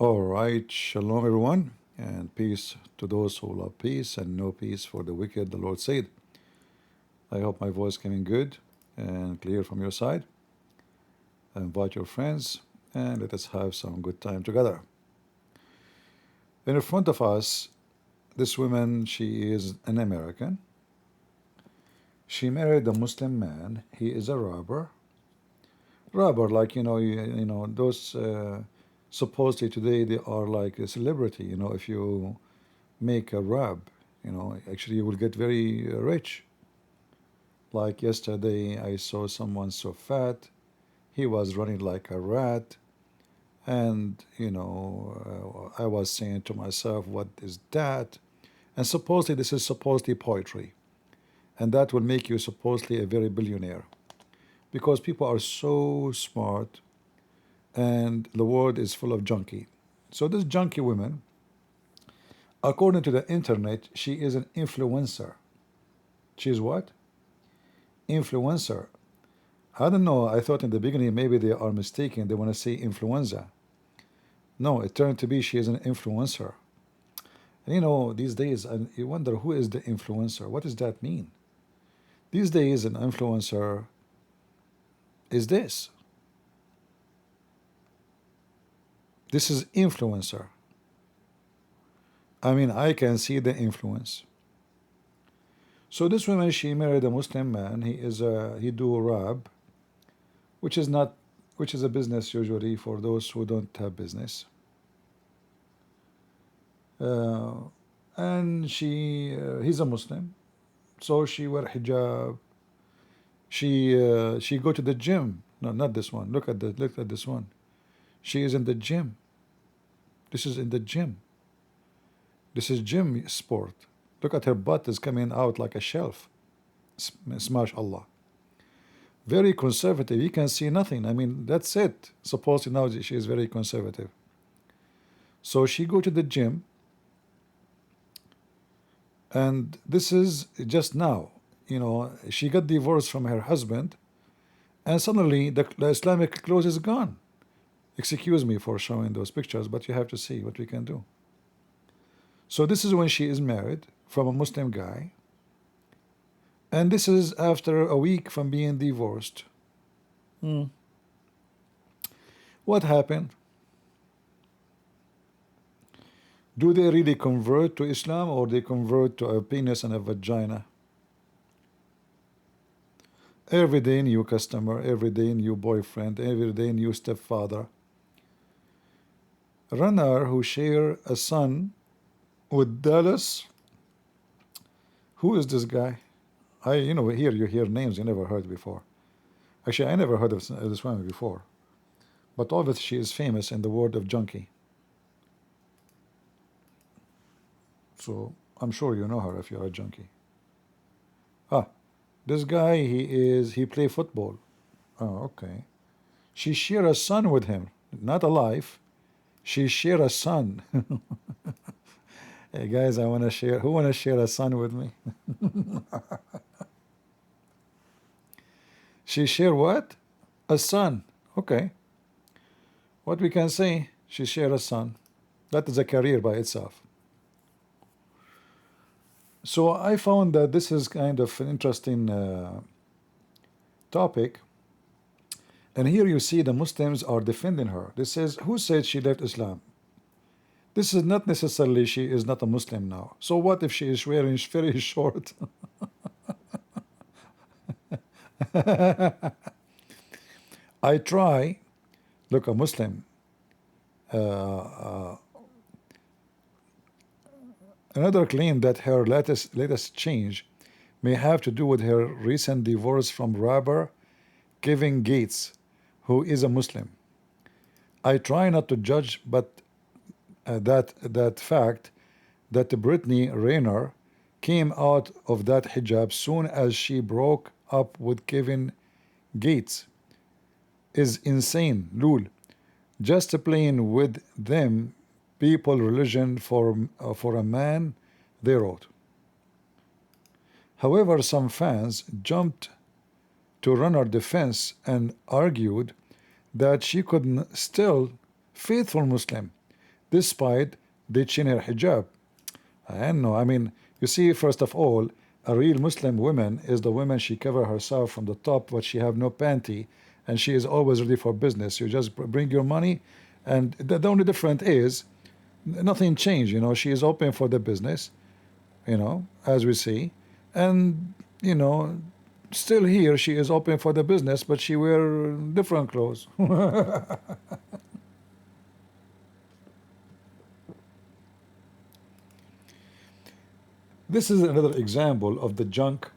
All right, shalom everyone, and peace to those who love peace and no peace for the wicked, the Lord said. I hope my voice coming good and clear from your side. Invite your friends and let us have some good time together. In front of us, this woman, she is an American. She married a Muslim man. He is a robber. Robber, like those supposedly today they are like a celebrity. If you make a rob, actually you will get very rich. Like yesterday, I saw someone so fat, he was running like a rat, and I was saying to myself, what is that? And supposedly this is supposedly poetry, and that will make you supposedly a very billionaire, because people are so smart, and the world is full of junkie. So this junkie woman, according to the internet, she is an influencer. She is what? Influencer. I don't know. I thought in the beginning maybe they are mistaken. They want to say influenza. No, it turned to be she is an influencer. And these days, you wonder who is the influencer? What does that mean? These days, an influencer is this. This is influencer. I mean, I can see the influence. So this woman, she married a Muslim man. He do rab, which is a business usually for those who don't have business. And he's a Muslim, so she wear hijab. She go to the gym. No, not this one. Look at this one. She is in the gym. This is in the gym. This is gym sport. Look at her butt is coming out like a shelf. Smash Allah. Very conservative. You can see nothing. I mean, that's it. Supposedly now she is very conservative. So she go to the gym, and this is just now. She got divorced from her husband, and suddenly the Islamic clothes is gone. Excuse me for showing those pictures, but you have to see what we can do. So this is when she is married from a Muslim guy, and this is after a week from being divorced. What happened? Do they really convert to Islam, or they convert to a penis and a vagina? Every day new customer, every day new boyfriend, every day new stepfather. Runner who share a son with Dallas. Who is this guy? Here you hear names you never heard before. Actually, I never heard of this woman before, but obviously she is famous in the world of junkie. So I'm sure you know her if you're a junkie. This guy, he play football. Oh, okay. She share a son with him, not a life. She share a son. Hey guys, I want to share. Who want to share a son with me? She share what? A son. Okay. What we can say? She share a son. That is a career by itself. So I found that this is kind of an interesting topic. And here you see the Muslims are defending her. This says, who said she left Islam? This is not necessarily she is not a Muslim now. So what if she is wearing very short? I try, look, a Muslim. Another claim that her latest change may have to do with her recent divorce from robber Kevin Gates, who is a Muslim. I try not to judge, but that fact that Brittany Renner came out of that hijab soon as she broke up with Kevin Gates is insane. Lul. Just playing with them people religion for a man, they wrote. However, some fans jumped to Renner defense and argued that she could still faithful Muslim despite ditching her hijab. I know. I mean, you see, first of all, a real Muslim woman is the woman she cover herself from the top, but she have no panty, and she is always ready for business. You just bring your money, and the only difference is nothing changed. You know, she is open for the business. You know, as we see, and you know, still here she is open for the business, but she wear different clothes. This is another example of the junk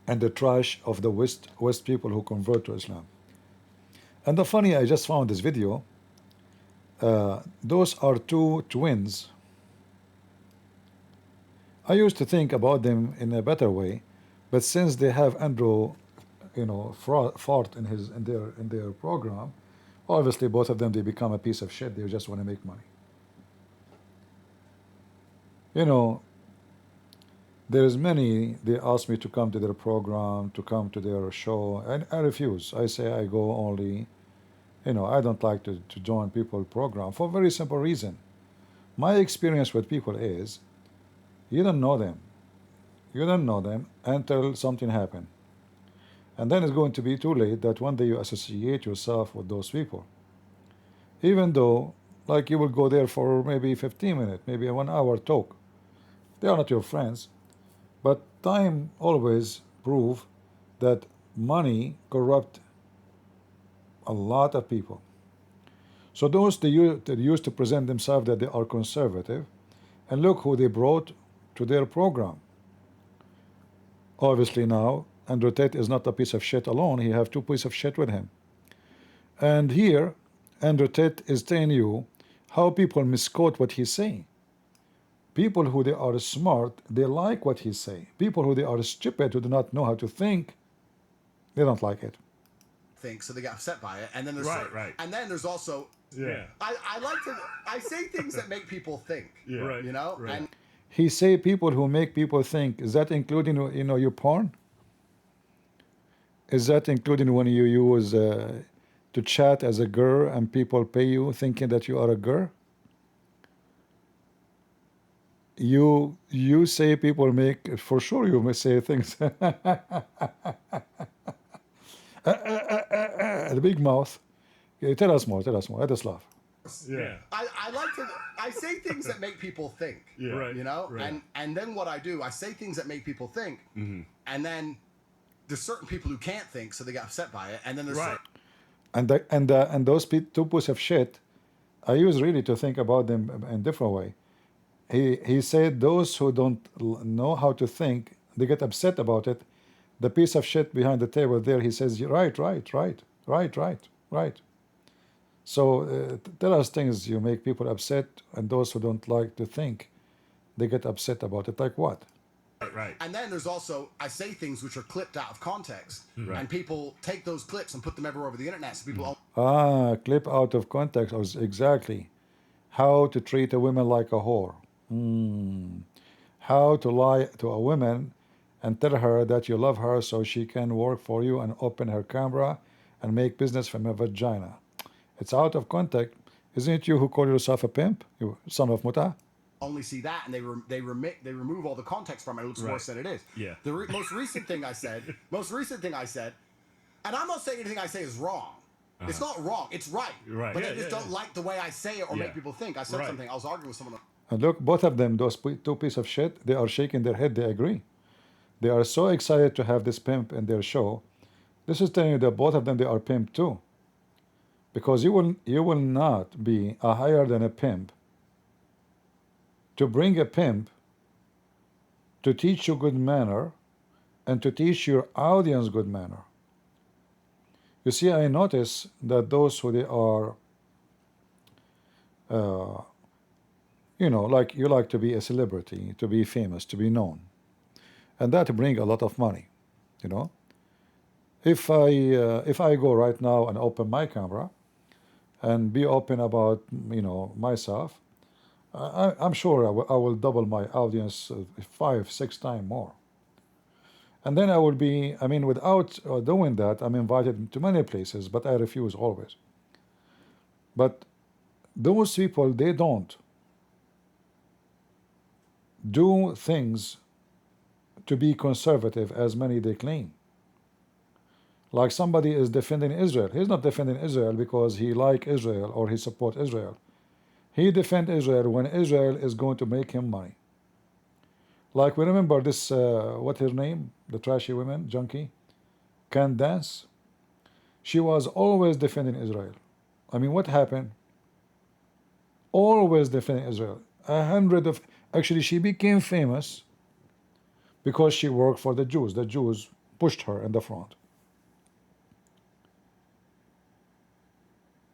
and the trash of the West people who convert to Islam. And the funny, I just found this video. Those are two twins. I used to think about them in a better way, but since they have Andrew, you know, fought in their program, obviously both of them they become a piece of shit. They just want to make money. You know, there's many. They ask me to come to their program, to come to their show, and I refuse. I say I go only. You know, I don't like to join people program for a very simple reason. My experience with people is you don't know them. You don't know them until something happened. And then it's going to be too late that one day you associate yourself with those people. Even though, like, you will go there for maybe 15 minutes, maybe a 1 hour talk. They are not your friends. But time always prove that money corrupt a lot of people. So those that used to present themselves that they are conservative, and look who they brought to their program. Obviously now, Andrew Tate is not a piece of shit alone. He have two pieces of shit with him. And here, Andrew Tate is telling you how people misquote what he's saying. People who they are smart, they like what he's saying. People who they are stupid, who do not know how to think, they don't like it. Think, so they get upset by it. And then there's and then there's also I like to I say things that make people think. You know? And he say people who make people think. Is that including, you know, your porn? Is that including when you use to chat as a girl and people pay you thinking that you are a girl? You say people make, for sure you may say things. The big mouth. Okay, tell us more. Let us laugh. I like to I say things that make people think. You know? And then what I do, I say things that make people think, and then there's certain people who can't think, so they get upset by it, and then there's and those two pieces of shit, I use really to think about them in a different way. He said those who don't know how to think, they get upset about it. The piece of shit behind the table there, he says, right. So tell us things you make people upset, and those who don't like to think, they get upset about it. Like what? And then there's also, I say things which are clipped out of context, and people take those clips and put them everywhere over the internet, so people Clip out of context. Exactly. How to treat a woman like a whore. How to lie to a woman and tell her that you love her so she can work for you and open her camera and make business from her vagina. It's out of context. Isn't it you who call yourself a pimp, you son of muta? Only see that, and they remove all the context from it. It looks worse than it is. The most recent thing I said, and I'm not saying anything I say is wrong. It's not wrong. It's right. But they just don't like the way I say it or make people think. I said something. I was arguing with someone. And look, both of them, those two pieces of shit, they are shaking their head. They agree. They are so excited to have this pimp in their show. This is telling you that both of them, they are pimp too. Because you will not be a higher than a pimp to bring a pimp to teach you good manner and to teach your audience good manner. You see, I notice that those who they are, you know, like you like to be a celebrity, to be famous, to be known, and that bring a lot of money. You know, if I go right now and open my camera and be open about, you know, myself, I'm sure I will double my audience 5-6 times more. And then I will be, I mean, without doing that, I'm invited to many places, but I refuse always. But those people, they don't do things to be conservative as many they claim. Like somebody is defending Israel. He's not defending Israel because he like Israel or he support Israel. He defend Israel when Israel is going to make him money. Like we remember this, what her name? The trashy woman, junkie, QandA. She was always defending Israel. I mean, what happened? Always defending Israel. Actually, she became famous because she worked for the Jews. The Jews pushed her in the front.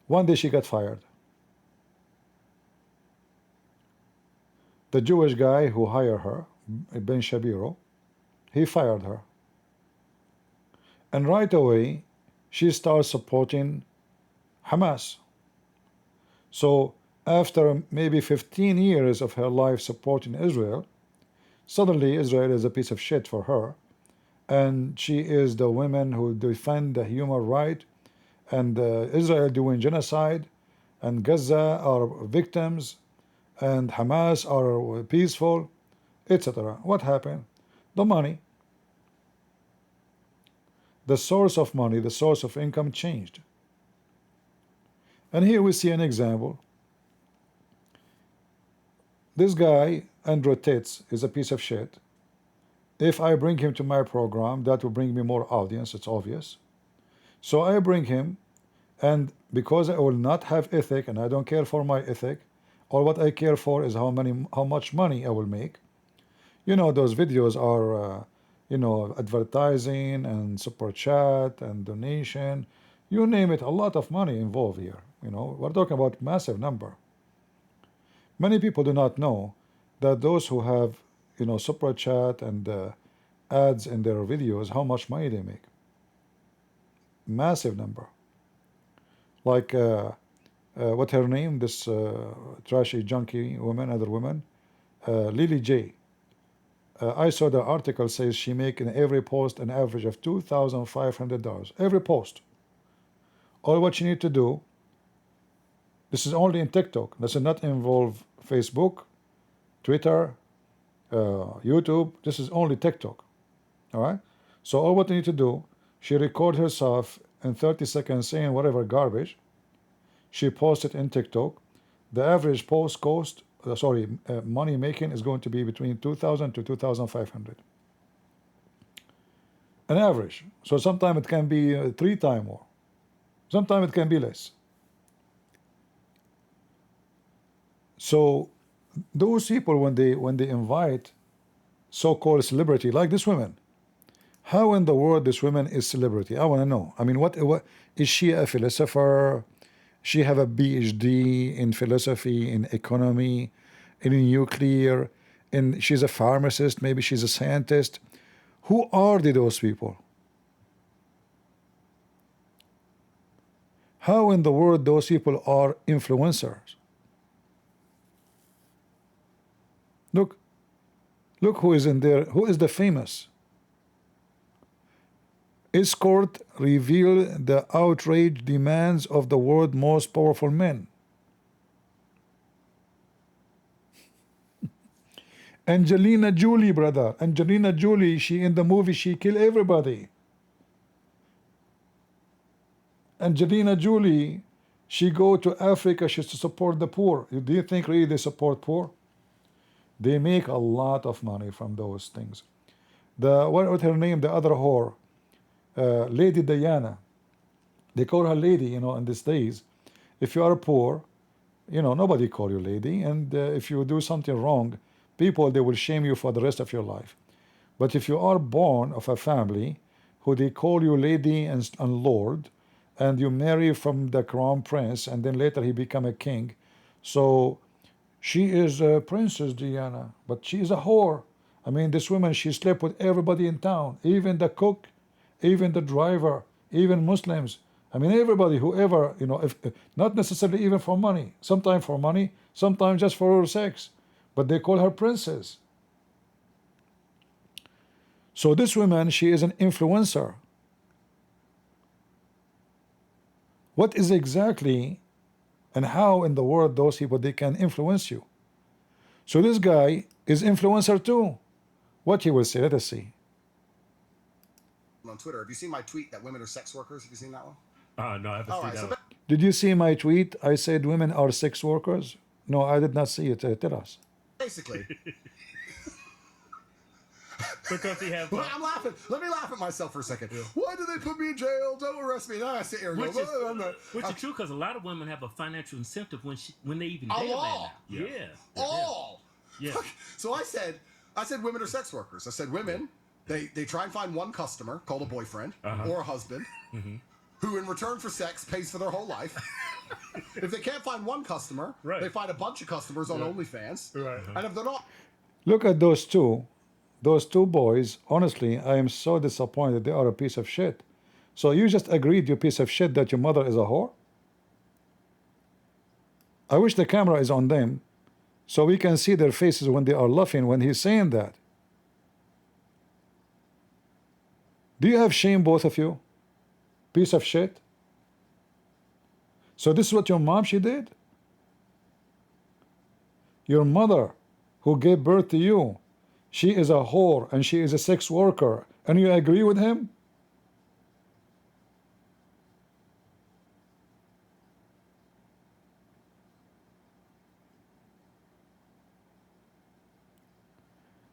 One day she got fired. The Jewish guy who hired her, Ben Shapiro, he fired her. And right away, she starts supporting Hamas. So after maybe 15 years of her life supporting Israel, suddenly Israel is a piece of shit for her. And she is the women who defend the human right, and Israel doing genocide, and Gaza are victims, and Hamas are peaceful, etc. What happened? The money, the source of money, the source of income changed. And here we see an example. This guy, Andrew Tate, is a piece of shit. If I bring him to my program, that will bring me more audience, it's obvious. So I bring him, and because I will not have ethic, and I don't care for my ethic, all what I care for is how much money I will make. You know, those videos are, you know, advertising and super chat and donation. You name it, a lot of money involved here. You know, we're talking about massive number. Many people do not know that those who have, you know, super chat and ads in their videos, how much money they make. Massive number. Like, what her name? This trashy junkie woman, other woman, Lily J. I saw the article says she make in every post an average of $2,500 every post. All what you need to do. This is only in TikTok. This does not involve Facebook, Twitter, YouTube. This is only TikTok. All right. So all what you need to do, she record herself in 30 seconds saying whatever garbage. She posts it in TikTok. The average post cost, money making is going to be between 2,000 to 2,500. An average. So sometimes it can be 3 times more. Sometimes it can be less. So those people, when they invite so-called celebrity like this woman, how in the world this woman is celebrity? I want to know. I mean, what is she a philosopher? She have a PhD in philosophy, in economy, in nuclear, and she's a pharmacist, maybe she's a scientist. Who are those people? How in the world those people are influencers? Look who is in there. Who is the famous? Escort reveal the outrage demands of the world's most powerful men. Angelina Jolie, brother. Angelina Jolie, she in the movie, she kill everybody. Angelina Jolie, she go to Africa, she's to support the poor. Do you think really they support poor? They make a lot of money from those things. What her name? The other whore, Lady Diana. They call her lady, you know, in these days. If you are poor, you know, nobody call you lady. And if you do something wrong, people, they will shame you for the rest of your life. But if you are born of a family who they call you lady and lord, and you marry from the crown prince, and then later he become a king, so she is Princess Diana, but she is a whore. I mean, this woman, she slept with everybody in town, even the cook, even the driver, even Muslims. I mean, everybody, whoever, you know, if not necessarily even for money, sometimes for money, sometimes just for sex, but they call her princess. So this woman, she is an influencer. What is exactly And how in the world those people, they can influence you? So this guy is influencer too. What he will say, let us see. On Twitter, have you seen my tweet that women are sex workers? Have you seen that one? No, I haven't seen that one. Did you see my tweet? I said women are sex workers. No, I did not see it. Tell us. Basically. Because he have. I'm laughing. Let me laugh at myself for a second. Yeah. Why do they put me in jail? Don't arrest me. Now I sit here and which go. Which is true, because a lot of women have a financial incentive when they even date a man now. Yeah. All. Yeah. So I said women are sex workers. I said women, they try and find one customer called a boyfriend or a husband, who in return for sex pays for their whole life. If they can't find one customer, they find a bunch of customers on OnlyFans. Right. And if they're not, look at those two. Those two boys, honestly, I am so disappointed. They are a piece of shit. So you just agreed, you piece of shit, that your mother is a whore? I wish the camera is on them so we can see their faces when they are laughing when he's saying that. Do you have shame, both of you? Piece of shit. So this is what your mom, she did? Your mother, who gave birth to you, she is a whore and she is a sex worker, and you agree with him?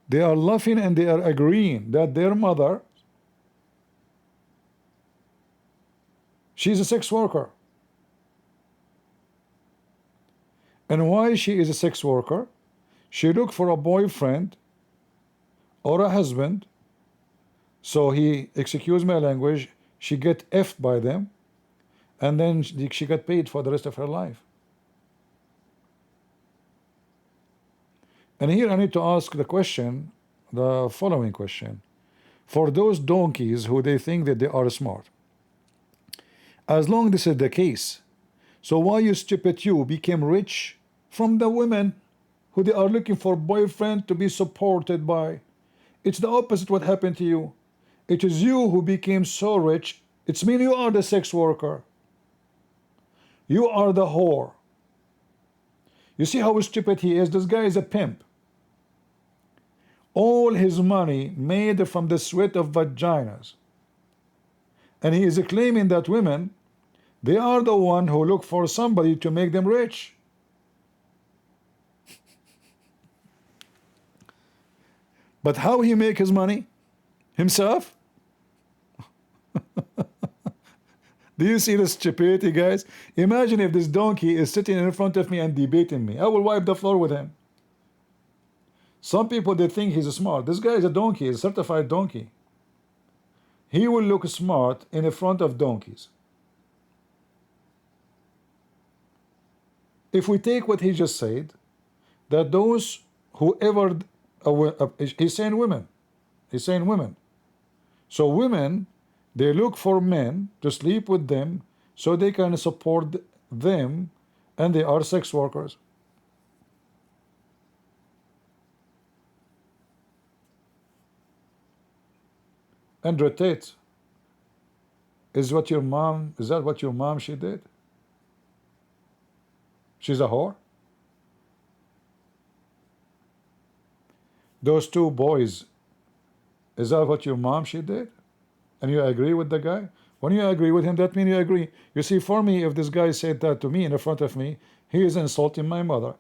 They are laughing and they are agreeing that their mother, she's a sex worker. And why she is a sex worker? She looked for a boyfriend or a husband, so he, excuse my language, she get effed by them, and then she got paid for the rest of her life. And here I need to ask the question, the following question. For those donkeys who they think that they are smart, as long as this is the case, so why you stupid you became rich from the women who they are looking for boyfriend to be supported by? It's the opposite what happened to you. It is you who became so rich. It's mean you are the sex worker. You are the whore. You see how stupid he is? This guy is a pimp. All his money made from the sweat of vaginas. And he is claiming that women, they are the one who look for somebody to make them rich. But how he make his money? Himself? Do you see the stupidity, guys? Imagine if this donkey is sitting in front of me and debating me. I will wipe the floor with him. Some people, they think he's smart. This guy is a donkey, a certified donkey. He will look smart in front of donkeys. If we take what he just said, that those whoever, he's saying women. He's saying women. So women, they look for men to sleep with them so they can support them, and they are sex workers. Andrew Tate, is that what your mom she did? She's a whore? Those two boys, is that what your mom she did? And you agree with the guy? When you agree with him, that means you agree. You see, for me, if this guy said that to me in front of me, he is insulting my mother.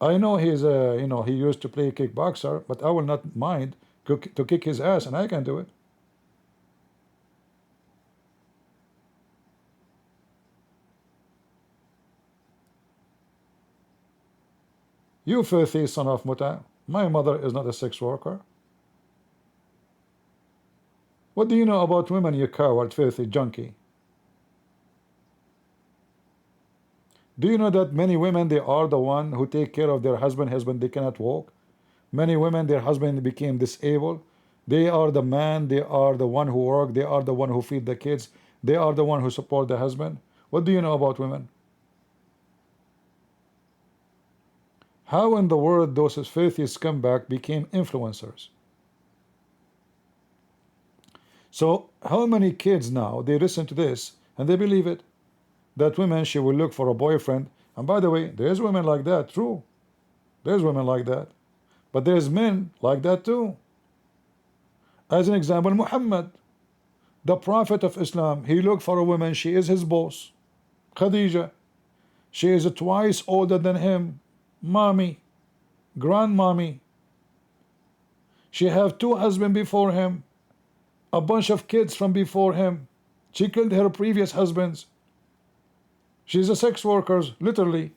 I know he's he used to play kickboxer, but I will not mind to kick his ass, and I can do it. You filthy son of Muta, my mother is not a sex worker. What do you know about women, you coward, filthy junkie? Do you know that many women, they are the one who take care of their husband, they cannot walk? Many women, their husband became disabled. They are the man, they are the one who work, they are the one who feed the kids, they are the one who support the husband. What do you know about women? How in the world those filthy scumbag became influencers? So how many kids now, they listen to this and they believe it? that women, she will look for a boyfriend. And by the way, there's women like that, true. There's women like that. But there's men like that too. As an example, Muhammad, the Prophet of Islam, he looked for a woman, she is his boss. Khadija, she is twice older than him. Mommy, grandmommy. She have 2 husbands before him, a bunch of kids from before him. She killed her previous husbands. She's a sex worker, literally.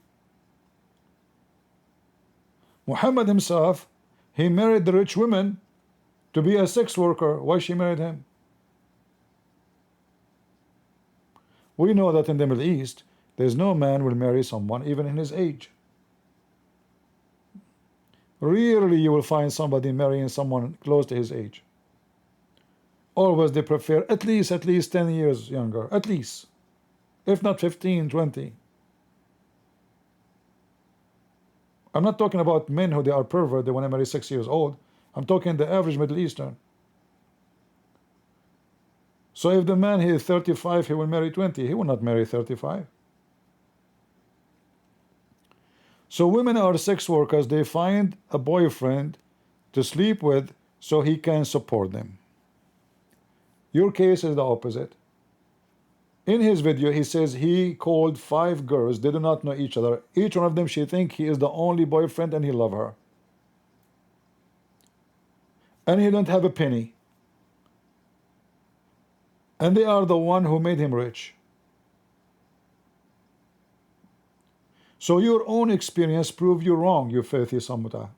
Muhammad himself, he married the rich woman to be a sex worker. Why she married him? We know that in the Middle East, there's no man will marry someone even in his age. Rarely you will find somebody marrying someone close to his age. Always they prefer at least 10 years younger, at least, if not 15, 20. I'm not talking about men who they are pervert, they want to marry 6 years old. I'm talking the average Middle Eastern. So if the man he is 35, he will marry 20. He will not marry 35. So women are sex workers. They find a boyfriend to sleep with so he can support them. Your case is the opposite. In his video, he says he called 5 girls. They do not know each other. Each one of them, she think he is the only boyfriend and he love her. And he don't have a penny. And they are the one who made him rich. So your own experience proved you wrong, you filthy samuta.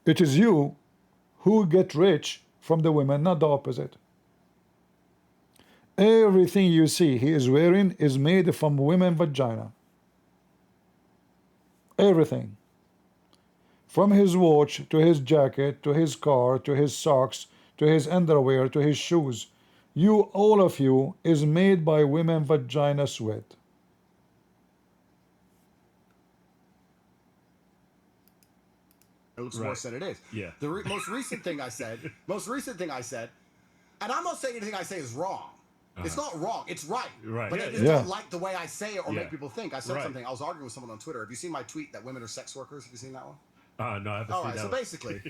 It is you who get rich from the women, not the opposite. Everything you see he is wearing is made from women vagina. Everything. From his watch, to his jacket, to his car, to his socks, to his underwear, to his shoes. You, all of you, is made by women vagina sweat. It looks worse than it is. Yeah. The most recent thing I said, and I'm not saying anything I say is wrong. It's not wrong. It's right. Right. But Yeah, they just don't like the way I say it or make people think. I said something. I was arguing with someone on Twitter. Have you seen my tweet that women are sex workers? Have you seen that one? No, I haven't All seen right. that So one. basically,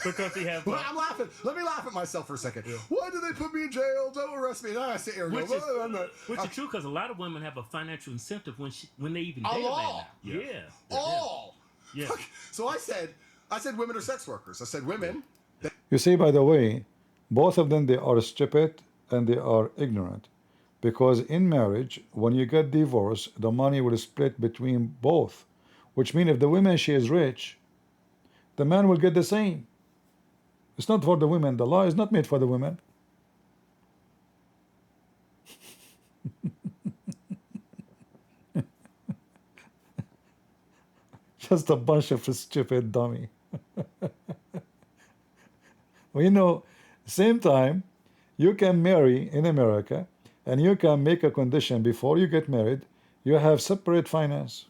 Because he has. I'm laughing. Let me laugh at myself for a second. Why do they put me in jail? Don't arrest me. And then I sit here and Which go, is true, because a lot of women have a financial incentive when they even A date a man. law. Yeah. all. Yeah. So I said women are sex workers. I said women. You see, by the way, both of them, they are stupid and they are ignorant. Because in marriage, when you get divorced, the money will split between both. Which means if the woman, she is rich, the man will get the same. It's not for the women. The law is not made for the women. Just a bunch of stupid dummy. Well, you know, same time, you can marry in America and you can make a condition before you get married, you have separate finance.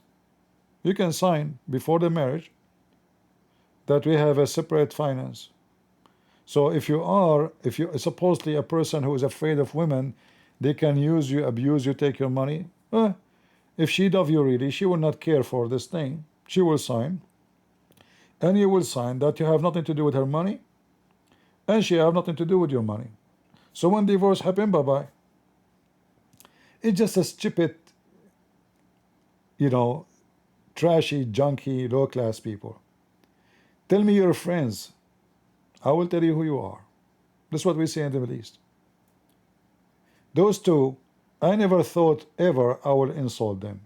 You can sign before the marriage that we have a separate finance. So if you're supposedly a person who is afraid of women, they can use you, abuse you, take your money. If she loves you really, she will not care for this thing. She will sign. And you will sign that you have nothing to do with her money. And she have nothing to do with your money. So when divorce happen, bye-bye. It's just a stupid, trashy, junky, low-class people. Tell me your friends. I will tell you who you are. That's what we say in the Middle East. Those two, I never thought ever I will insult them.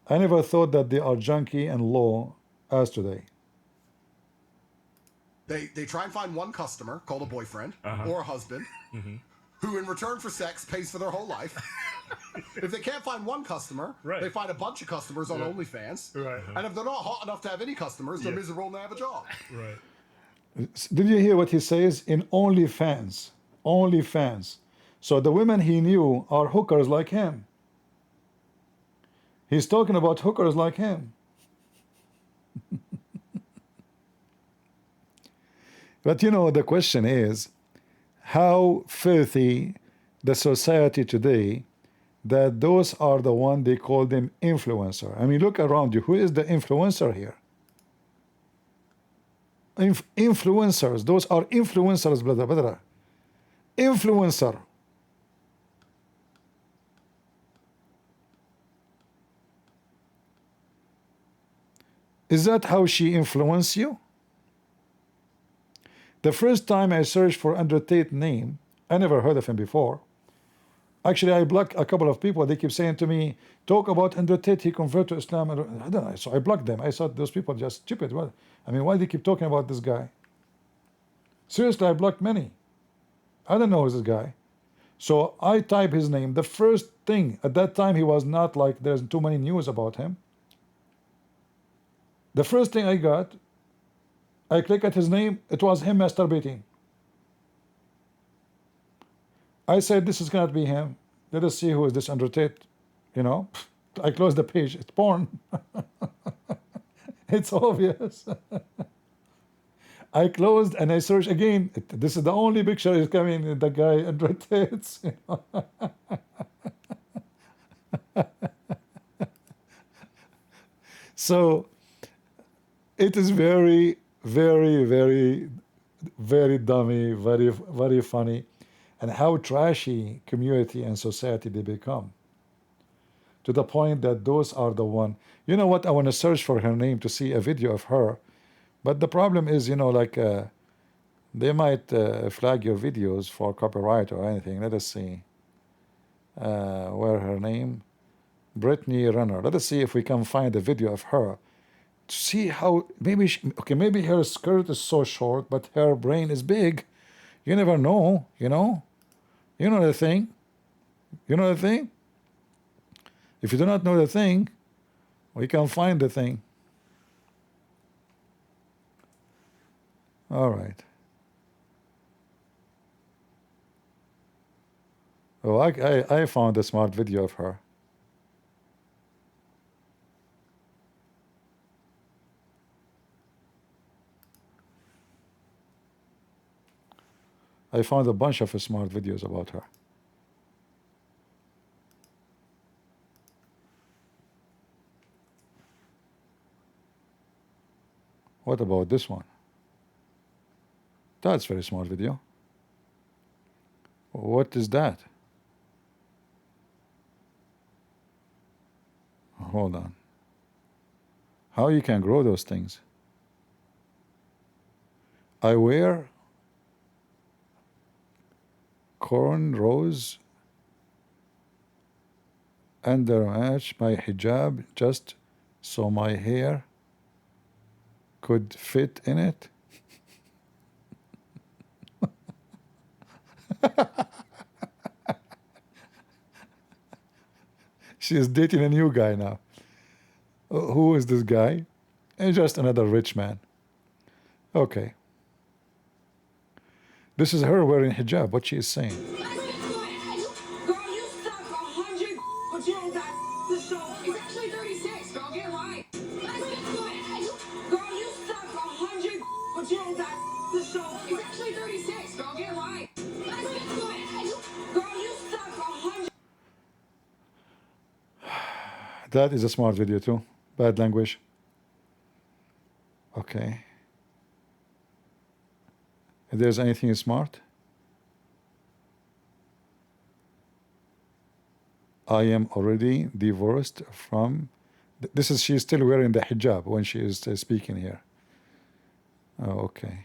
I never thought that they are junky and low as today. They try and find one customer called a boyfriend or a husband who in return for sex pays for their whole life. If they can't find one customer, they find a bunch of customers on OnlyFans. Right. And if they're not hot enough to have any customers, they're miserable and they have a job. Right. Did you hear what he says? In OnlyFans. OnlyFans. So the women he knew are hookers like him. He's talking about hookers like him. But the question is, how filthy the society today, that those are the one they call them influencer. I mean, look around you. Who is the influencer here? Influencers. Those are influencers, brother. Influencer. Is that how she influenced you? The first time I searched for Andrew Tate name, I never heard of him before. Actually, I blocked a couple of people. They keep saying to me, talk about Andrew Tate, he converted to Islam. I don't know. So I blocked them. I thought those people are just stupid. What? I mean, why do they keep talking about this guy? Seriously, I blocked many. I don't know who's this guy. So I type his name. The first thing, at that time, he was not like, there's too many news about him. The first thing I got, I click at his name, it was him masturbating. I said, this is cannot be him. Let us see who is this Andrew Tate. You know, I closed the page. It's porn. It's obvious. I closed and I searched again. This is the only picture is coming. The guy Andrew Tate. You know? So it is very, very, very, very dummy, very, very funny. And how trashy community and society they become, to the point that those are the one. You know what? I want to search for her name to see a video of her, but the problem is, you know, like they might flag your videos for copyright or anything. Let us see where her name, Brittany Renner. Let us see if we can find a video of her to see how maybe okay, maybe her skirt is so short, but her brain is big. You never know, you know. You know the thing. You know the thing? If you do not know the thing, we can find the thing. All right. Oh, I found a smart video of her. I found a bunch of smart videos about her. What about this one? That's a very smart video. What is that? Hold on. How you can grow those things? I wear cornrows under match my hijab just so my hair could fit in it. She is dating a new guy now. Who is this guy? Just another rich man. Okay. This is her wearing hijab, what she is saying. Girl, you suck 100, but you don't got the show. It's actually 36, girl, get right. Girl, you suck 100, but you don't got the show. It's actually 36, girl, get right. Girl, you suck 100. That is a smart video too. Bad language. Okay. If there's anything smart, I am already divorced from. This is, she's still wearing the hijab when she is speaking here. Oh, okay.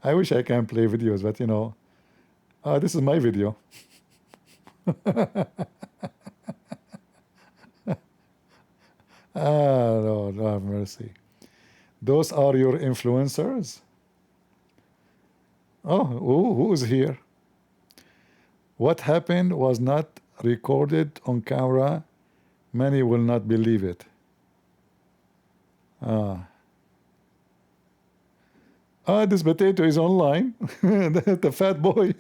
I wish I can play videos, but you know. This is my video. Lord have mercy. Those are your influencers? Oh, who's here? What happened was not recorded on camera. Many will not believe it. This potato is online. The fat boy.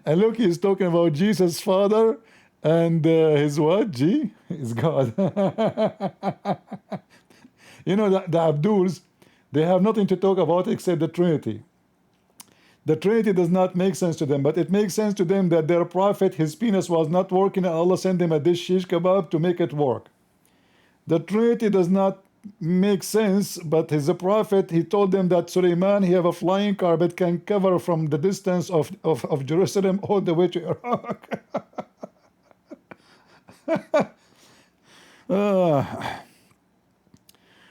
And look, he's talking about Jesus' father and his what? G? His God. You know, the Abduls, they have nothing to talk about except the Trinity. The Trinity does not make sense to them, but it makes sense to them that their prophet, his penis was not working, and Allah sent him a dish shish kebab to make it work. The Trinity does not make sense, but he's a prophet. He told them that Suleiman, he have a flying carpet, can cover from the distance of Jerusalem all the way to Iraq.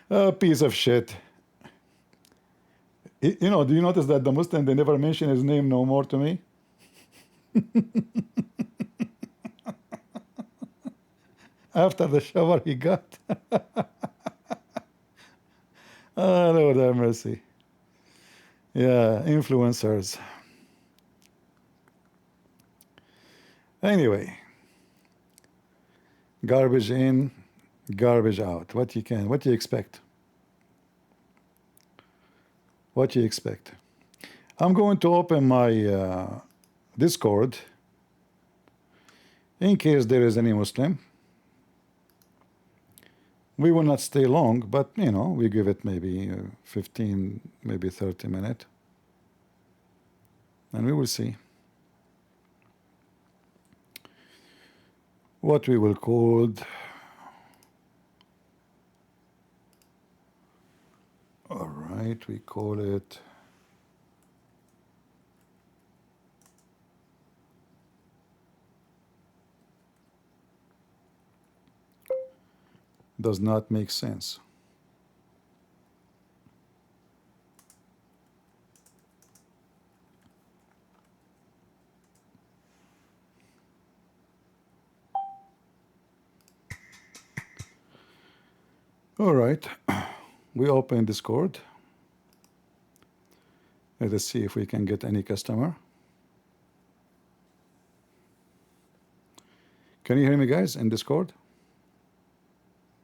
A piece of shit. You know, do you notice that the Muslim, they never mention his name no more to me? After the shower he got. Oh, Lord have mercy. Yeah, influencers. Anyway, garbage in, garbage out. What do you expect? What do you expect? I'm going to open my Discord in case there is any Muslim. We will not stay long, but you know, we give it maybe 15, maybe 30 minutes, and we will see what we will call. All right, we call it does not make sense. All right, we open Discord. Let us see if we can get any customer. Can you hear me, guys, in Discord?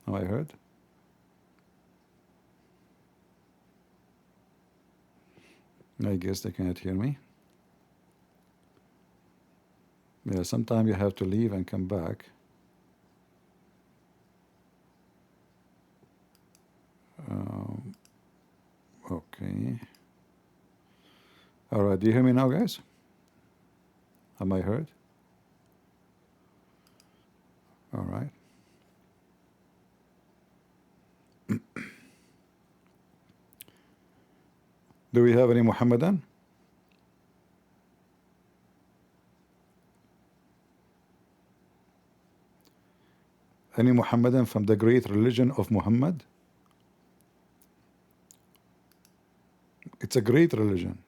Oh, I heard. I guess they cannot hear me. Yeah, sometimes you have to leave and come back. Okay. All right, do you hear me now, guys? Am I heard? All right. Do we have any Muhammadan? Any Muhammadan from the great religion of Muhammad? It's a great religion.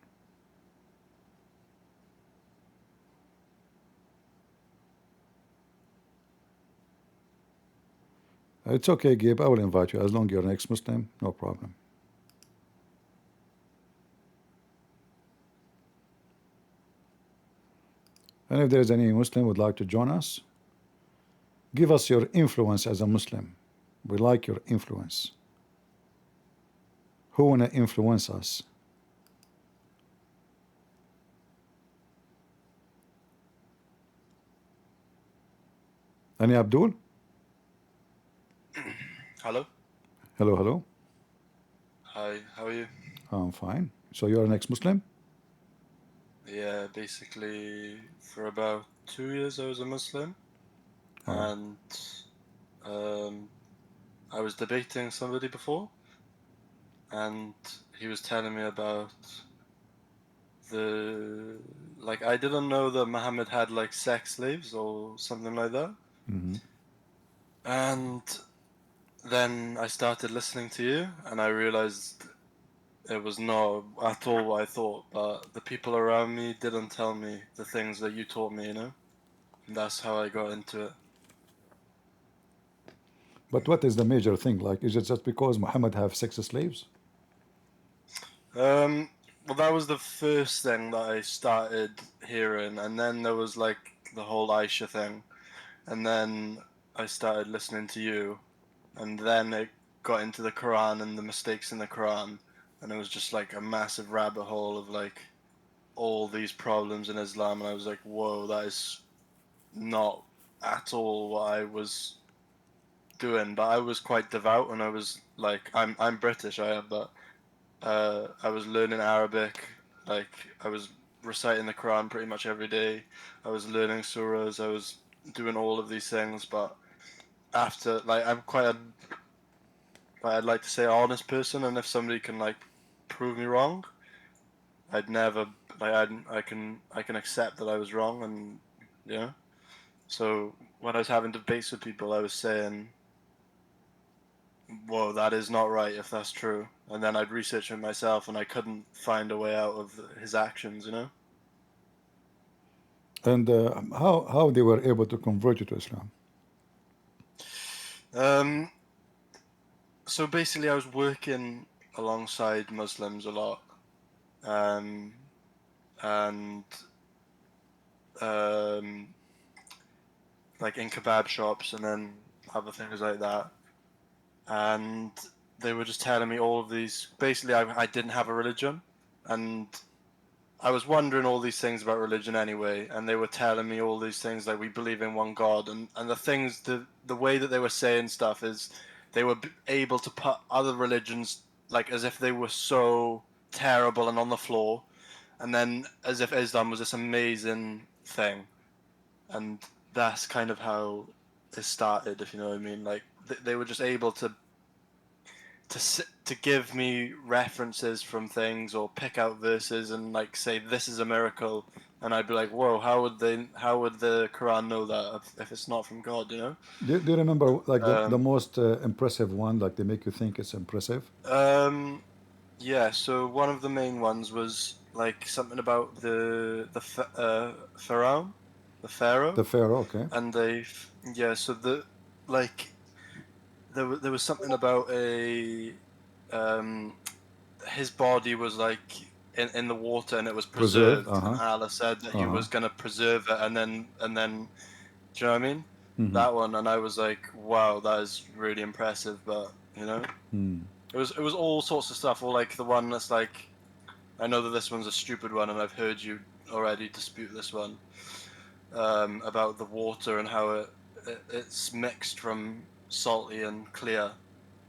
It's okay, Gabe. I will invite you as long as you're an ex-Muslim. No problem. And if there's any Muslim who would like to join us, give us your influence as a Muslim. We like your influence. Who wanna influence us? Any Abdul? Hello. Hello, hello. Hi, how are you? I'm fine. So you're an ex-Muslim? Yeah, basically for about 2 years I was a Muslim, and I was debating somebody before, and he was telling me about like I didn't know that Muhammad had like sex slaves or something like that. And then I started listening to you, and I realized it was not at all what I thought, but the people around me didn't tell me the things that you taught me, you know? And that's how I got into it. But what is the major thing? Like, is it just because Muhammad have sex slaves? Well, that was the first thing that I started hearing, and then there was like the whole Aisha thing, and then I started listening to you, and then it got into the Quran and the mistakes in the Quran, and it was just like a massive rabbit hole of like all these problems in Islam, and I was like, whoa, that is not at all what I was doing. But I was quite devout, and I was like, I'm British, I am, but I was learning Arabic, like I was reciting the Quran pretty much every day. I was learning surahs, I was doing all of these things, but after, like, I'm quite a, I'd like to say, honest person, and if somebody can like prove me wrong, I'd never, like, I can accept that I was wrong, and yeah. So when I was having debates with people, I was saying, whoa, that is not right if that's true. And then I'd research it myself, and I couldn't find a way out of his actions, you know? And how they were able to convert you to Islam? So basically, I was working alongside Muslims a lot, and like in kebab shops and then other things like that. And they were just telling me all of these. Basically, I didn't have a religion, and I was wondering all these things about religion anyway. And they were telling me all these things like we believe in one God, and the things, the way that they were saying stuff is they were able to put other religions like as if they were so terrible and on the floor, and then as if Islam was this amazing thing. And that's kind of how it started, if you know what I mean. Like they were just able to give me references from things or pick out verses and like say this is a miracle, and I'd be like, whoa, how would the Quran know that if it's not from God, you know? Do you remember like the most impressive one? Like they make you think it's impressive? Yeah. So one of the main ones was like something about the pharaoh, the pharaoh. The Pharaoh, okay. And yeah. So like there was something about his body was like in the water and it was preserved, and Allah said that he was gonna preserve it, and then do you know what I mean? That one, and I was like, wow, that is really impressive, but you know, it was all sorts of stuff, or like the one that's like, I know that this one's a stupid one, and I've heard you already dispute this one, about the water and how it's mixed from salty and clear.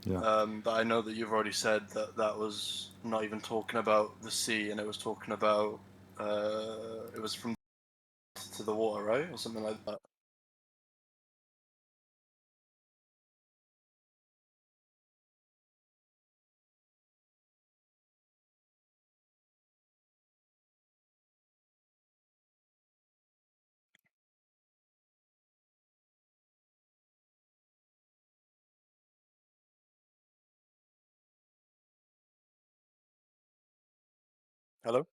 Yeah. But I know that you've already said that that was not even talking about the sea, and it was talking about it was from to the water, right, or something like that. Hello.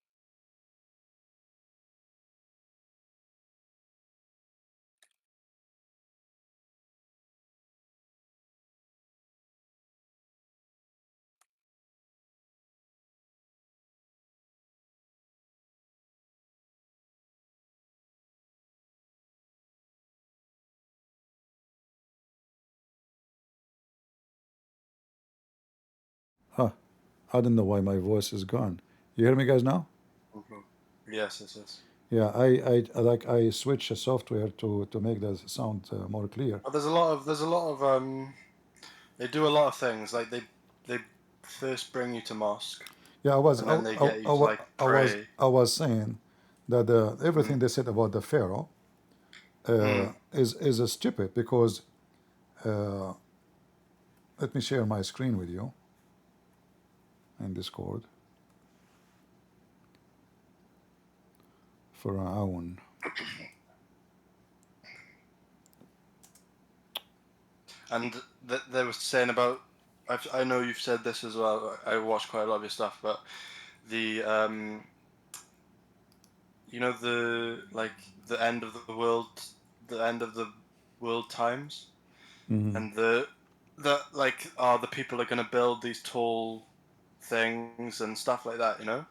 Huh. I don't know why my voice is gone. You hear me, guys, now? Yes, yes, yes. Yeah, I switch a software to make the sound more clear. But there's a lot of they do a lot of things, like they first bring you to mosque, Yeah, and then they get you to like pray. I was saying that everything they said about the Pharaoh is stupid because let me share my screen with you in Discord. Pharaoh. And they were saying about, I know you've said this as well. I watched quite a lot of your stuff, but the you know, the like the end of the world times, and the like, the people are gonna build these tall things and stuff like that, you know.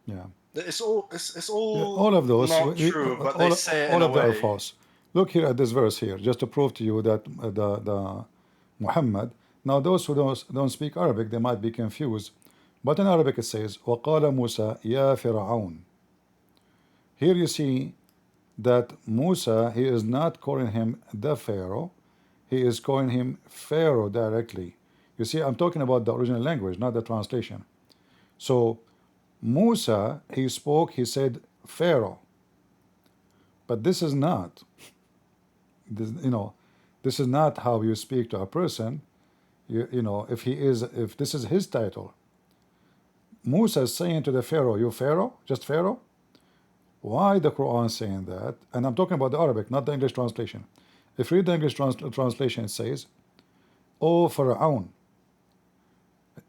Yeah. It's all Yeah, all of those, not true, but they say it all in a of them are way. false. Look here at this verse here, just to prove to you that the Muhammad. Now, those who don't speak Arabic, they might be confused. But in Arabic it says, وَقَالَ مُوسَى يَا فِرْعَوْنَ. Here you see that Musa, he is not calling him the Pharaoh, he is calling him Pharaoh directly. You see, I'm talking about the original language, not the translation. So Musa, he spoke, he said Pharaoh. But this is not, this, this is not how you speak to a person. If this is his title. Musa is saying to the Pharaoh, you Pharaoh? Just Pharaoh? Why the Quran saying that? And I'm talking about the Arabic, not the English translation. If you read the English translation, it says, O Pharaoh.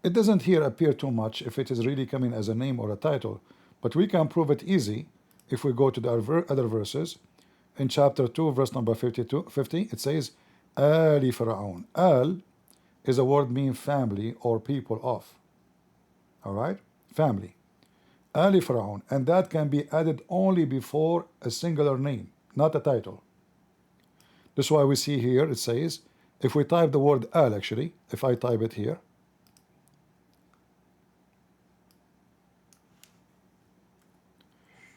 It doesn't here appear too much if it is really coming as a name or a title, but we can prove it easy if we go to the other verses. In chapter 2, verse number 50, it says, Ali Pharaoh. Al is a word meaning family or people of. All right? Family. Ali Pharaoh. And that can be added only before a singular name, not a title. That's why we see here, it says, if we type the word Al, actually, if I type it here,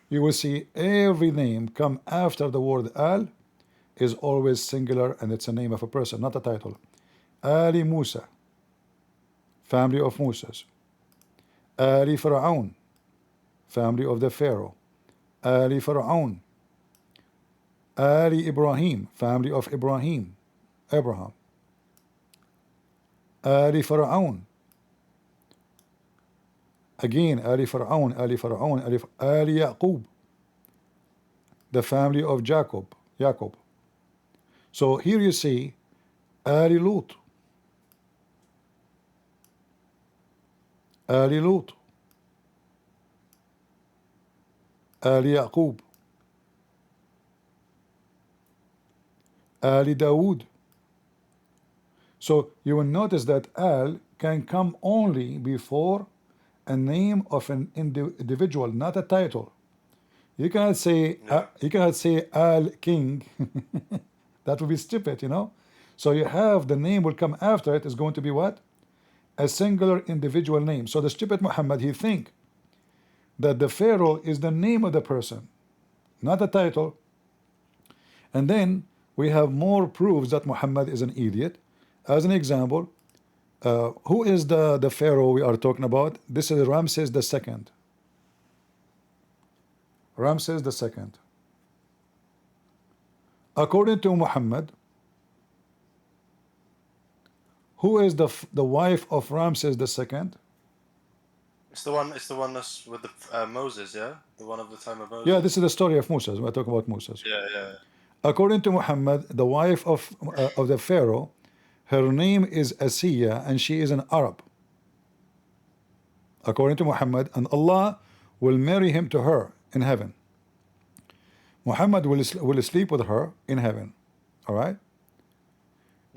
you will see every name come after the word Al is always singular, and it's a name of a person, not a title. Ali Musa, family of Musas. Ali Pharaoh, family of the Pharaoh. Ali Pharaoh. Ali Ibrahim, family of Ibrahim, Abraham. Ali Pharaoh. Again, Ali Pharaoh, Ali Pharaoh, Ali Yaqub, the family of Jacob. So here you see Ali Lut, Ali Lut, Ali Yaqub, Ali Dawood. So you will notice that Al can come only before a name of an individual, not a title. You cannot say Al King. That would be stupid, So you have the name will come after it is going to be what? A singular individual name. So the stupid Muhammad, he think that the Pharaoh is the name of the person, not a title. And then we have more proofs that Muhammad is an idiot. As an example, who is the Pharaoh we are talking about? This is Ramses II. Ramses II. According to Muhammad, who is the wife of Ramses II? It's the one that's with the Moses, yeah, the one of the time of Moses. Yeah, this is the story of Moses. We're talking about Moses. Yeah. According to Muhammad, the wife of the Pharaoh, her name is Asiya, and she is an Arab. According to Muhammad, and Allah will marry him to her in heaven. Muhammad will sleep with her in heaven. All right.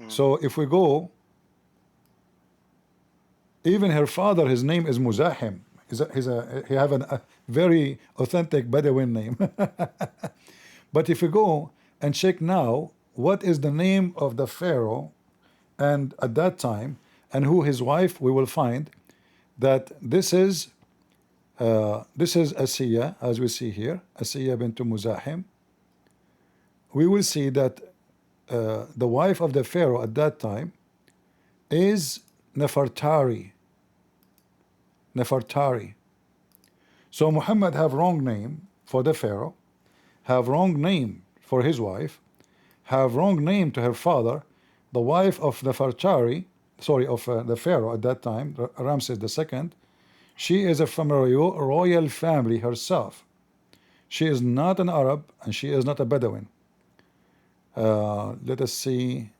So if we go, even her father, his name is Muzahim. He have a very authentic Bedouin name. But if we go and check now, what is the name of the Pharaoh and at that time, and who his wife, we will find that this is Asiya, as we see here, Asiya bint Muzahim. We will see that the wife of the Pharaoh at that time is Nefertari. So Muhammad have wrong name for the Pharaoh, have wrong name for his wife, have wrong name to her father. The wife of Nefertari, of the Pharaoh at that time, Ramses II, she is from a royal family herself. She is not an Arab and she is not a Bedouin. Let us see,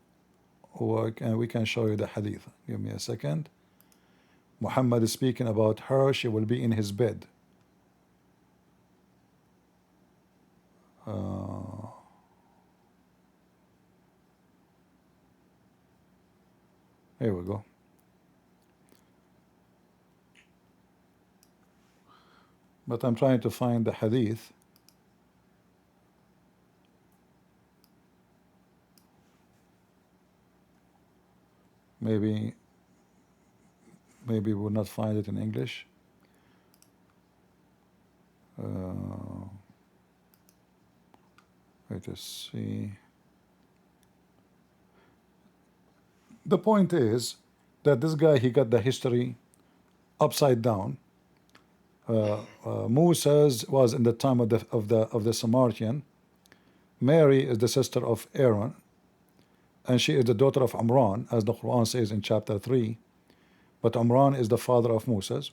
we can show you the hadith. Give me a second. Muhammad is speaking about her. She will be in his bed. Here we go. But I'm trying to find the hadith. maybe we'll not find it in English. Let us see. The point is that this guy, he got the history upside down. Moses was in the time of the Samaritan. Mary is the sister of Aaron, and she is the daughter of Amran, as the Quran says in chapter 3. But Amran is the father of Moses.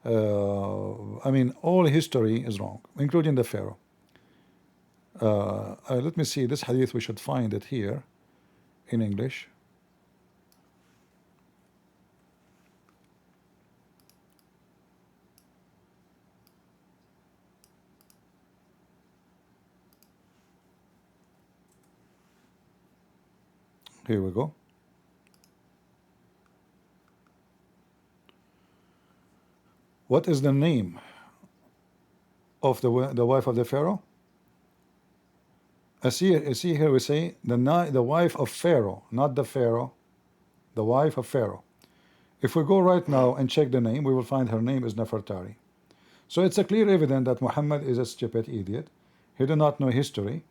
I mean, all history is wrong, including the Pharaoh. Let me see this hadith. We should find it here in English. Here we go. What is the name of the wife of the Pharaoh? I see here we say the wife of Pharaoh, not the Pharaoh, the wife of Pharaoh. If we go right now and check the name, we will find her name is Nefertari. So it's a clear evidence that Muhammad is a stupid idiot. He did not know history,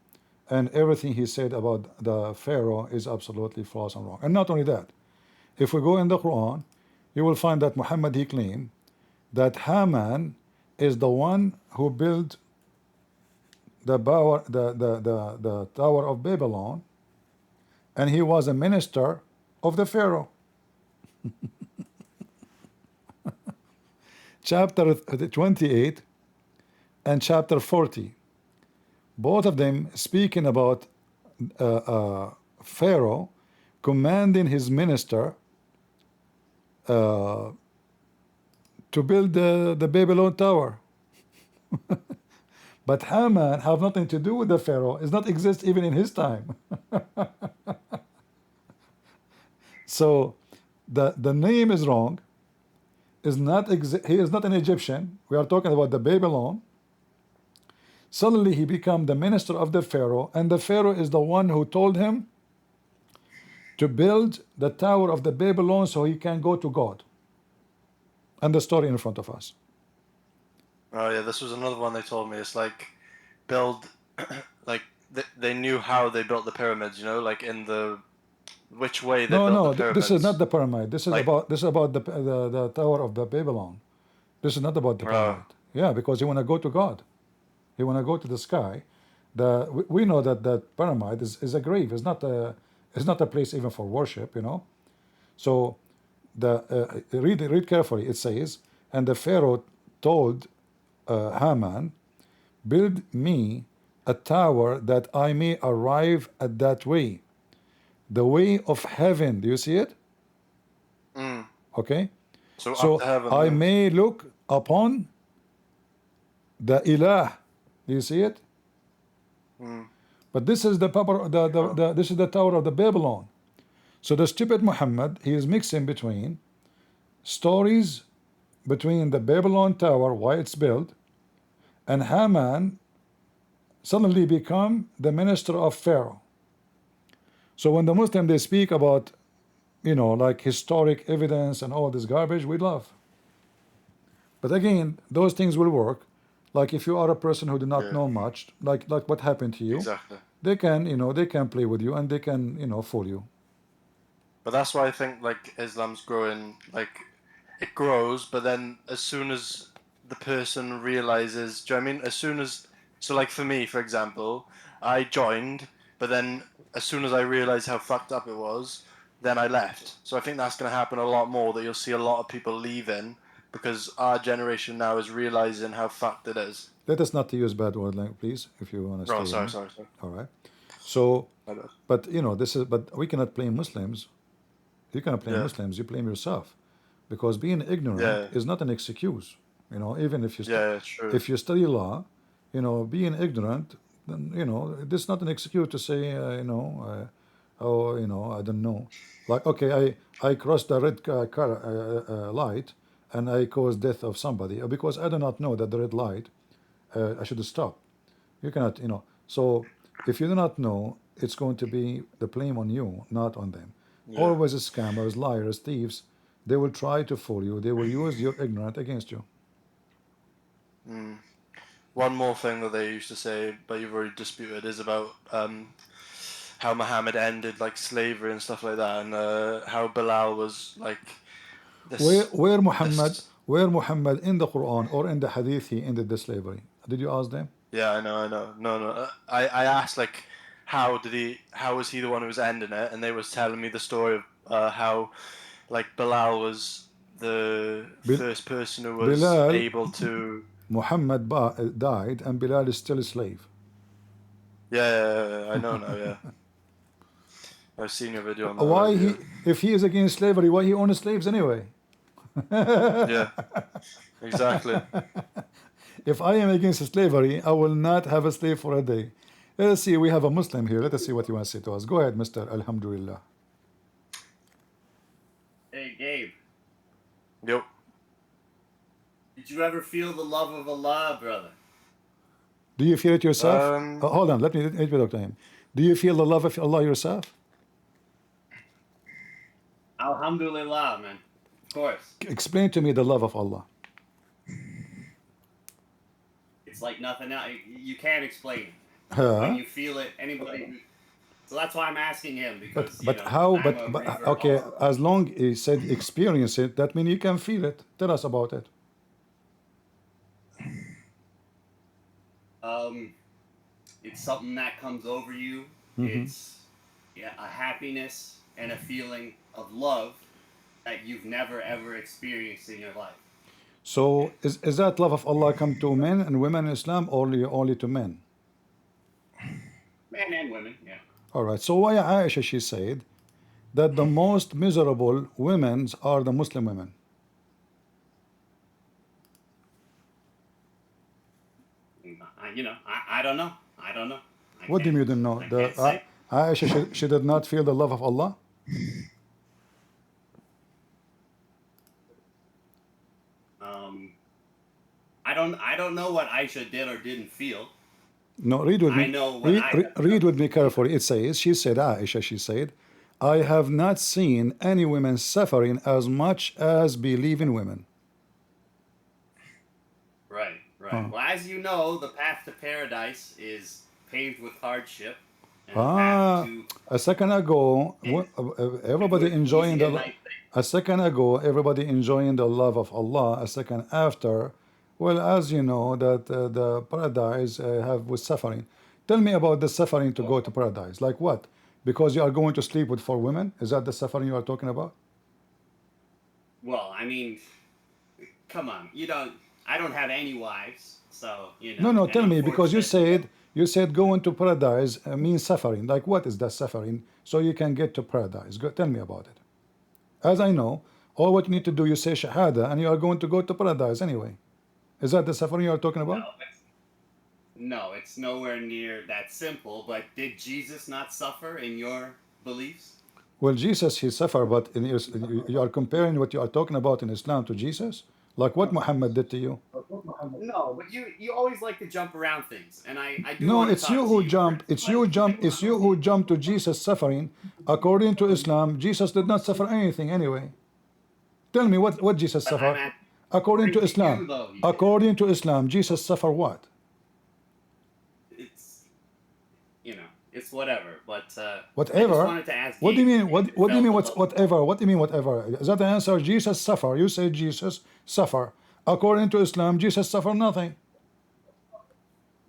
and everything he said about the Pharaoh is absolutely false and wrong. And not only that, if we go in the Quran, you will find that Muhammad, he claimed that Haman is the one who built the Tower of Babylon, and he was a minister of the Pharaoh. Chapter 28 and chapter 40, both of them speaking about Pharaoh commanding his minister to build the Babylon Tower. But Haman have nothing to do with the Pharaoh. It does not exist even in his time. So the name is wrong. He is not an Egyptian. We are talking about the Babylon. Suddenly he became the minister of the Pharaoh, and the Pharaoh is the one who told him to build the Tower of the Babylon so he can go to God. And the story in front of us. Oh yeah, this was another one they told me. It's like build, like they knew how they built the pyramids. You know, like in the which way they built the pyramids. This is not the pyramid. This is like, about the Tower of the Babylon. This is not about the pyramid. Yeah, because you want to go to God. You want to go to the sky. We know that that pyramid is a grave. It's not a place even for worship. You know, so read carefully. It says, and the Pharaoh told Haman, build me a tower that I may arrive at that way, the way of heaven. Do you see it? Okay. So I may look upon the Ilah. Do you see it? But this is this is the Tower of the Babylon. So the stupid Muhammad, he is mixing between stories between the Babylon Tower, why it's built, and Haman suddenly become the minister of Pharaoh. So when the Muslim, they speak about, you know, like historic evidence and all this garbage, we love. But again, those things will work. Like if you are a person who do not know much, like what happened to you, exactly. They can, you know, they can play with you and they can, you know, fool you. But that's why I think like Islam's growing, like it grows, but then as soon as the person realizes, do you know what I mean? As soon as, so like for me, for example, I joined, but then as soon as I realized how fucked up it was, then I left. So I think that's going to happen a lot more, that you'll see a lot of people leaving because our generation now is realizing how fucked it is. Let us not use bad word, please, if you want to stay. Oh, sorry. All right. So, but you know, but we cannot blame Muslims. You cannot blame Muslims. You blame yourself, because being ignorant is not an excuse. You know, even if you if you study law, you know, being ignorant, then you know, this is not an excuse to say, you know, oh, you know, I don't know. Like, okay, I crossed the red light and I caused death of somebody because I do not know that the red light. I should stop. You cannot, you know. So if you do not know, it's going to be the blame on you, not on them. Always scammers, liars, thieves. They will try to fool you. They will use your ignorance against you. One more thing that they used to say, but you've already disputed, is about how Muhammad ended like slavery and stuff like that, and how Bilal was like this. Where Muhammad in the Quran or in the Hadith he ended the slavery? Did you ask them? Yeah, I know. No. I asked like, how was he the one who was ending it? And they was telling me the story of how like Bilal was the first person who was able to. Muhammad died and Bilal is still a slave. Yeah, I know now. Yeah, I've seen your video on that. Why already, if he is against slavery, why he owns slaves anyway? Yeah, exactly. If I am against slavery, I will not have a slave for a day. Let us see, we have a Muslim here. Let us see what you want to say to us. Go ahead, Mr. Alhamdulillah. Hey, Gabe. Yep. Did you ever feel the love of Allah, brother? Do you feel it yourself? Hold on, let me talk to him. Do you feel the love of Allah yourself? Alhamdulillah, man. Of course. Explain to me the love of Allah. It's like nothing else. You can't explain it. Huh? When you feel it, anybody. So that's why I'm asking him, because. But how? But okay, as long as he said experience it, that means you can feel it. Tell us about it. It's something that comes over you. It's a happiness and a feeling of love that you've never ever experienced in your life. So is that love of Allah come to men and women in Islam, or only to men? Men and women, yeah. All right. So why Aisha she said that the most miserable women are the Muslim women? I don't know. I don't know. What do you mean you don't know? Aisha she did not feel the love of Allah. I don't know what Aisha did or didn't feel. No, read with me. I know what read with me carefully. It says, she said, Aisha, she said, I have not seen any women suffering as much as believing women. Right. Well, as you know, the path to paradise is paved with hardship. And a second ago, everybody enjoying a second ago, everybody enjoying the love of Allah. A second after, well, as you know, that the paradise have with suffering. Tell me about the suffering to go to paradise. Like what? Because you are going to sleep with 4 women? Is that the suffering you are talking about? Well, I mean, come on. I don't have any wives, so No. Tell me, because you said going to paradise means suffering. Like what is that suffering? So you can get to paradise. Tell me about it. As I know, all what you need to do, you say shahada, and you are going to go to paradise anyway. Is that the suffering you are talking about? No, it's nowhere near that simple. But did Jesus not suffer in your beliefs? Well, Jesus, he suffered, but you are comparing what you are talking about in Islam to Jesus? Like what Muhammad did to you? No, but you always like to jump around things, and I do. No, want to it's talk you to who you. jump. It's you who jump to Jesus suffering. According to Islam, Jesus did not suffer anything anyway. Tell me what Jesus suffered. According to Islam, according to Islam, Jesus suffered what? It's whatever. But whatever. I just wanted to ask. What do you mean? What do you mean? What's whatever? What do you mean whatever? Is that the answer? Jesus suffer. You say Jesus suffer. According to Islam, Jesus suffered nothing.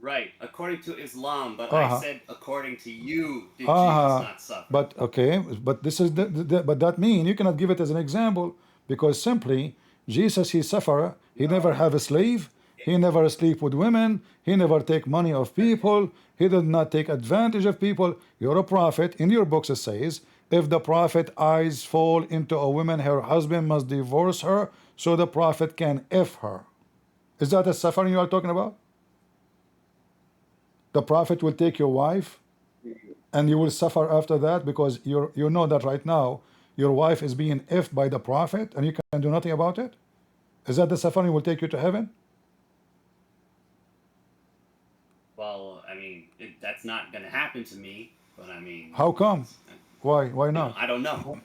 Right, according to Islam, but I said according to you, did Jesus not suffer? But okay, but this is but that mean you cannot give it as an example, because simply Jesus, he suffer. He never have a slave. He never sleep with women. He never take money of people. He did not take advantage of people. You're a prophet. In your books it says, if the prophet eyes fall into a woman, her husband must divorce her so the prophet can F her. Is that a suffering you are talking about? The prophet will take your wife and you will suffer after that, because you know that right now your wife is being F'd by the prophet and you can do nothing about it? Is that the suffering will take you to heaven? Well, I mean, that's not going to happen to me, but I mean... How come? Why? Why You know, not? I don't know.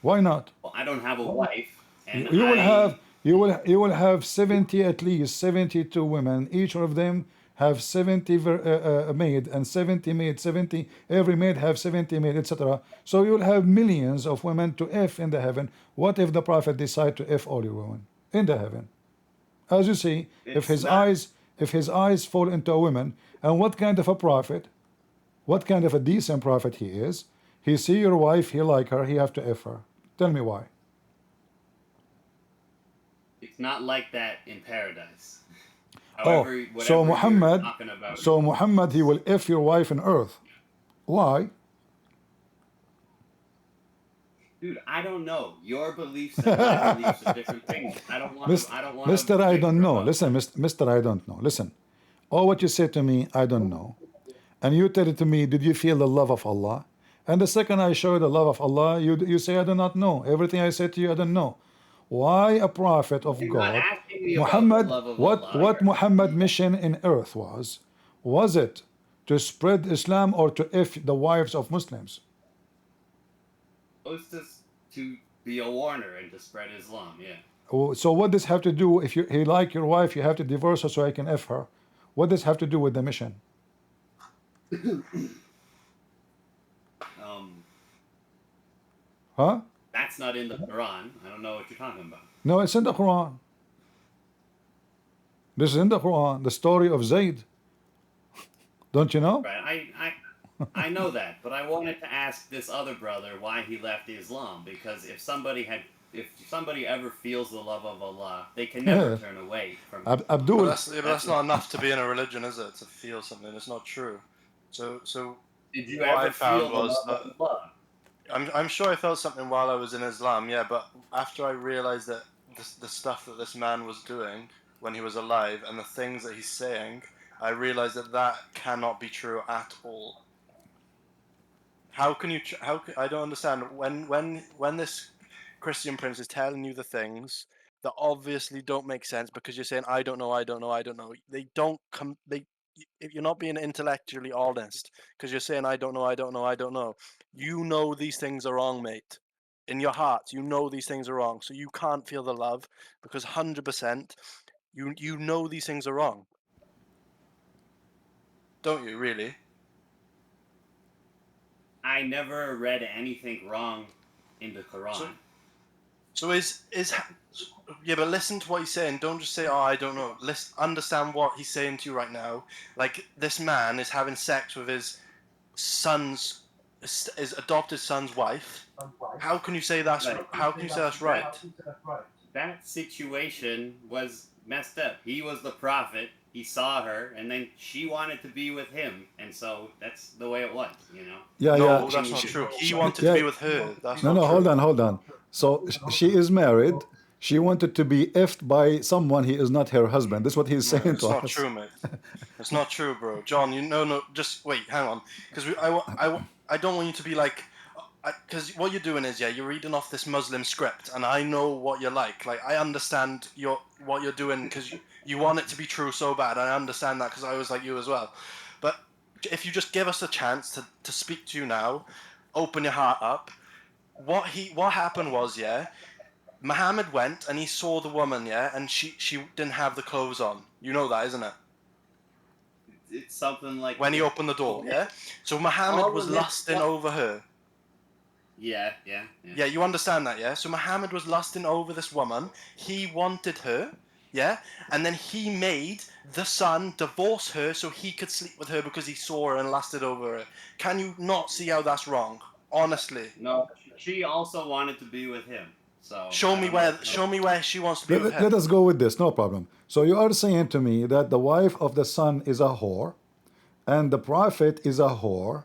Why not? Well, I don't have a wife, and You will I have you will have 70, at least 72 women. Each of them have 70 maid, and 70 maid, 70 every maid have 70 maid, etc. So you will have millions of women to f in the heaven. What if the prophet decide to f all your women in the heaven? As you see, it's not. if his eyes fall into a woman, and what kind of a prophet, what kind of a decent prophet he is, he see your wife, he like her, he have to f her. Tell me why. It's not like that in paradise. Oh, However, so whatever you're Muhammad, talking about. so Muhammad, he will f your wife on earth. Why? Dude, I don't know. Your beliefs and my beliefs are different things. I don't want to. I don't want Mister, to. I don't know. Listen, Mister, I don't know. Listen, all what you say to me, I don't know. And you tell it to me, did you feel the love of Allah? And the second I show you the love of Allah, you say, I do not know. Everything I say to you, I don't know. Why a prophet of You're not God, asking me about the Muhammad, love of what Allah. Muhammad mission in earth was? Was it to spread Islam or to f the wives of Muslims? Supposed to be a warner and to spread Islam. Yeah. Oh, so what does have to do if he like your wife, you have to divorce her so I can f her? What does have to do with the mission? Um, Huh? that's not in the Quran. I don't know what you're talking about. No, it's in the Quran. This is in the Quran, the story of Zayd. Don't you know? Right. I know that, but I wanted to ask this other brother why he left Islam, because if somebody ever feels the love of Allah, they can never turn away from it. But Abdul, that's not enough to be in a religion, is it? To feel something, it's not true. So Did you what ever I found feel the was love of Allah? I'm sure I felt something while I was in Islam, yeah. But after I realized that the stuff that this man was doing when he was alive and the things that he's saying, I realized that that cannot be true at all. How can you? I don't understand when this Christian prince is telling you the things that obviously don't make sense because you're saying I don't know, I don't know, I don't know. They don't come. If you're not being intellectually honest because you're saying I don't know, I don't know, I don't know. You know these things are wrong, mate. In your heart, you know these things are wrong, so you can't feel the love because 100% you know these things are wrong, don't you? Really? I never read anything wrong in the Quran. So is yeah, but listen to what he's saying. Don't just say, "Oh, I don't know." Listen, understand what he's saying to you right now. Like this man is having sex with his adopted son's wife. How can you say that's Right. how can you say that's right? That situation was messed up. He was the prophet. He saw her, and then she wanted to be with him, and so that's the way it was, you know. yeah, No, yeah. that's not true. He wanted to be with her. That's No, not no, true. hold on. So she is married. She wanted to be effed by someone he is not her husband. That's what he's No, saying it's to not us. true, mate. It's not true, bro. John, no, just wait, hang on, because I don't want you to be like, because what you're doing is, yeah, you're reading off this Muslim script, and I know what you're like. Like, I understand what you're doing because you want it to be true so bad. I understand that because I was like you as well. But if you just give us a chance to speak to you now, open your heart up. What happened was, yeah, Muhammad went and he saw the woman, yeah, and she didn't have the clothes on. You know that, isn't it? It's something like When he opened the door, yeah. So Muhammad was lusting over her. Yeah. Yeah, you understand that, yeah? So Muhammad was lusting over this woman. He wanted her, yeah? And then he made the son divorce her so he could sleep with her because he saw her and lusted over her. Can you not see how that's wrong? Honestly. No, she also wanted to be with him. So Show me where she wants to be with him. Let us go with this, no problem. So you are saying to me that the wife of the son is a whore, and the prophet is a whore,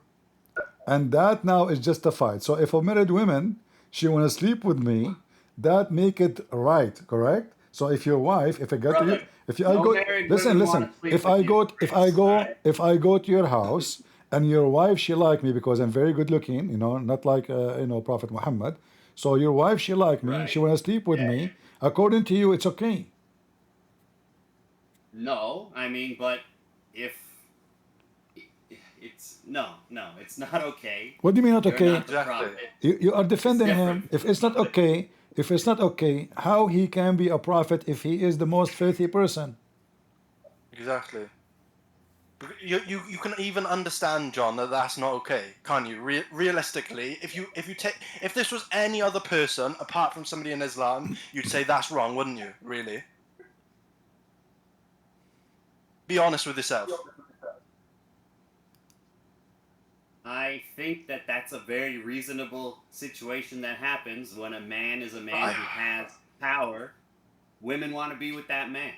and that now is justified. So if a married woman, she want to sleep with me, that make it right, correct? So if your wife, if I go to you, I go, listen, if I go to your house and your wife, she like me because I'm very good looking, not like Prophet Muhammad. So your wife, she like me, she want to sleep with me. According to you, it's okay. No, I mean, but it's no, it's not okay. What do you mean not You're okay? not the Exactly. prophet. You are defending It's him. different. If it's not okay, how he can be a prophet if he is the most filthy person? Exactly. You can even understand, John, that that's not okay, can't you? Realistically, if this was any other person apart from somebody in Islam, you'd say that's wrong, wouldn't you? Really? Be honest with yourself. I think that that's a very reasonable situation that happens when a man is a man who has power. Women want to be with that man.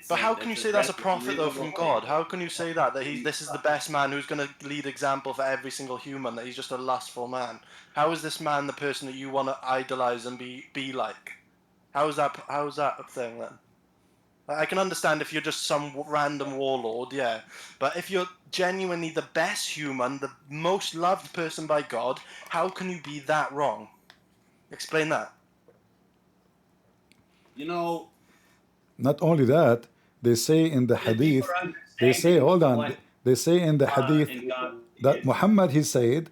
But how can you say that's a prophet though from God? How can you say that this is the best man who's going to lead example for every single human, that he's just a lustful man? How is this man the person that you want to idolize and be like? How is that a thing then? I can understand if you're just some random warlord, yeah. But if you're genuinely the best human, the most loved person by God, how can you be that wrong? Explain that. You know, Not only that, they say in the hadith, they say, hold on, they say in the hadith that Muhammad he said,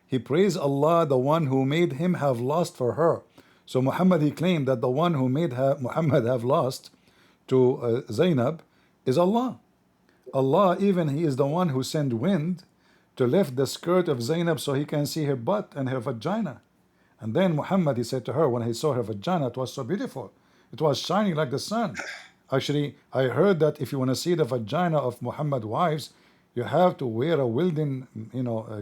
he praised Allah, the one who made him have lust for her. So Muhammad he claimed that the one who made Muhammad have lust to Zainab is Allah. Allah, even he is the one who sent wind to lift the skirt of Zainab so he can see her butt and her vagina. And then Muhammad he said to her, when he saw her vagina, it was so beautiful. It was shining like the sun. Actually, I heard that if you want to see the vagina of Muhammad's wives, you have to wear a Wilden,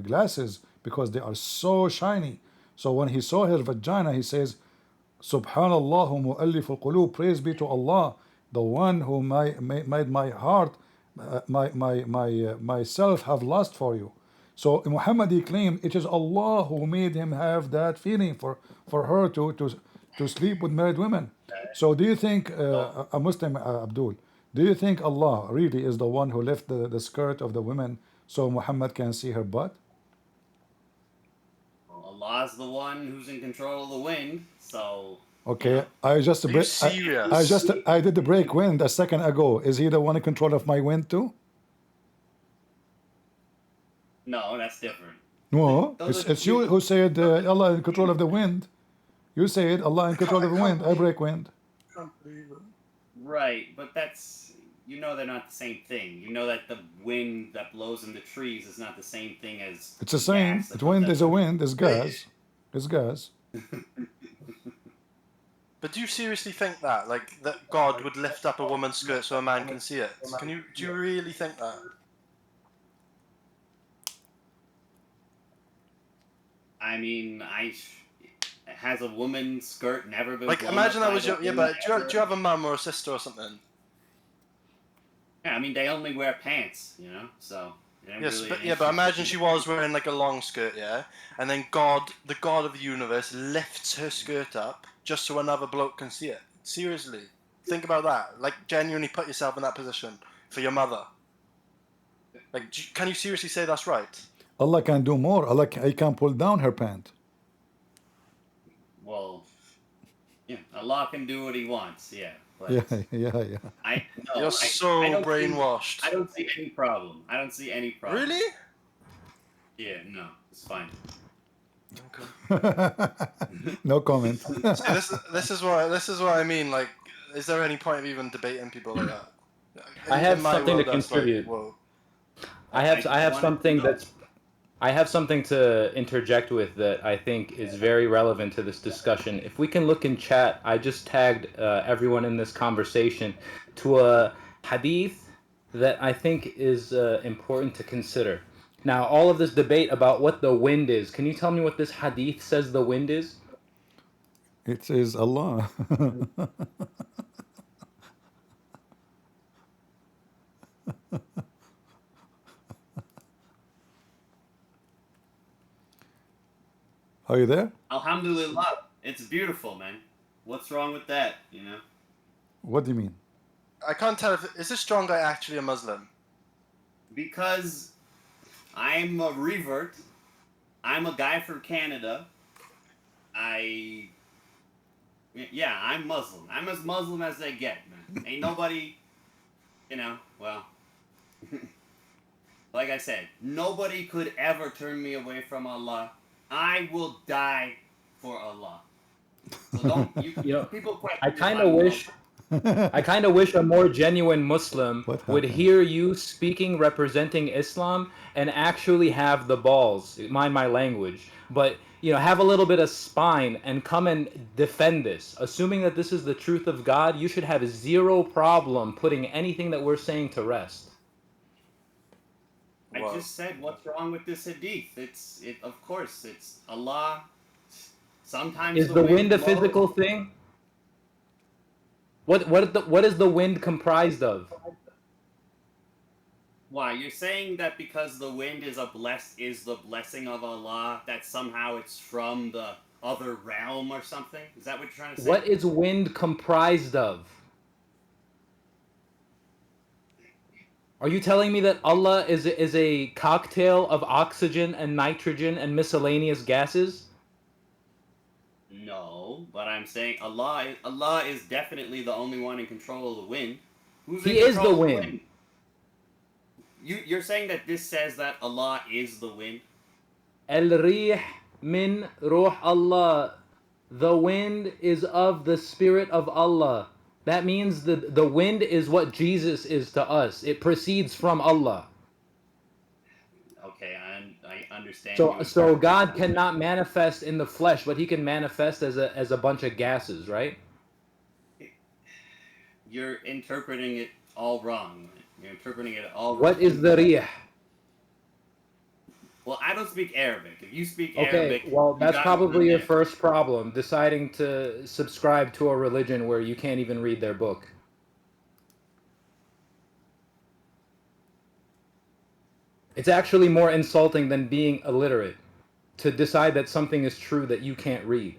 glasses, because they are so shiny. So when he saw her vagina, he says, Subhanallah mu'allif al-qulub, praise be to Allah, the one who made my heart, myself have lust for you. So Muhammad he claimed it is Allah who made him have that feeling for her to sleep with married women. So do you think, a Muslim, Abdul, do you think Allah really is the one who lifted the skirt of the women so Muhammad can see her butt? Allah's the one who's in control of the wind, so. Okay, Yeah. I just Are you serious? I did the break wind a second ago. Is he the one in control of my wind too? No, that's different. No, Those it's you who said Allah in control of the wind. You said Allah in control of the wind. I break wind. Right, but that's, they're not the same thing. You know that the wind that blows in the trees is not the same thing as It's the same. gas that It's wind comes is a out. wind. It's gas. It's gas. But do you seriously think that, like, that God would lift up a woman's skirt so a man can see it? Do you really think that? I mean, has a woman's skirt never been Like, blown imagine up that was by your, the yeah, wind but do ever? you have a mum or a sister or something? Yeah, I mean, they only wear pants, so. they don't Yes, really but have imagine issues she with was wearing like a long skirt, yeah, and then God, the God of the universe, lifts her skirt up just so another bloke can see it. Seriously, think about that. Like, genuinely put yourself in that position for your mother. Like, can you seriously say that's right? Allah can do more. He can pull down her pant. Well, yeah, Allah can do what He wants, yeah. But Yeah. You're You're so brainwashed. I don't see any problem. I don't see any problem. Really? Yeah, no, it's fine. No comment. See, this is what I mean. Like, is there any point of even debating people like that? I have In my something world, to that's contribute. Like, whoa. I have something to interject with that I think is very relevant to this discussion. If we can look in chat, I just tagged everyone in this conversation to a hadith that I think is important to consider. Now, all of this debate about what the wind is, can you tell me what this hadith says the wind is? It is Allah. Are you there? Alhamdulillah, it's beautiful, man. What's wrong with that, What do you mean? I can't tell is this strong guy actually a Muslim? Because I'm a revert. I'm a guy from Canada. I'm Muslim. I'm as Muslim as they get, man. Ain't nobody, well. Like I said, nobody could ever turn me away from Allah. I will die for Allah. So don't people question I kind of wish a more genuine Muslim would hear you speaking representing Islam and actually have the balls, mind my language, but have a little bit of spine and come and defend this. Assuming that this is the truth of God, you should have zero problem putting anything that we're saying to rest. I just said, what's wrong with this hadith? Of course, it's Allah. Sometimes is the wind a physical thing? What is the wind comprised of? Why, you're saying that because the wind is the blessing of Allah, that somehow it's from the other realm or something? Is that what you're trying to say? What is wind comprised of? Are you telling me that Allah is a cocktail of oxygen and nitrogen and miscellaneous gases? No, but I'm saying Allah is definitely the only one in control of the wind. He is the wind. You're saying that this says that Allah is the wind? Al-Rih min Ruh Allah. The wind is of the Spirit of Allah. That means the wind is what Jesus is to us. It proceeds from Allah. Okay, I understand. So God cannot manifest in the flesh, but he can manifest as a bunch of gases, right? You're interpreting it all wrong. You're interpreting it all wrong. What is the rih? Well, I don't speak Arabic. If you speak Okay, Arabic... well, that's probably your first problem, deciding to subscribe to a religion where you can't even read their book. It's actually more insulting than being illiterate, to decide that something is true that you can't read.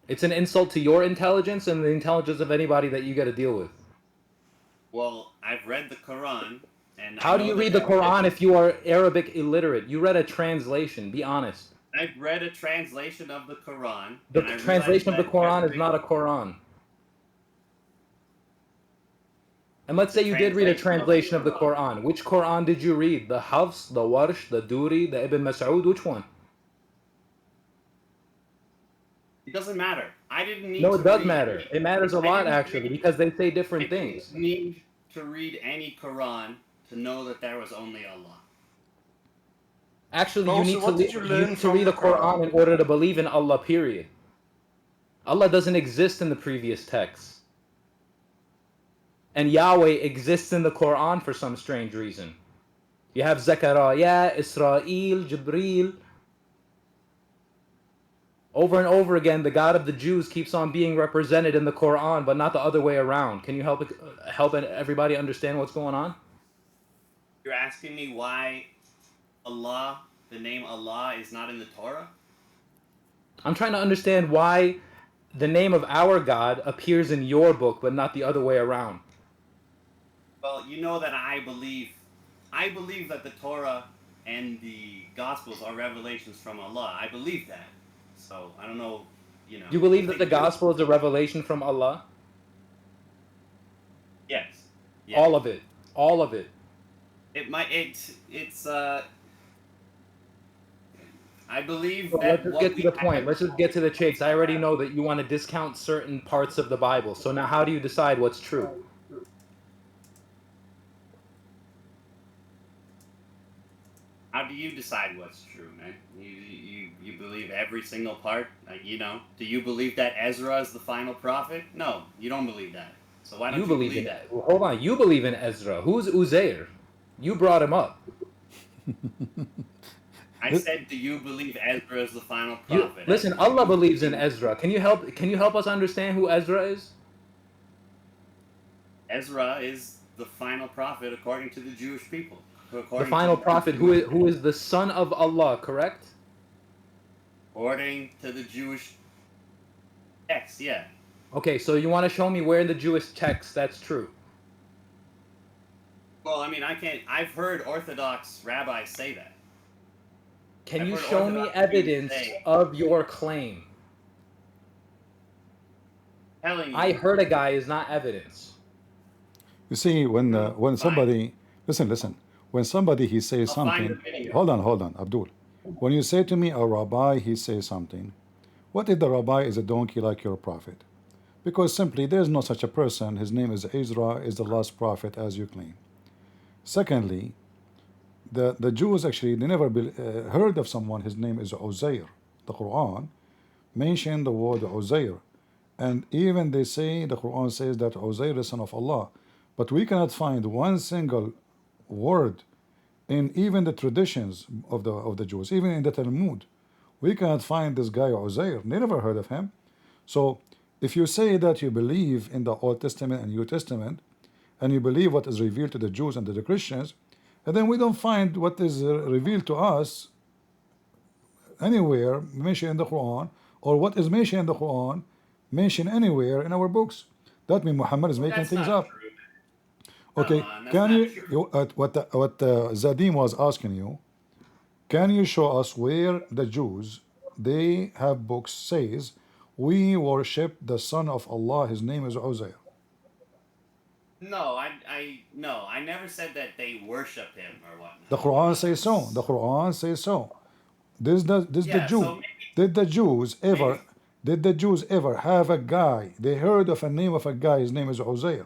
It's an insult to your intelligence and the intelligence of anybody that you got to deal with. Well, I've read the Quran... How do you read the Quran if you are Arabic illiterate? You read a translation, be honest. I've read a translation of the Quran. The translation of the Quran is not a Quran. And let's say you did read a translation of the Quran. Which Quran did you read? The Hafs, the Warsh, the Duri, the Ibn Mas'ud? Which one? It doesn't matter. I didn't need No, it does matter. It matters a lot, actually, because they say different things. I didn't need to read any Quran to know that there was only Allah. Actually, you need to read the Quran in order to believe in Allah, period. Allah doesn't exist in the previous texts. And Yahweh exists in the Quran for some strange reason. You have Zechariah, Israel, Jibreel. Over and over again, the God of the Jews keeps on being represented in the Quran, but not the other way around. Can you help everybody understand what's going on? You're asking me why Allah, the name Allah, is not in the Torah? I'm trying to understand why the name of our God appears in your book, but not the other way around. Well, you know that I believe that the Torah and the Gospels are revelations from Allah. I believe that. So, I don't know, You believe that the Gospel is a revelation from Allah? Yes. All of it. All of it. I believe that... Let's just get to the point. Let's just get to the chase. I already know that you want to discount certain parts of the Bible. So now how do you decide what's true? How do you decide what's true, man? You believe every single part? Do you believe that Ezra is the final prophet? No, you don't believe that. So why don't you believe that? Well, hold on, you believe in Ezra. Who's Uzair? You brought him up. I said, do you believe Ezra is the final prophet? Listen, Allah believes in Ezra. Can you help us understand who Ezra is? Ezra is the final prophet according to the Jewish people. The final prophet who is the son of Allah, correct? According to the Jewish text, yeah. Okay, so you want to show me where in the Jewish text that's true? Well, I mean, I've heard Orthodox rabbis say that. Can you show me evidence of your claim? Telling you. I heard a guy is not evidence. You see, when somebody listen, when somebody he says I'll find something. the video. Hold on, Abdul. When you say to me a rabbi, he says something. What if the rabbi is a donkey like your prophet? Because simply there is no such a person. His name is Ezra, is the last prophet as you claim. Secondly, the Jews actually they never heard of someone. His name is Uzair. The Quran mentioned the word Uzair, and even they say the Quran says that Uzair is son of Allah, but we cannot find one single word in even the traditions of the Jews, even in the Talmud. We cannot find this guy Uzair. They never heard of him. So if you say that you believe in the Old Testament and New Testament, and you believe what is revealed to the Jews and to the Christians, and then we don't find what is revealed to us anywhere mentioned in the Quran, or what is mentioned in the Quran mentioned anywhere in our books. That means Muhammad is making things up. True. Okay, can you what Zadim was asking you? Can you show us where the Jews they have books says we worship the son of Allah? His name is Uzair. No, I never said that they worship him or whatnot. The Quran says so. The Quran says so. This the Jew. So Did the Jews ever have a guy? They heard of a name of a guy. His name is Uzair.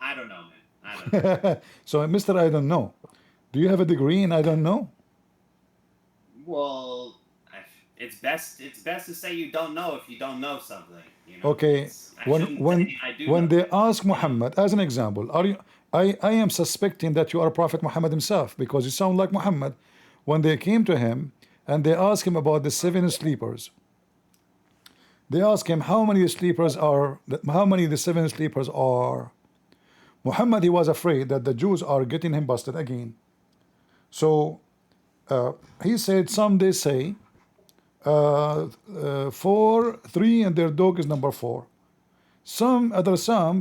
I don't know, man. I don't know. So, Mr. I don't know. Do you have a degree in I don't know? Well, it's best to say you don't know if you don't know something. You know? Okay. When they ask Muhammad, as an example, I am suspecting that you are Prophet Muhammad himself because you sound like Muhammad. When they came to him and they asked him about the 7 sleepers, they asked him how many the 7 sleepers are. Muhammad, he was afraid that the Jews are getting him busted again. So he said, some they say 4, 3, and their dog is number 4. Some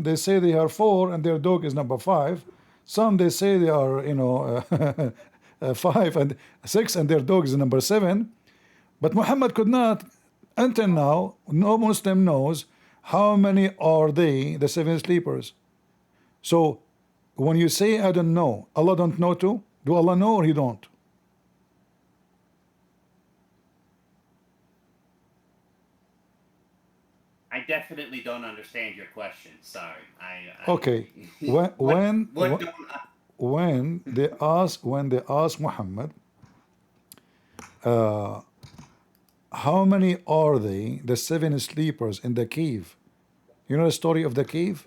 they say they are 4 and their dog is number 5. Some they say they are 5 and 6 and their dog is number 7. But Muhammad could not, until now, no Muslim knows how many are they, the 7 sleepers. So when you say I don't know, Allah don't know too? Do Allah know or he don't? I definitely don't understand your question. Sorry. Okay. When they ask Muhammad, how many are they, the 7 sleepers in the cave? You know the story of the cave?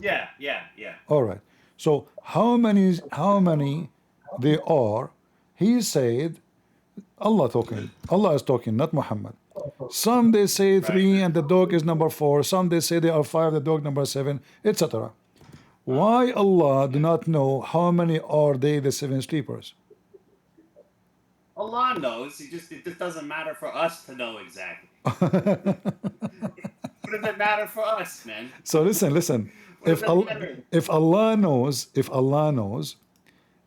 Yeah. All right. So how many they are? He said, Allah is talking, not Muhammad. Some they say 3 and the dog is number 4. Some they say they are 5, the dog number 7, etc. Why Allah do not know how many are they, the 7 sleepers? Allah knows. It just doesn't matter for us to know exactly. What does it matter for us, man? So listen. If Allah knows,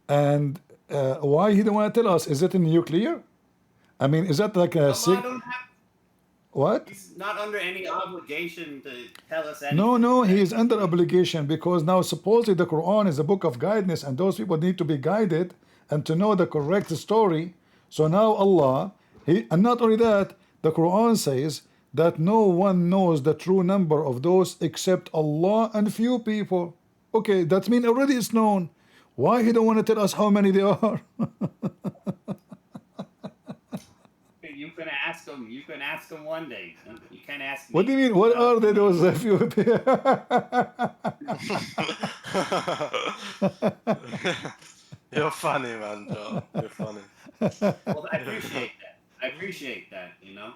and why he don't want to tell us? Is it in nuclear? I mean, is that like a what? He's not under any obligation to tell us anything. No, he is under obligation because now supposedly the Quran is a book of guidance, and those people need to be guided and to know the correct story. So now Allah, and not only that, the Quran says that no one knows the true number of those except Allah and few people. Okay, that means already it's known. Why he don't want to tell us how many they are? You can ask him. You can ask him one day. You can't ask me. What do you mean? What are they, those few people? You're funny, man, Joe. You're funny. Well, I appreciate that. You know.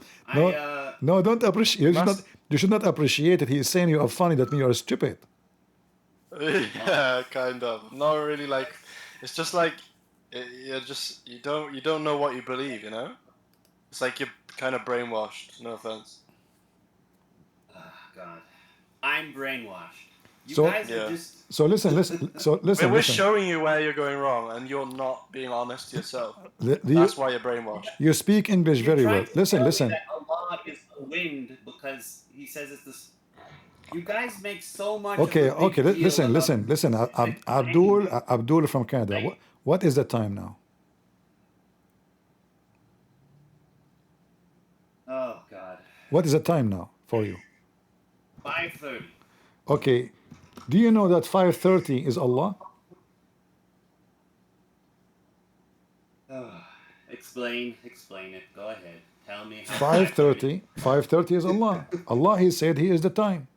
No, don't appreciate. You should not appreciate it. He is saying you are funny. That means you are stupid. Yeah, kind of. Not really. Like, it's just like you don't know what you believe. You know. It's like you're kind of brainwashed. No offense. Oh, God, I'm brainwashed. You So- guys are just. So listen. We're showing you where you're going wrong, and you're not being honest to yourself. You That's why you're brainwashed. speak English very well. Trying to tell me Listen. that Allah is the wind because he says it's this. You guys make so much. Okay, of a big okay. deal Listen, about listen. Abdul from Canada. What is the time now? Oh God. What is the time now for you? 5:30. Okay. Do you know that 5:30 is Allah? Explain it. Go ahead. Tell me how 5:30 is Allah. Allah, He said He is the time.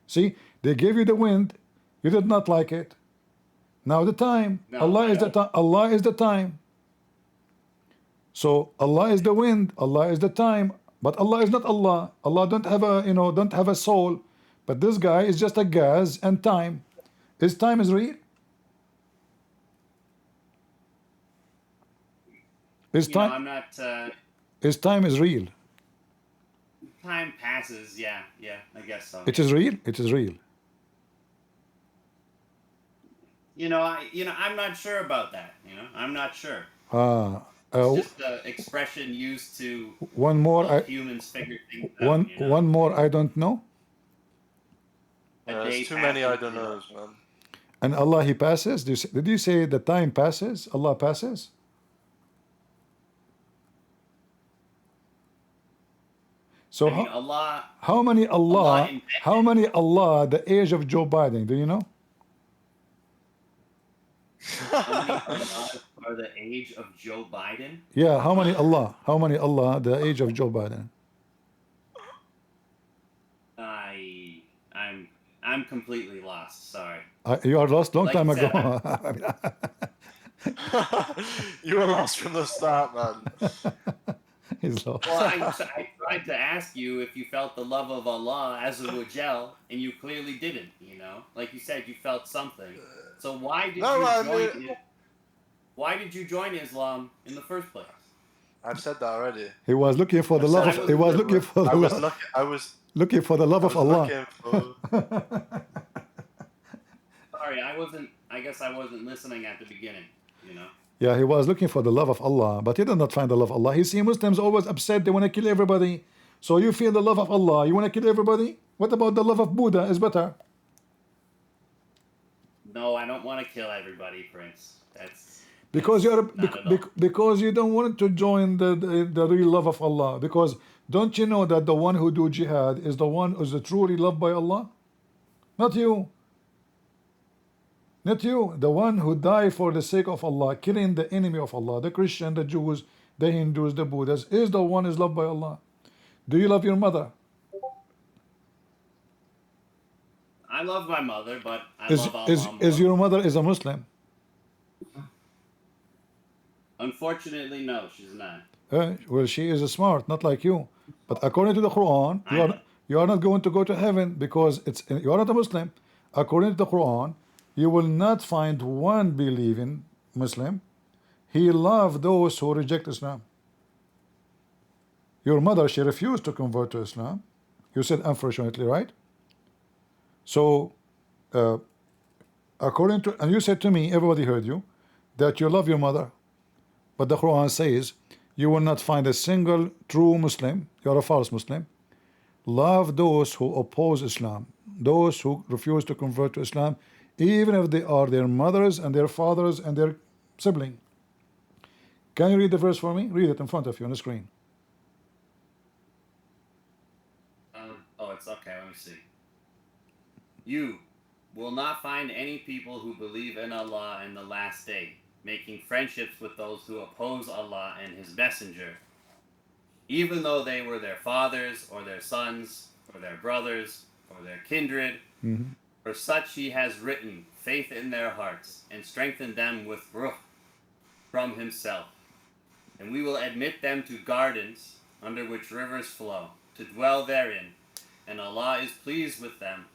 See, they gave you the wind, you did not like it. Now the time, No, Allah I is the don't. time. Allah is the time. So Allah is the wind, Allah is the time, but Allah is not Allah. Allah don't have a don't have a soul. But this guy is just a gas and time. His time is real. His You know, time I'm not. his time is real. Time passes. Yeah, I guess so. It is real. It is real. I'm not sure about that. I'm not sure. Uh, It's just the expression used to one more. help humans figure things out. One more. I don't know. There's too many I don't know, man. And Allah, He passes. Did you say the time passes? Allah passes. So I mean, Allah. how many Allah? invented- How many Allah? The age of Joe Biden? Do you know? How many Allahs are the age of Joe Biden? Yeah. How many Allah? How many Allah? The age of Joe Biden? I'm completely lost. Sorry. You are lost long Like time you ago. You were lost from the start, man. He's lost. Well, I tried to ask you if you felt the love of Allah as a wajel, and you clearly didn't. Like you said, you felt something. So why did Why did you join Islam in the first place? I've said that already. He was looking for the love of. He was looking for the love. Looking for the love of Allah. Sorry, I guess I wasn't listening at the beginning. Yeah, he was looking for the love of Allah, but he did not find the love of Allah. He see Muslims always upset, they want to kill everybody. So you feel the love of Allah, you want to kill everybody? What about the love of Buddha is better? No, I don't want to kill everybody, Prince. Because because you don't want to join the real love of Allah. Because don't you know that the one who do jihad is the one who is truly loved by Allah? Not you. Not you. The one who died for the sake of Allah, killing the enemy of Allah, the Christian, the Jews, the Hindus, the Buddhists, is the one who is loved by Allah. Do you love your mother? I love my mother, but I love Allah more. Is your mother is a Muslim? Unfortunately, no, she's not. Well, she is smart, not like you. But according to the Quran, you are not going to go to heaven because you are not a Muslim. According to the Quran, you will not find one believing Muslim. He loved those who reject Islam. Your mother, she refused to convert to Islam. You said unfortunately, right? So, according to, and you said to me, everybody heard you, that you love your mother. But the Quran says you will not find a single true Muslim, you are a false Muslim. Love those who oppose Islam, those who refuse to convert to Islam, even if they are their mothers and their fathers and their sibling. Can you read the verse for me? Read it in front of you on the screen. It's okay, let me see. You will not find any people who believe in Allah in the last day, making friendships with those who oppose Allah and His Messenger, even though they were their fathers or their sons or their brothers or their kindred. For such He has written faith in their hearts and strengthened them with ruh from Himself. And we will admit them to gardens under which rivers flow, to dwell therein. And Allah is pleased with them,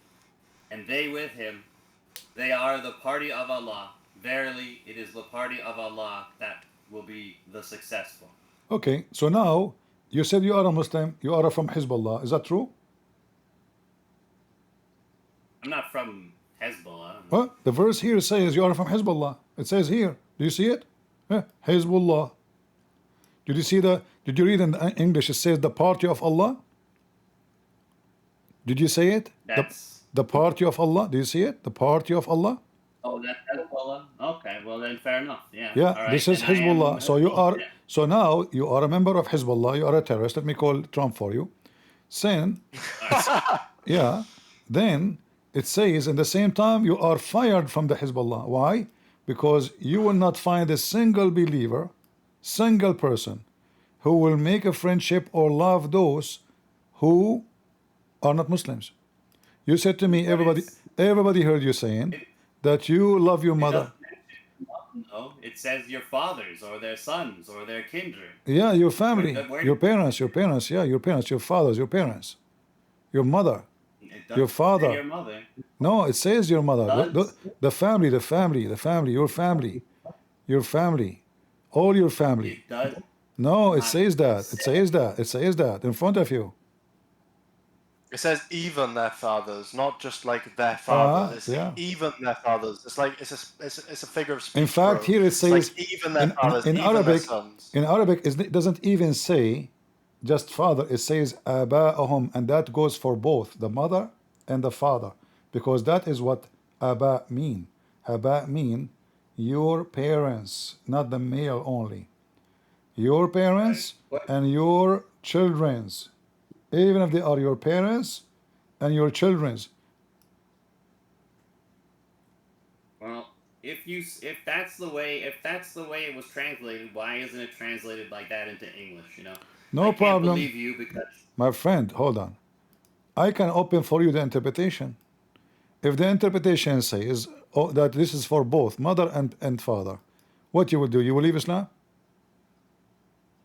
and they with Him. They are the party of Allah. Verily, it is the party of Allah that will be the successful. Okay, so now you said you are a Muslim, you are from Hezbollah. Is that true? I'm not from Hezbollah. Well, the verse here says you are from Hezbollah. It says here. Do you see it? Hezbollah. Did you see did you read in English? It says the party of Allah. Did you say it? That's The party of Allah. Do you see it? The party of Allah. oh, that's Hezbollah. Okay, well then, fair enough. Yeah. Yeah, All right. this is then I am Hezbollah. So you Hezbollah, are. yeah. So now you are a member of Hezbollah. You are a terrorist. Let me call Trump for you. Then, yeah. Then it says in the same time you are fired from the Hezbollah. Why? Because you will not find a single believer, single person, who will make a friendship or love those who are not Muslims. You said to me, everybody heard you saying that you love your mother. No, it says your fathers or their sons or their kindred. Yeah, your family, Where- your parents, yeah, your parents, your fathers, your parents, your mother, It doesn't your say father. your mother. No, it says your mother. Does? The family, your family, all your family. It does. No, it says that. It says that in front of you. It says even their fathers, not just like their fathers. It's yeah. even their fathers. It's like it's a figure of speech. In fact, bro. here it It's says like even their fathers, in even Arabic. their sons. In Arabic, it doesn't even say just father. It says aba'ahum, and that goes for both the mother and the father, because that is what aba mean. Aba mean your parents, not the male only. Your parents and your children's, even if they are your parents and your children's. Well, if that's the way it was translated, why isn't it translated like that into English? You know. No I problem. Can't believe you because My friend, hold on. I can open for you the interpretation. If the interpretation says that this is for both mother and father, what you will do? You will leave Islam?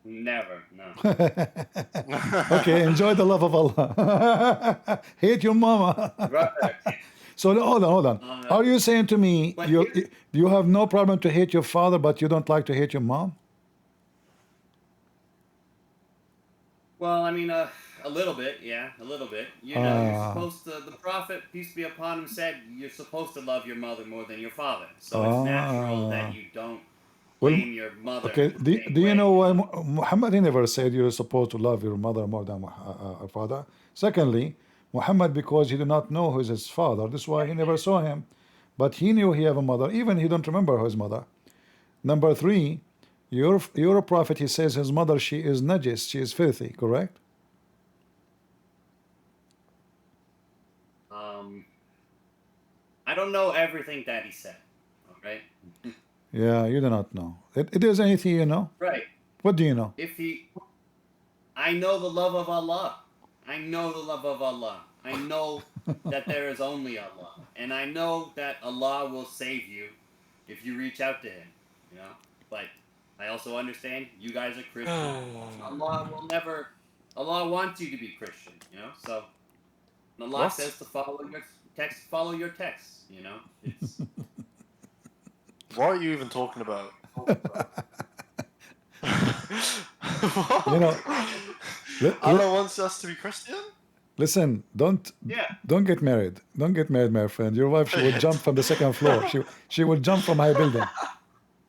never. No. Okay, enjoy the love of Allah. Hate your mama. Brother, So hold on. Are you saying to me But you have no problem to hate your father, but you don't like to hate your mom? well, I mean, a little bit, yeah, a little bit. You know, you're supposed to. The Prophet, peace be upon him, said you're supposed to love your mother more than your father. So it's natural that you don't blame your mother. Okay, the same do you way. know why Muhammad never said you're supposed to love your mother more than a father? Secondly, Muhammad, because he did not know who is his father, that's why he never saw him. But he knew he have a mother, even he don't remember his mother. Number three, your prophet, he says his mother, she is najis, she is filthy, correct? I don't know everything that he said. All right. Yeah, you do not know. It is anything you know? Right. What do you know? I know the love of Allah. I know the love of Allah. I know that there is only Allah. And I know that Allah will save you if you reach out to Him. You know? But I also understand you guys are Christian. Allah wants you to be Christian, you know? So when Allah says to follow your text, you know? It's What are you even talking about? You know, Allah wants us to be Christian? listen, don't get married. Don't get married, my friend. Your wife, she will jump from the second floor. She will jump from high building.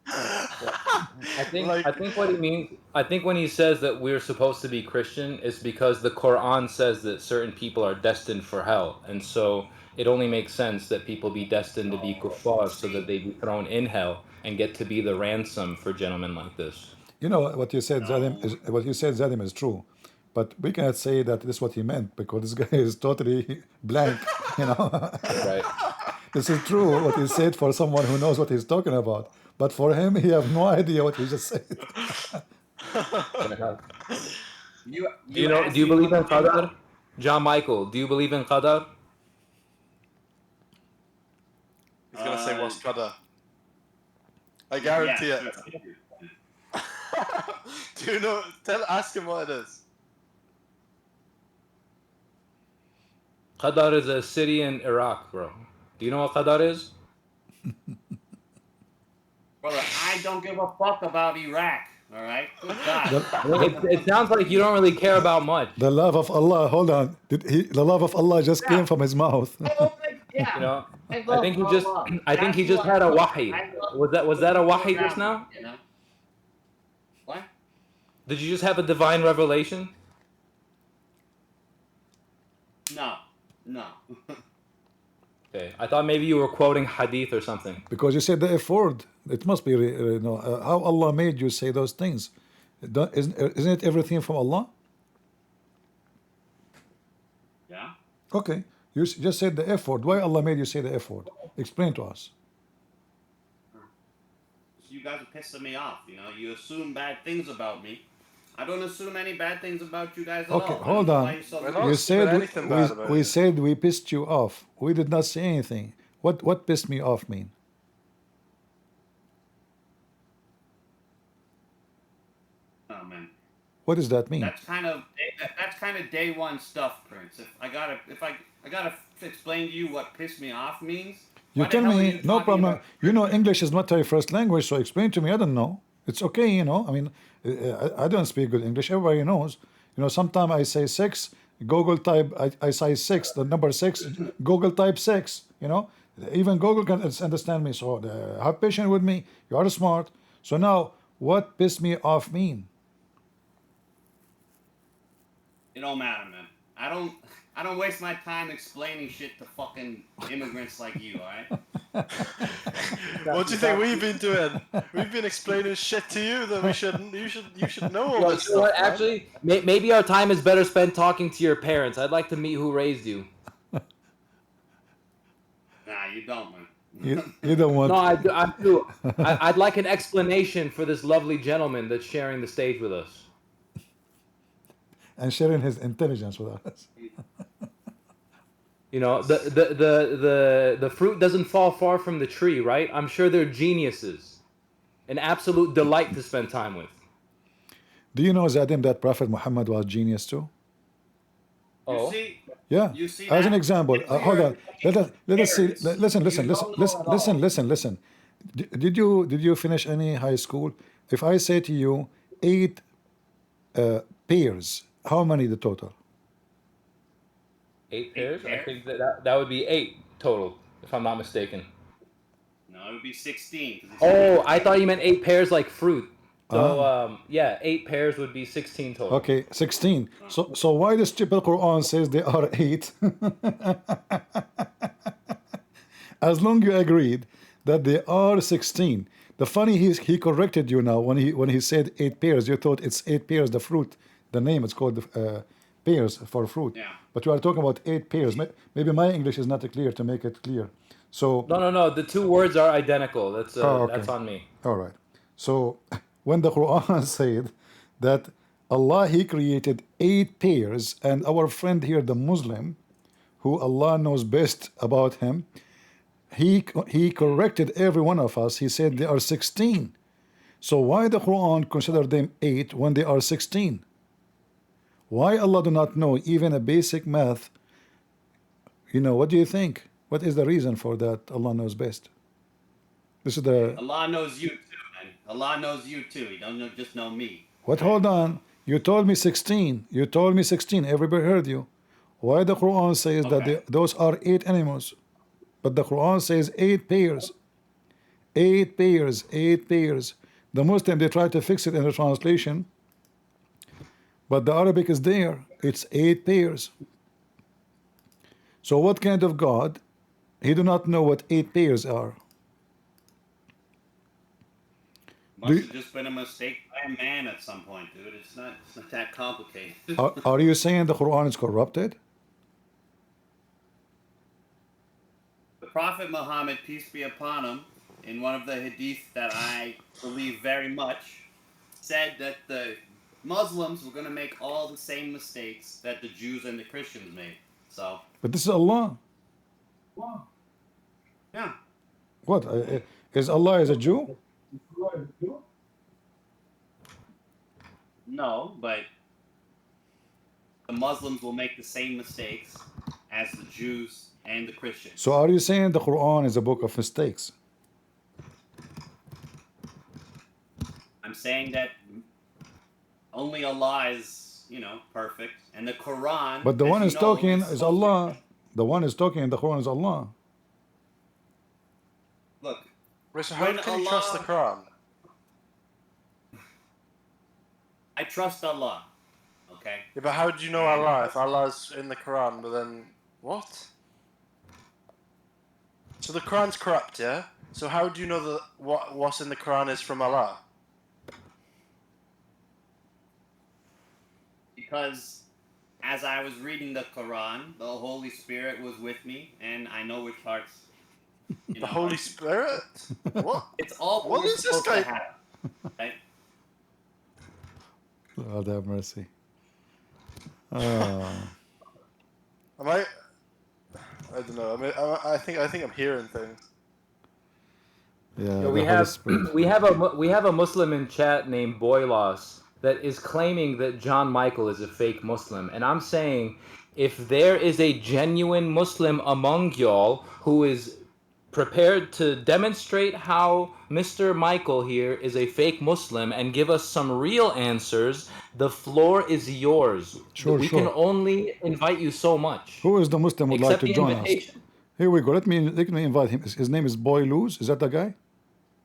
I think what he means. I think when he says that we're supposed to be Christian, is because the Quran says that certain people are destined for hell, and so it only makes sense that people be destined to be kuffar, so that they be thrown in hell and get to be the ransom for gentlemen like this. You know what you said, Zadim, is true, but we cannot say that this is what he meant because this guy is totally blank. You know, Right? this is true what he said for someone who knows what he's talking about, but for him, he have no idea what he just said. Do you believe in Qadar? John Michael, do you believe in Qadar? He's gonna say what's qadar. I guarantee it. Do you know? Ask him what it is. Qadar is a city in Iraq, bro. Do you know what Qadar is? brother, I don't give a fuck about Iraq. All right. Good God. It sounds like you don't really care about much. The love of Allah. Hold on. The love of Allah just came from his mouth. Yeah. You know, I think he just had a wahi. Was that a wahi just now? You know? What? Did you just have a divine revelation? No. No. Okay. I thought maybe you were quoting hadith or something. Because you said the F word. It must be, how Allah made you say those things. Isn't it everything from Allah? Yeah. Okay. You just said the F word. Why Allah made you say the F word? Explain to us. You guys are pissing me off. You assume bad things about me. I don't assume any bad things about you guys at all. Okay, hold on. You said we said we pissed you off. We did not say anything. What pissed me off mean? Oh man. What does that mean? That's kind of day one stuff, Prince. If I gotta explain to you what pissed me off means. You tell me, no problem. English is not your first language, so explain to me. I don't know. It's okay, I mean, I don't speak good English. Everybody knows. Sometimes I say 6, Google type, I say 6, the number 6, Google type 6, Even Google can understand me. So have patience with me. You are smart. So now, what pissed me off mean? It don't matter, man. I don't waste my time explaining shit to fucking immigrants like you, alright? What do you think we've been doing? We've been explaining shit to you that you should know all this stuff. What, actually, maybe our time is better spent talking to your parents. I'd like to meet who raised you. Nah, you don't, man. You don't want. No, I do. I'd like an explanation for this lovely gentleman that's sharing the stage with us. And sharing his intelligence with us. The fruit doesn't fall far from the tree, right? I'm sure they're geniuses. An absolute delight to spend time with. Do you know, Zadim, that Prophet Muhammad was genius too? Oh. Yeah. As an example, hold on. Let us see. Listen. Did you finish any high school? If I say to you 8 pairs, how many the total? 8 pairs? I think that would be 8 total, if I'm not mistaken. No, it would be 16. Oh, I thought you meant 8 pairs like fruit. So, 8 pairs would be 16 total. Okay, 16. So why the stupid Quran says they are 8? As long you agreed that they are 16. The funny he corrected you now when he said 8 pairs. You thought it's 8 pairs the fruit. The name it's called pairs for fruit. Yeah. But you are talking about 8 pairs. Maybe my English is not clear to make it clear. So no. The 2 words are identical. That's that's on me. All right. So when the Quran said that Allah He created 8 pairs, and our friend here, the Muslim, who Allah knows best about him, he corrected every one of us. He said they are 16. So why the Quran consider them 8 when they are 16? Why Allah do not know even a basic math? What do you think? What is the reason for that? Allah knows best. This is the. Allah knows you too, man. Allah knows you too. He don't just know me. What? Hold on. You told me 16. You told me 16. Everybody heard you. Why the Quran says that those are 8 animals, but the Quran says 8 pairs. 8 pairs. 8 pairs. The Muslim, they try to fix it in the translation, but the Arabic is there. It's 8 pairs. So what kind of God? He do not know what 8 pairs are. Must have just been a mistake by a man at some point, dude. It's not that complicated. Are you saying the Quran is corrupted? The Prophet Muhammad, peace be upon him, in one of the hadith that I believe very much, said that the Muslims were going to make all the same mistakes that the Jews and the Christians made. So. But this is Allah. Yeah. What? Is Allah is a Jew? No, but the Muslims will make the same mistakes as the Jews and the Christians. So are you saying the Quran is a book of mistakes? I'm saying that only Allah is, perfect, and the Quran. But the one is talking is Allah. The one is talking in the Quran is Allah. Look. So how can you trust the Quran? I trust Allah. Okay. Yeah, but how do you know Allah if Allah's in the Quran, but then What? So the Quran's corrupt, yeah? So how do you know that what's in the Quran is from Allah? Because as I was reading the Quran, the Holy Spirit was with me, and I know which parts. The Holy Spirit? What? It's all What we're is this supposed guy? to have, right? Lord have mercy. Am I don't know. I think I'm hearing things. Yeah, Yeah, we the Holy have Spirit. we have a Muslim in chat named Boylos that is claiming that John Michael is a fake Muslim, and I'm saying if there is a genuine Muslim among y'all who is prepared to demonstrate how Mr. Michael here is a fake Muslim and give us some real answers, the floor is yours. Sure, We can sure. only invite you so much. Who is the Muslim would like Accept to the join us? invitation. Here we go. Let me invite him. His name is Boy Luz. Is that the guy?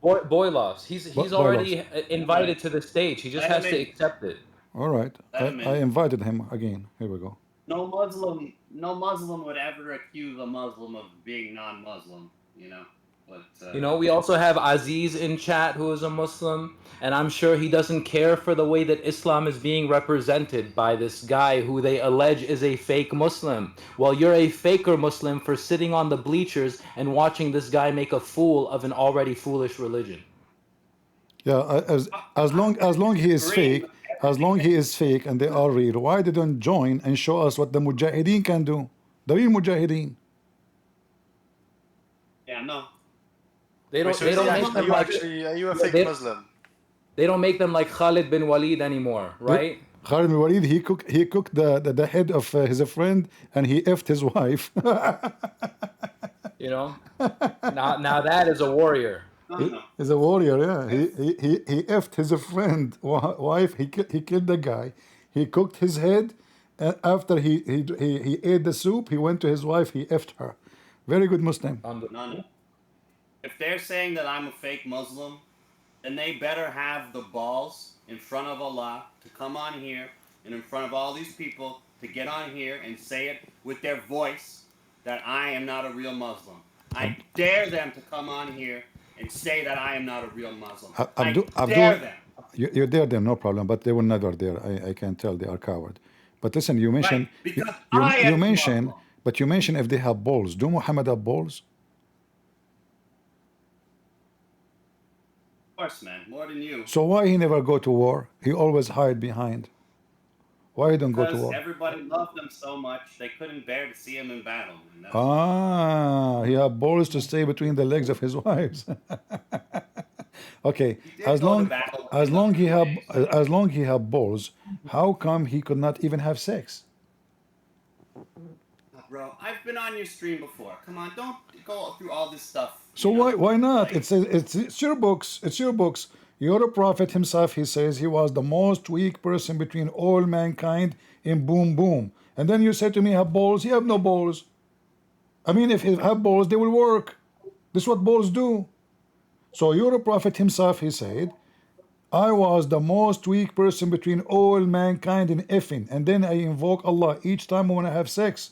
Boylos. He's Boylos. already invited to the stage. He just has to accept it. All right. I invited him again. Here we go. No Muslim would ever accuse a Muslim of being non-Muslim, you know. But You know, we also have Aziz in chat who is a Muslim, and I'm sure he doesn't care for the way that Islam is being represented by this guy who they allege is a fake Muslim. Well, you're a faker Muslim for sitting on the bleachers and watching this guy make a fool of an already foolish religion. Yeah, as long he is fake, and they are real, why they don't join and show us what the Mujahideen can do? The real Mujahideen. yeah, no. They don't. Wait, so They don't make are them you like. actually are you a fake They- Muslim? They don't make them like Khalid bin Walid anymore, right? Khalid bin Walid, he cooked the head of his friend, and he effed his wife. You know. Now that is a warrior. He's a warrior, yeah. He effed his friend wife. He killed the guy. He cooked his head. After he ate the soup, he went to his wife. He effed her. Very good Muslim. No. If they're saying that I'm a fake Muslim, then they better have the balls in front of Allah to come on here and in front of all these people to get on here and say it with their voice that I am not a real Muslim. I dare them to come on here and say that I am not a real Muslim. I dare them. You dare them, no problem, but they will never dare. I can tell they are coward. But listen, you mentioned Right, because you mentioned, but you mentioned if they have balls. Do Muhammad have balls? Of course, man, more than you. So why he never go to war? He always hide behind. Why he don't go to Because war? everybody loved him so much they couldn't bear to see him in battle. And that's He have balls to stay between the legs of his wives. Okay, did as go to long battle as with long he have days. as long he have balls, how come he could not even have sex? Bro, I've been on your stream before. Come on, don't go through all this stuff. So you know? why not? Like- It's your books. It's your books. You're a prophet himself. He says he was the most weak person between all mankind in boom boom. And then you say to me, have balls? You have no balls. I mean, if he have balls, they will work. This is what balls do. So you're a prophet himself. He said, I was the most weak person between all mankind in effing. And then I invoke Allah each time when I have sex.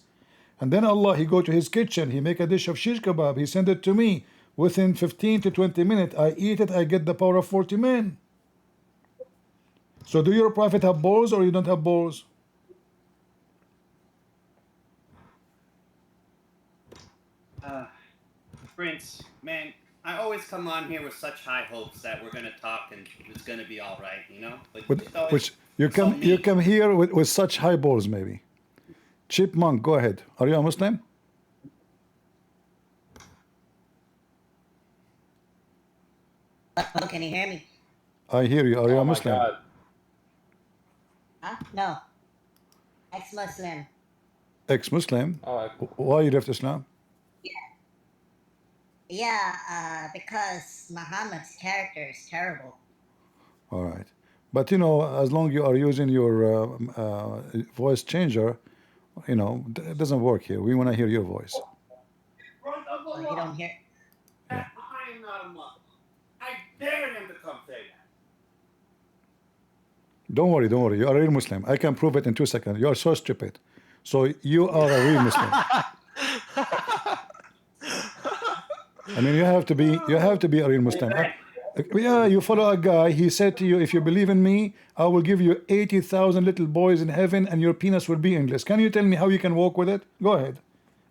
And then Allah, he go to his kitchen, he make a dish of shish kebab, he send it to me. Within 15 to 20 minutes, I eat it, I get the power of 40 men. So do your prophet have balls or you don't have balls? Prince, man, I always come on here with such high hopes that we're gonna talk and it's gonna be all right, you know. But With, it's always which you so come you mean. come here with such high balls, maybe. Chipmunk, go ahead. Are you a Muslim? Oh, can you hear me? I hear you. Are you Oh a my Muslim? God. Huh? No. Ex-Muslim. Ex-Muslim? Oh, Why you left Islam? Yeah, because Muhammad's character is terrible. All right. But you know, as long you are using your voice changer, you know, it doesn't work here. We want to hear your voice. Oh, you don't hear. I am not a Muslim. I dare him to come say that. Don't worry, don't worry. You are a real Muslim. I can prove it in 2 seconds. You are so stupid. So you are a real Muslim. I mean, you have to be a real Muslim. Yeah, you follow a guy. He said to you, if you believe in me, I will give you 80,000 little boys in heaven, and your penis will be endless. Can you tell me how you can walk with it? Go ahead.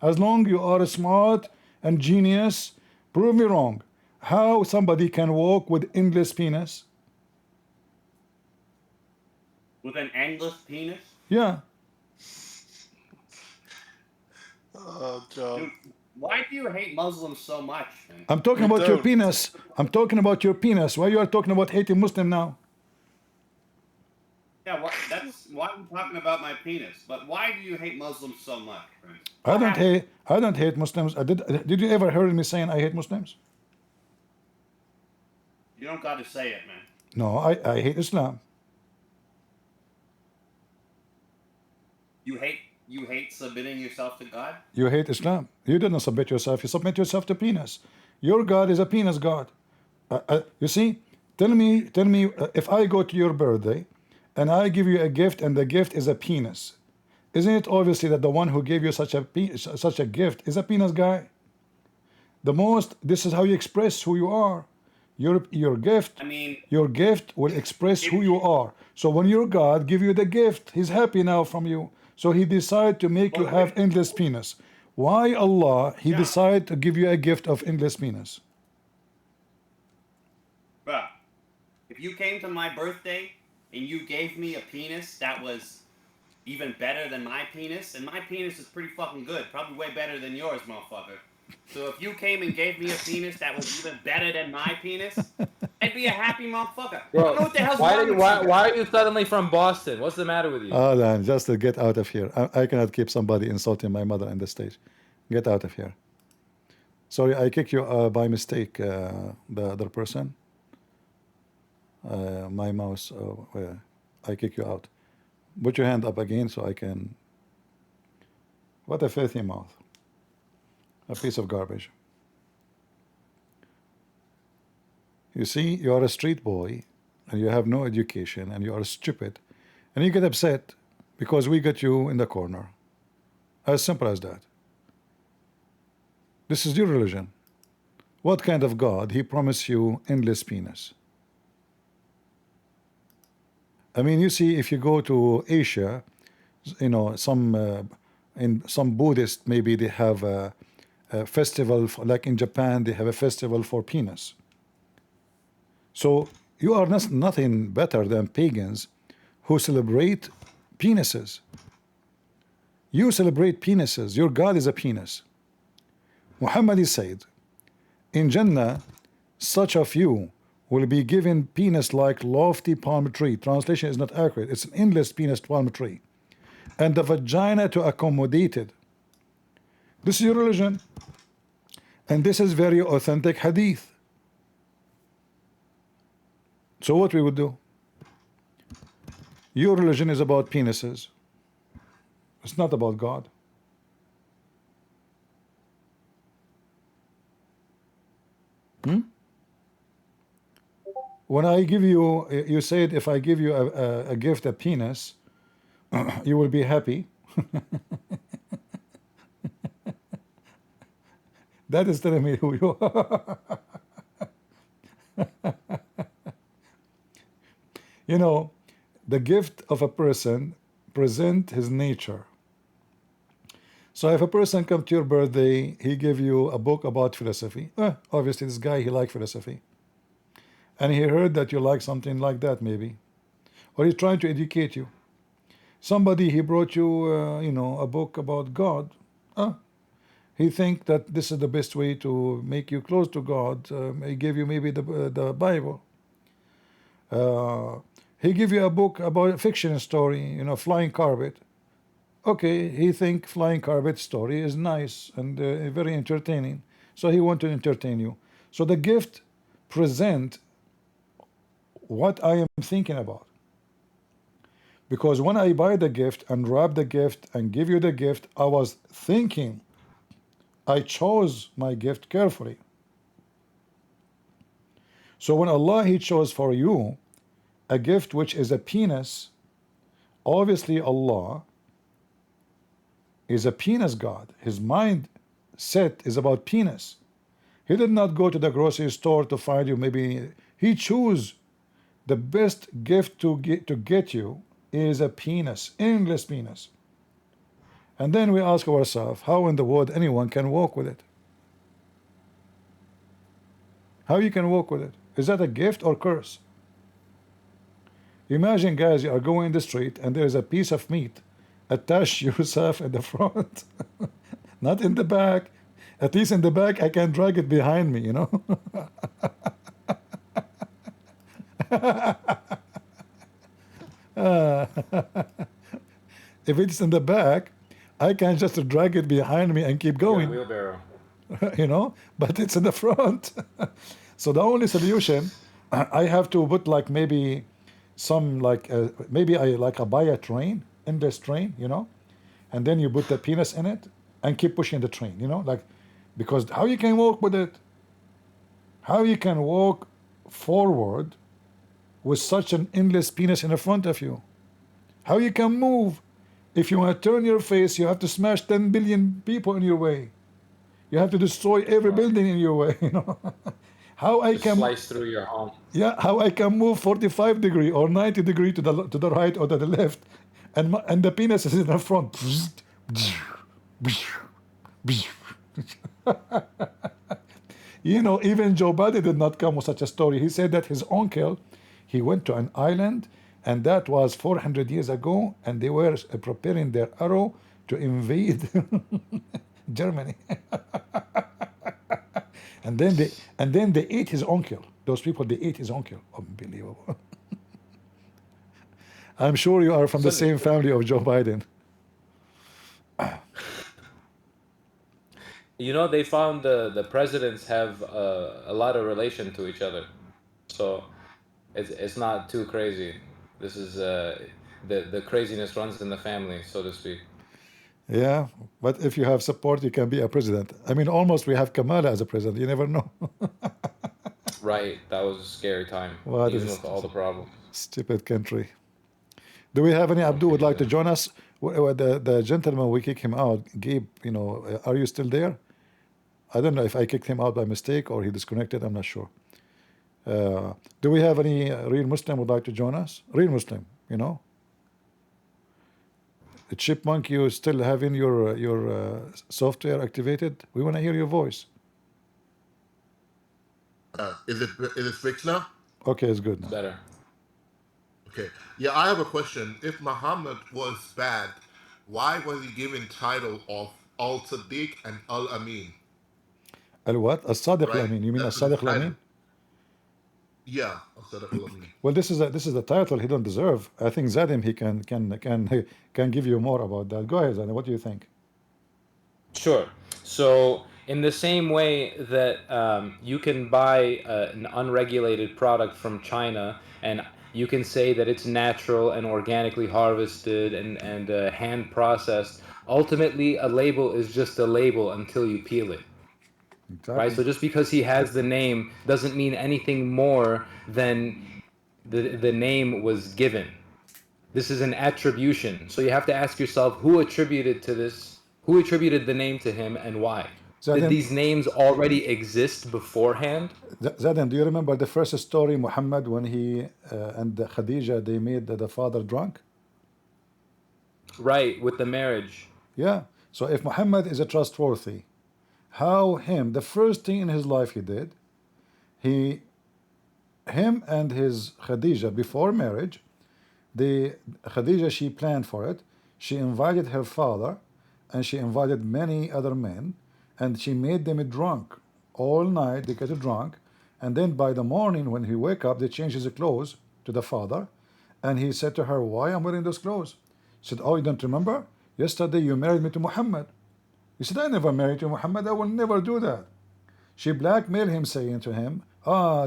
As long you are smart and genius, prove me wrong. How somebody can walk with endless penis? With an endless penis? Yeah. Oh, John. Dude, why do you hate Muslims so much? Man? I'm talking about your penis. I'm talking about your penis. Why you are talking about hating Muslim now? Yeah, that's why I'm talking about my penis. But why do you hate Muslims so much, Prince? I don't hate Muslims. Did you ever heard me saying I hate Muslims? You don't got to say it, man. No, I hate Islam. You hate submitting yourself to God? You hate Islam. You didn't submit yourself. You submit yourself to penis. Your God is a penis God. You see? Tell me, if I go to your birthday and I give you a gift and the gift is a penis, isn't it obviously that the one who gave you such a gift is a penis guy? This is how you express who you are. Your gift. I mean, your gift will express who you are. So when your God give you the gift, he's happy now from you. So he decided to make you have endless penis. Why Allah, he decided to give you a gift of endless penis? Bruh, if you came to my birthday and you gave me a penis that was even better than my penis, and my penis is pretty fucking good, probably way better than yours, motherfucker. So if you came and gave me a penis that was even better than my penis, I'd be a happy motherfucker. Bro, I don't know what the hell's why wrong with you. are you suddenly from Boston? What's the matter with you? Oh, man, just to get out of here. I cannot keep somebody insulting my mother on the stage. Get out of here. Sorry, I kicked you by mistake, the other person. My mouse, I kick you out. Put your hand up again so I can... What a filthy mouth. A piece of garbage. You see, you are a street boy and you have no education and you are stupid and you get upset because we got you in the corner. As simple as that. This is your religion. What kind of God? He promised you endless penis. I mean, you see, if you go to Asia, you know, in some Buddhist, maybe they have a festival, like in Japan, they have a festival for penis. So you are nothing better than pagans who celebrate penises. You celebrate penises. Your God is a penis. Muhammad said, in Jannah, such of you will be given penis like lofty palm tree. Translation is not accurate. It's an endless penis palm tree. And the vagina to accommodate it. This is your religion. And this is very authentic hadith. So what we would do? Your religion is about penises. It's not about God. When I give you, you said if I give you a gift, a penis, you will be happy. That is telling me who you are. You know, the gift of a person present his nature. So if a person comes to your birthday, he give you a book about philosophy. Obviously, this guy, he likes philosophy. And he heard that you like something like that, maybe. Or he's trying to educate you. Somebody, he brought you, you know, a book about God. He think that this is the best way to make you close to God. He gave you maybe the Bible. He give you a book about a fiction story, you know, flying carpet. Okay, he think flying carpet story is nice and very entertaining. So he want to entertain you. So the gift present what I am thinking about. Because when I buy the gift and wrap the gift and give you the gift, I was thinking. I chose my gift carefully. So when Allah, he chose for you a gift which is a penis, obviously Allah is a penis God. His mind set is about penis. He did not go to the grocery store to find you. Maybe he chose the best gift to get you is a penis, endless penis. And then we ask ourselves, how in the world anyone can walk with it? How you can walk with it? Is that a gift or curse? Imagine, guys, you are going in the street and there is a piece of meat. Attach yourself in the front, not in the back. At least in the back, I can drag it behind me, you know. If it's in the back, I can just drag it behind me and keep going. Wheelbarrow. You know, but it's in the front. So the only solution, I have to put like maybe some like maybe I buy a train, endless train, you know, and then you put the penis in it and keep pushing the train, you know, like, because how you can walk with it? How you can walk forward with such an endless penis in the front of you? How you can move? If you want to turn your face, you have to smash 10 billion people in your way. You have to destroy every building in your way, you know. How I Just can slice through your home. yeah, how I can move 45 degree or 90 degree to the right or to the left, and the penis is in the front. You know, even Joe Biden did not come with such a story. He said that his uncle, he went to an island, and that was 400 years ago, and they were preparing their arrow to invade Germany. And then they ate his uncle. Those people, they ate his uncle. Unbelievable. I'm sure you are from the same family of Joe Biden. You know, they found the presidents have a lot of relation to each other, so it's not too crazy. This is the craziness runs in the family, so to speak. Yeah, but if you have support, you can be a president. I mean, almost we have Kamala as a president. You never know. Right, that was a scary time, What even is with all the problems. stupid country? Do we have any Abdul would like to join us? The gentleman we kicked him out, Gabe. You know, are you still there? I don't know if I kicked him out by mistake or he disconnected. I'm not sure. Do we have any real Muslim would like to join us? Real Muslim, you know. Chipmunk, you still having your software activated? We want to hear your voice. Is it fixed now? Okay, it's good now. Better. Okay. Yeah, I have a question. If Muhammad was bad, why was he given title of Al Sadiq and Al Amin? Al what? Al Sadiq Al Right? Amin. You mean Al That's his Sadiq Al title. Amin? Yeah, Al Sadiq Al Amin. Well, this is the title he don't deserve. I think Zadim he can give you more about that. Go ahead, Zadim. What do you think? Sure. So, in the same way that you can buy an unregulated product from China and you can say that it's natural and organically harvested and hand processed, ultimately a label is just a label until you peel it. Right? So just because he has the name doesn't mean anything more than the name was given. This is an attribution. So you have to ask yourself who attributed the name to him and why. Did these names already exist beforehand? Zadim, do you remember the first story, Muhammad, when he and Khadija, they made the father drunk? Right, with the marriage. Yeah. So if Muhammad is a trustworthy, the first thing in his life he did, him and his Khadija before marriage, Khadija, she planned for it. She invited her father and she invited many other men and she made them drunk all night. They get drunk, and then by the morning when he wake up, they change his clothes to the father, and he said to her, "Why I'm wearing those clothes?" She said, "Oh, you don't remember? Yesterday you married me to Muhammad." He said, "I never married to Muhammad. I will never do that." She blackmailed him, saying to him,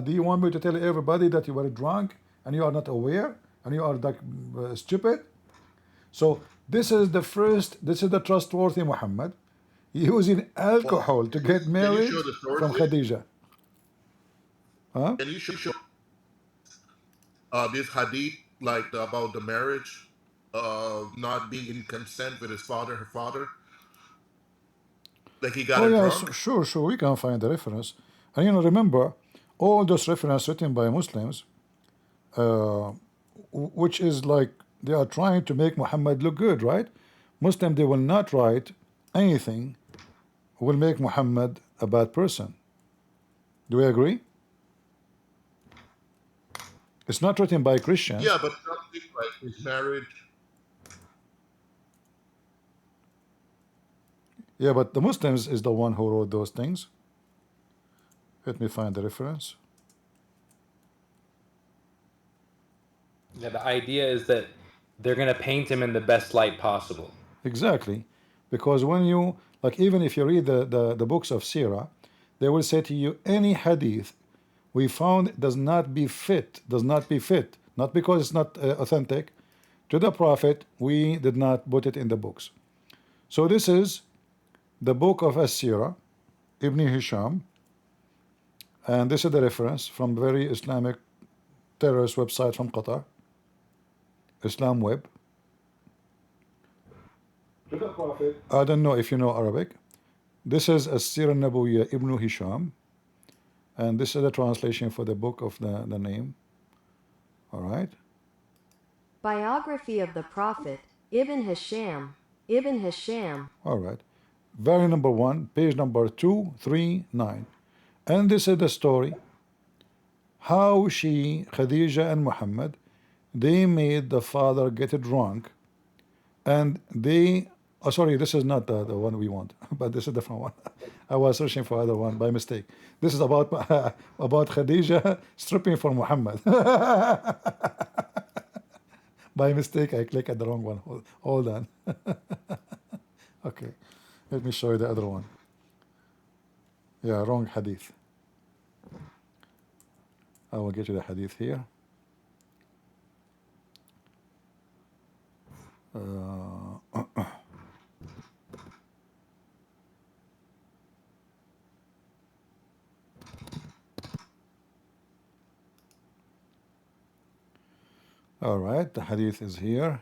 do you want me to tell everybody that you were drunk and you are not aware and you are like stupid? So this is the trustworthy Muhammad using alcohol to get married Can you show the source? from Khadija. Huh? Can you show this hadith about the marriage, not being in consent with her father? Like he got Oh her yeah, drunk? sure, we can find the reference. And remember, all those references written by Muslims, which is like they are trying to make Muhammad look good, right? Muslim, they will not write anything will make Muhammad a bad person. Do we agree? It's not written by Christians. Yeah, but something like his marriage. Yeah, but the Muslims is the one who wrote those things. Let me find the reference. Yeah, the idea is that they're going to paint him in the best light possible. Exactly. Because when you, like, even if you read the books of Sirah, they will say to you, any hadith we found does not be fit, not because it's not authentic, to the Prophet, we did not put it in the books. So this is the book of As-Sirah, Ibn Hisham, and this is the reference from very Islamic terrorist website from Qatar, Islam Web. To the Prophet. I don't know if you know Arabic. This is As-Sirah Nabawiyya Ibn Hisham, and this is the translation for the book of the name. All right. Biography of the Prophet, Ibn Hisham. Ibn Hisham. All right. Very number 1, page number 239. And this is the story how she, Khadija and Muhammad, they made the father get drunk, and they, oh sorry, this is not the one we want, but this is a different one. I was searching for other one by mistake. This is about about Khadija stripping for Muhammad. By mistake, I click at the wrong one. Hold on. Okay, let me show you the other one. Yeah, wrong hadith. I will get you the hadith here. All right, the hadith is here.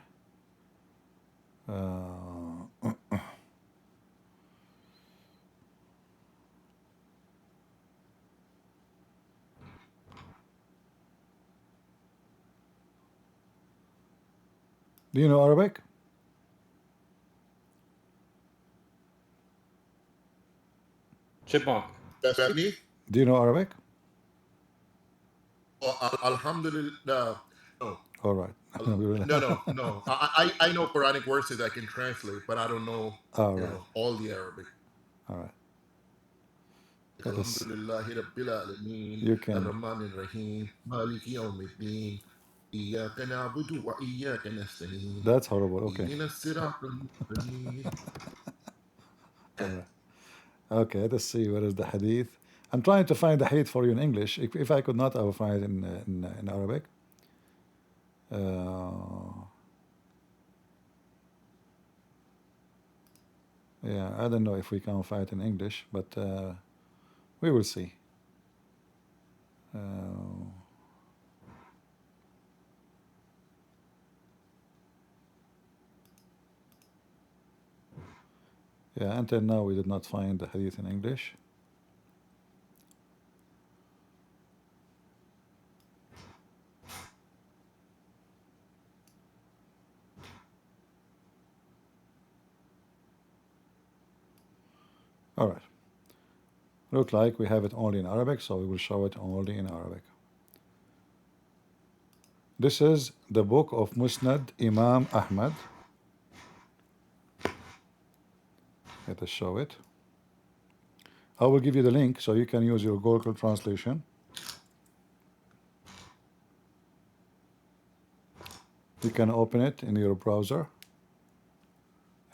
Do you know Arabic? Chipmunk. That's me? Do you know Arabic? Oh, Alhamdulillah. No. All right. No. I know Quranic verses I can translate, but I don't know, All right. all the Arabic. All right. Alhamdulillahi Rabbil Alameen. You can. Ar-Rahman Ar-Rahim. Maliki Yawmiddin. Iyyaka na'budu wa iyyaka nasta'in. That's horrible. Okay. Ihdinas siratal mustaqim. All right. Okay, let's see where is the hadith. I'm trying to find the hadith for you in English. If I could not, I will find it in Arabic. Yeah, I don't know if we can find it in English, but we will see. Yeah, until now we did not find the hadith in English. All right. Look like we have it only in Arabic, so we will show it only in Arabic. This is the book of Musnad Imam Ahmad. Let us show it. I will give you the link so you can use your Google translation. You can open it in your browser.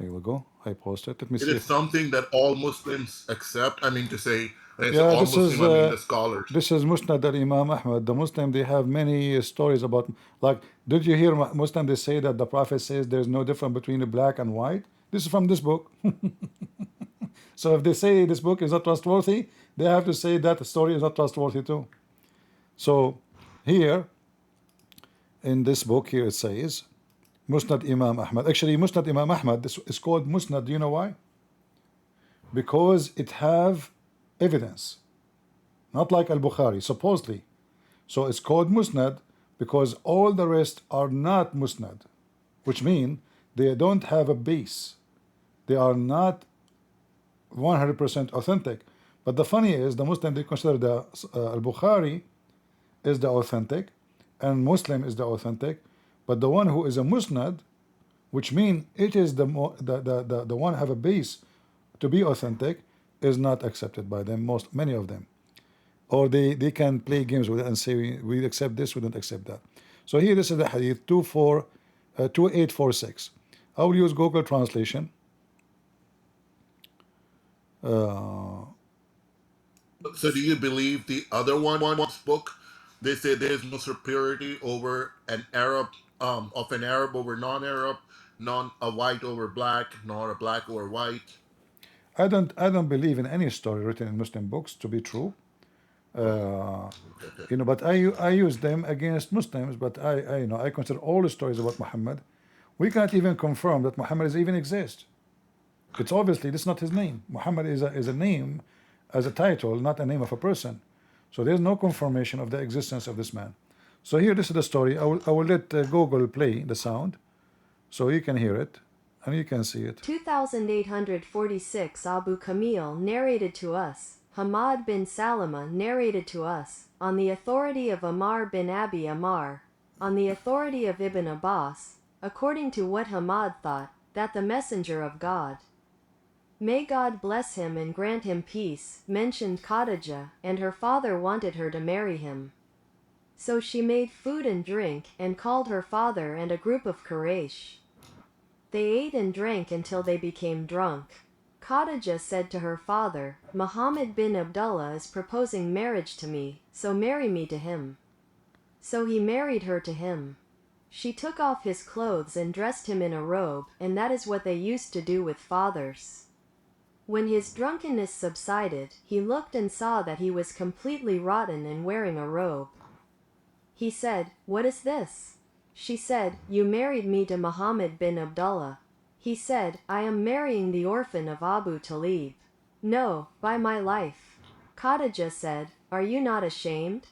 Here we go. I posted. Let me see. It is something that all Muslims accept. I mean to say, Yeah, all this Muslim, is I mean the scholars. this is Musnad al-Imam Ahmad. The Muslim, they have many stories about, like, did you hear Muslim, they say that the Prophet says there's no difference between the black and white? This is from this book. So if they say this book is not trustworthy, they have to say that the story is not trustworthy too. So here, in this book here, it says, Musnad Imam Ahmad. Actually, Musnad Imam Ahmad, this is called Musnad. Do you know why? Because it have evidence. not like al-Bukhari, supposedly. So it's called musnad because all the rest are not musnad, which mean they don't have a base. They are not 100% authentic. But the funny is, the Muslim, they consider the al-Bukhari is the authentic, and Muslim is the authentic. But the one who is a musnad, which mean it is the one have a base to be authentic, is not accepted by them, many of them. Or they can play games with it and say we accept this, we don't accept that. So here this is the hadith 2846. I will use Google translation. So do you believe the other one's book? They say there's no superiority over an Arab, of an Arab over non-Arab, a white over black, nor a black over white. I don't believe in any story written in Muslim books to be true. But I use them against Muslims. But I consider all the stories about Muhammad. We can't even confirm that Muhammad even exists. It's obviously this is not his name. Muhammad is a name, as a title, not a name of a person. So there's no confirmation of the existence of this man. So here, this is the story. I will let Google play the sound, so you can hear it and you can see it. 2846 Abu Kamil narrated to us. Hamad bin Salama narrated to us, on the authority of Ammar bin Abi Ammar, on the authority of Ibn Abbas, according to what Hamad thought, that the Messenger of God, may God bless him and grant him peace, mentioned Khadijah, and her father wanted her to marry him. So she made food and drink, and called her father and a group of Quraysh. They ate and drank until they became drunk. Khadijah said to her father, Muhammad bin Abdullah is proposing marriage to me, so marry me to him. So he married her to him. She took off his clothes and dressed him in a robe, and that is what they used to do with fathers. When his drunkenness subsided, he looked and saw that he was completely rotten and wearing a robe. He said, What is this? She said, You married me to Muhammad bin Abdullah. He said, I am marrying the orphan of Abu Talib. No, by my life. Khadijah said, Are you not ashamed?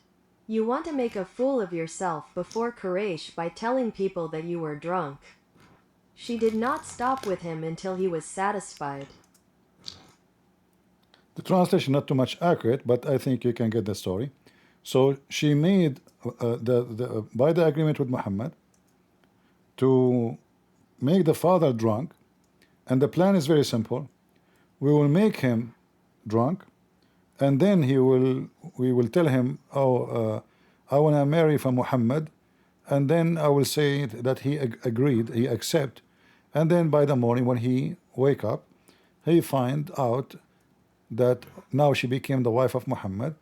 You want to make a fool of yourself before Quraysh by telling people that you were drunk. She did not stop with him until he was satisfied. The translation not too much accurate, but I think you can get the story. So she made by the agreement with Muhammad to make the father drunk, and the plan is very simple. We will make him drunk, and then we will tell him, I want to marry from Muhammad, and then I will say that he agreed, he accept, and then by the morning when he wake up, he find out that now she became the wife of Muhammad.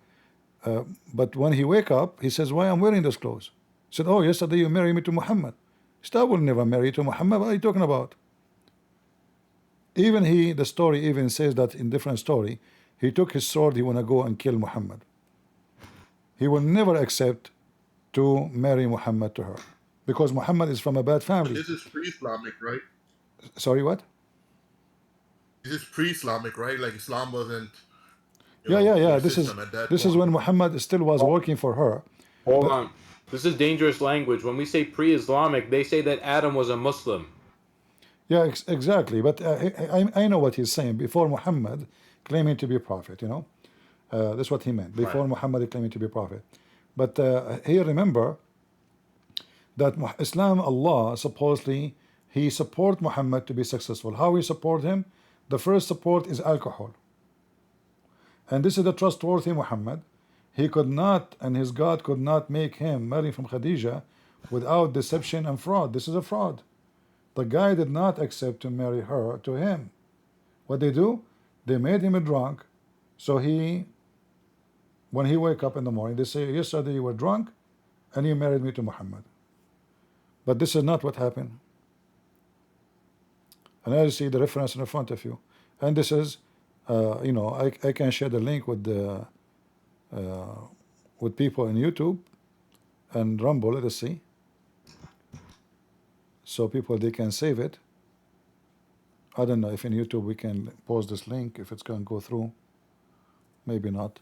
But when he wake up, he says, why I'm wearing those clothes? He said, oh, yesterday you married me to Muhammad. He said, I will never marry you to Muhammad. What are you talking about? Even the story even says that in different story, he took his sword, he want to go and kill Muhammad. He will never accept to marry Muhammad to her, because Muhammad is from a bad family. This is pre-Islamic, right? Sorry, what? This is pre-Islamic, right? Like Islam wasn't. Yeah. This is when Muhammad still was working for her. Hold on. This is dangerous language. When we say pre-Islamic, they say that Adam was a Muslim. Yeah, exactly. But I know what he's saying. Before Muhammad claiming to be a prophet, that's what he meant. Before Muhammad claiming to be a prophet. But here remember that Islam, Allah supposedly he support Muhammad to be successful. How he support him? The first support is alcohol. And this is the trustworthy Muhammad. He could not, and his God could not make him marry from Khadijah without deception and fraud. This is a fraud. The guy did not accept to marry her to him. What they do? They made him a drunk. So when he wake up in the morning, they say, yesterday you were drunk and you married me to Muhammad. But this is not what happened. And as you see the reference in front of you. And this is, I can share the link with people in YouTube and Rumble, let us see. So people, they can save it. I don't know if in YouTube we can post this link, if it's going to go through. Maybe not.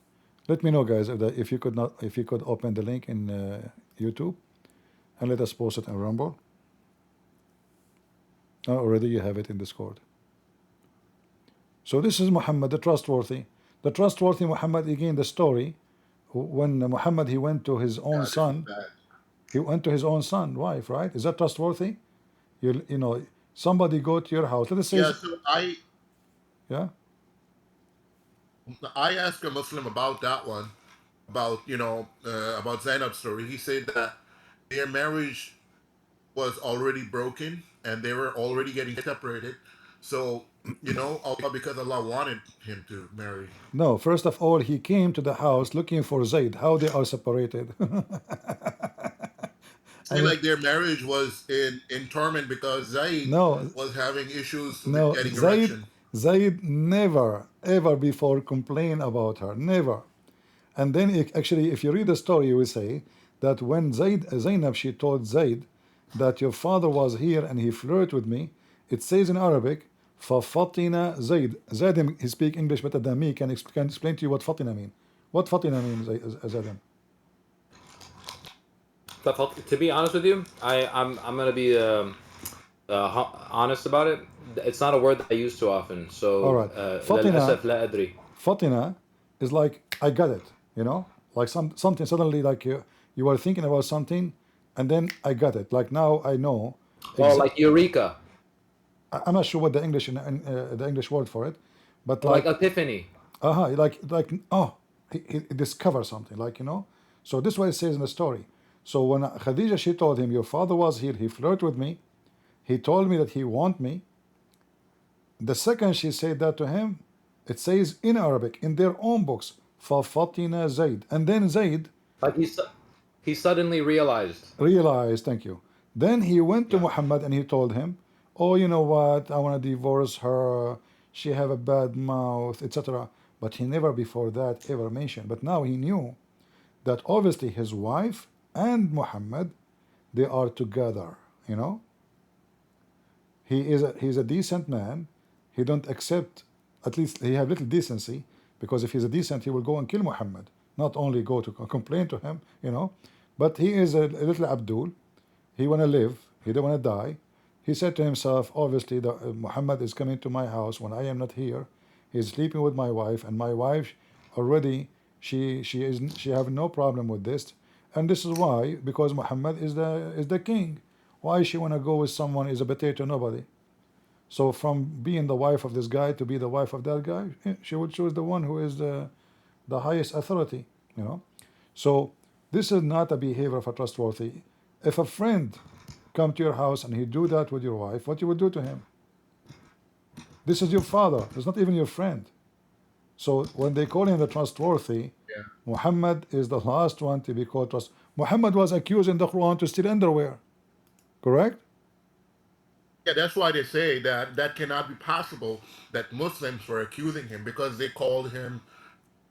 Let me know, guys, if you could not, if you could open the link in YouTube, and let us post it in Rumble. Oh, already you have it in Discord. So this is Muhammad, the trustworthy. The trustworthy Muhammad, again, the story, when Muhammad, he went to his own son. He went to his own son, wife, right? Is that trustworthy? You know, somebody go to your house. Let us say, Yeah, so yeah. I asked a Muslim about that one, about about Zainab's story. He said that their marriage was already broken and they were already getting separated. So all because Allah wanted him to marry. No, first of all, he came to the house looking for Zayd. How they are separated? Say like their marriage was in torment because Zayd was having issues with getting erection. Zayd never ever before complained about her, never. And then actually, if you read the story, you will say that when Zainab, she told Zayd that your father was here and he flirted with me, it says in Arabic, فَفَطِنَ Zayd. Zayd, he speak English better than me, can explain to you what Fatina mean. What Fatina means, Zayd? To be honest with you, I'm gonna be honest about it. It's not a word that I use too often. So all right, Fatina is like I got it, like something suddenly, like you are thinking about something, and then I got it. Like now I know. Oh, like eureka. I'm not sure what the English word for it, but like epiphany. Like oh, he discovered something, So this is what it says in the story. So when Khadija, she told him, your father was here, he flirted with me, he told me that he want me. The second she said that to him, it says in Arabic, in their own books, فَفَطِنَ Zayd. And then Zayd, like he suddenly realized, thank you. Then he went to Muhammad and he told him, oh, you know what, I want to divorce her, she have a bad mouth, etc. But he never before that ever mentioned. But now he knew that obviously his wife and Muhammad, they are together, He's a decent man. He don't accept, at least he have little decency, because if he's a decent, he will go and kill Muhammad, not only go to complain to him, But he is a little Abdul. He want to live. He don't want to die. He said to himself, obviously, Muhammad is coming to my house when I am not here. He's sleeping with my wife, and my wife already, she have no problem with this. And this is why, because Muhammad is the king. Why she want to go with someone is a potato nobody? So from being the wife of this guy to be the wife of that guy, she would choose the one who is the highest authority, So this is not a behavior of a trustworthy. If a friend come to your house and he do that with your wife, what you would do to him? This is your father. It's not even your friend. So when they call him the trustworthy, Muhammad is the last one to be called trust. Muhammad was accused in the Quran to steal underwear. Correct? Yeah, that's why they say that cannot be possible, that Muslims were accusing him because they called him,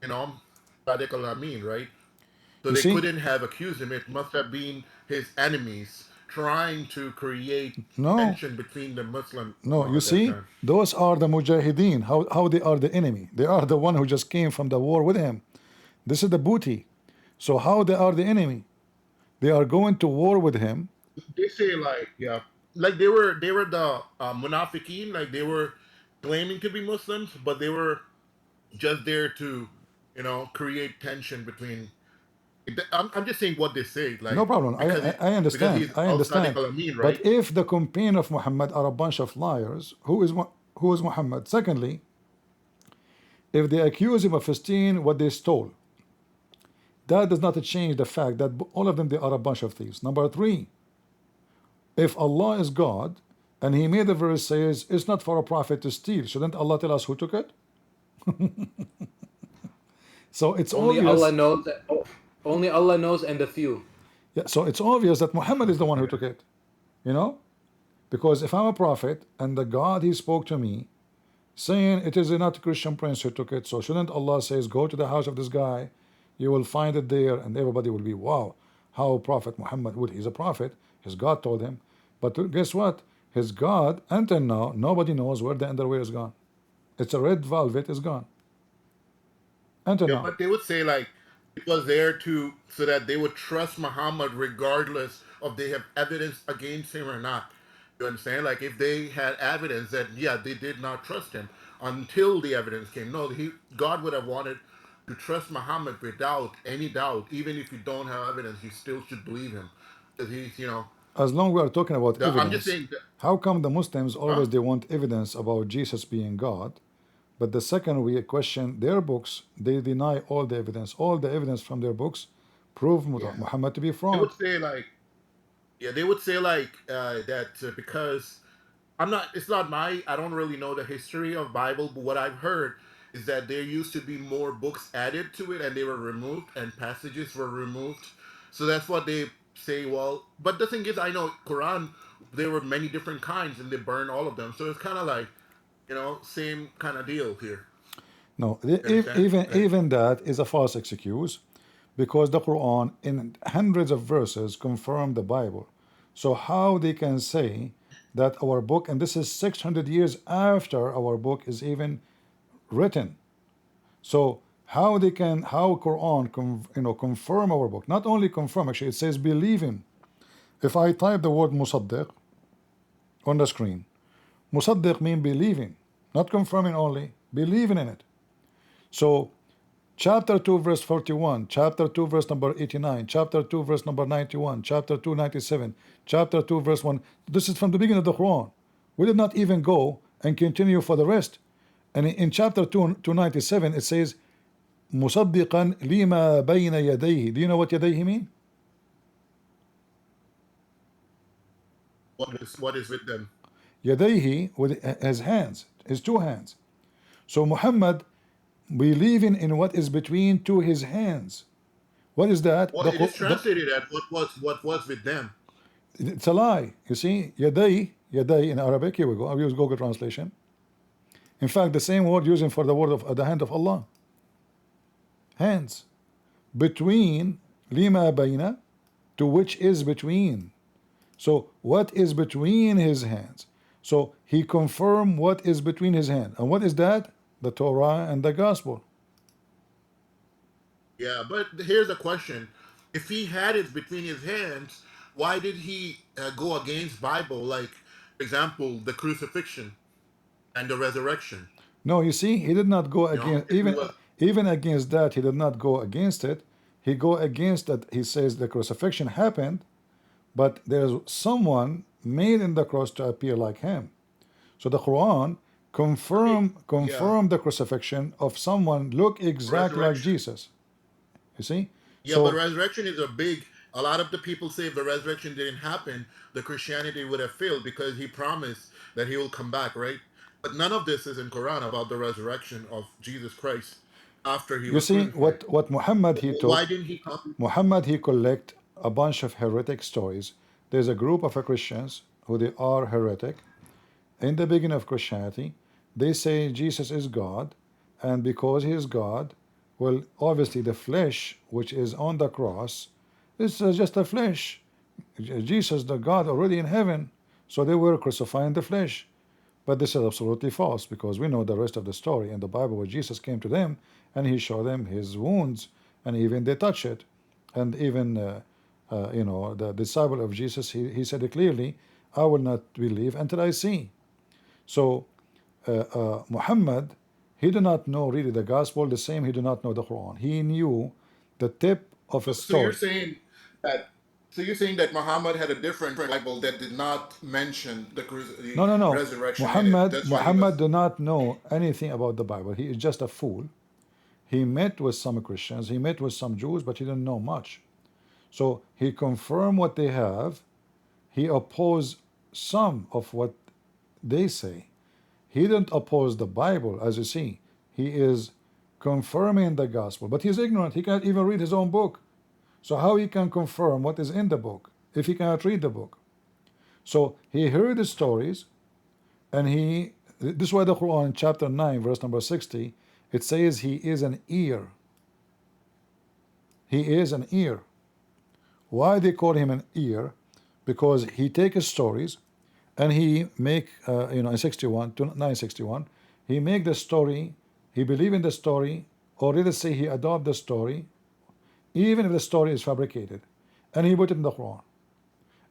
Sadiq al-Amin, right? So they couldn't have accused him. It must have been his enemies trying to create tension between the Muslim. No, you see, those are the Mujahideen. How they are the enemy? They are the one who just came from the war with him. This is the booty. So how they are the enemy? They are going to war with him. They say like they were the munafiqeen, like they were claiming to be Muslims, but they were just there to create tension between. I'm just saying what they say. Like, no problem. I understand. I understand. Right? But if the companion of Muhammad are a bunch of liars, who is Muhammad? Secondly, if they accuse him of stealing what they stole, that does not change the fact that all of them, they are a bunch of thieves. Number three, if Allah is God and He made the verse says it's not for a prophet to steal, shouldn't Allah tell us who took it? So it's only obvious. Allah knows that. Only Allah knows, and a few. Yeah, so it's obvious that Muhammad is the one who took it, because if I'm a prophet and the God He spoke to me, saying it is not a Christian prince who took it, so shouldn't Allah says go to the house of this guy, you will find it there, and everybody will be wow, how Prophet Muhammad would? He's a prophet. His God told him, but guess what? His God until now nobody knows where the underwear is gone. It's a red velvet is gone. until Yeah, now. but they would say like it was there to so that they would trust Muhammad regardless of they have evidence against him or not. You understand? Like if they had evidence that yeah they did not trust him until the evidence came. No, God would have wanted to trust Muhammad without any doubt. Even if you don't have evidence, you still should believe him because he's As long we are talking about I'm just evidence, saying. how come the Muslims Huh? always they want evidence about Jesus being God, but the second we question their books, they deny all the evidence. All the evidence from their books prove Yeah, Muhammad to be they would fraud. say like they would say like that because I'm not. It's not my. I don't really know the history of Bible, but what I've heard is that there used to be more books added to it, and they were removed, and passages were removed. So that's what they say. Well, but the thing is, I know Quran. There were many different kinds, and they burned all of them. So it's kind of like, same kind of deal here. No, You understand? even that is a false excuse, because the Quran in hundreds of verses confirm the Bible. So how they can say that our book, and this is 600 years after our book is even written. So how Quran confirm our book? Not only confirm, actually it says believe him. If I type the word musaddiq on the screen, musaddiq mean believing, not confirming only, believing in it. So chapter 2 verse 41, chapter 2 verse number 89, chapter 2 verse number 91, chapter 2 97, chapter 2 verse 1. This is from the beginning of the Quran. We did not even go and continue for the rest. And in chapter 297 it says مصدقا لما بين يديه. Do you know what يديه mean? What is with them? يديه with his hands, his two hands. So Muhammad believing in what is between to his hands. What is that? Well, it is translated as what was with them. It's a lie. You see, yaday in Arabic. Here we go. I'll use Google Translation. In fact, the same word using for the word of the hand of Allah. Hands. Between lima bayna, to which is between. So what is between his hands? So he confirmed what is between his hand. And what is that? The Torah and the Gospel. Yeah, but here's the question. If he had it between his hands, why did he go against Bible? Like, for example, the crucifixion and the resurrection. No, you see, he did not go against, even against that, he did not go against it. He go against that. He says the crucifixion happened, but there's someone made in the cross to appear like him. So the Quran confirm the crucifixion of someone look exactly like Jesus. You see? Yeah, so, but resurrection is a lot of the people say if the resurrection didn't happen, the Christianity would have failed because he promised that he will come back, right? But none of this is in Quran about the resurrection of Jesus Christ after he was crucified. what Muhammad he took. Why didn't he come? Muhammad he collect a bunch of heretic stories. There's a group of Christians who they are heretic. In the beginning of Christianity, they say Jesus is God, and because he is God, well, obviously the flesh which is on the cross is just a flesh. Jesus, the God already in heaven, so they were crucifying the flesh. But this is absolutely false, because we know the rest of the story in the Bible where Jesus came to them and he showed them his wounds, and even they touch it. And even the disciple of Jesus, he said it clearly, I will not believe until I see. So Muhammad, he did not know really the gospel, the same he did not know the Quran. He knew the tip of a story. So you're saying that Muhammad had a different Bible that did not mention the No. resurrection. Muhammad did not know anything about the Bible. He is just a fool. He met with some Christians, he met with some Jews, but he didn't know much. So he confirmed what they have. He opposed some of what they say. He didn't oppose the Bible, as you see. He is confirming the gospel, but he's ignorant. He can't even read his own book. So how he can confirm what is in the book if he cannot read the book? So he heard the stories, and this is why the Quran, chapter 9, verse number 60, it says he is an ear. He is an ear. Why they call him an ear? Because he takes stories and he make in 61 to 961, he make the story, he believe in the story or let's say he adopted the story, even if the story is fabricated, and he put it in the Quran.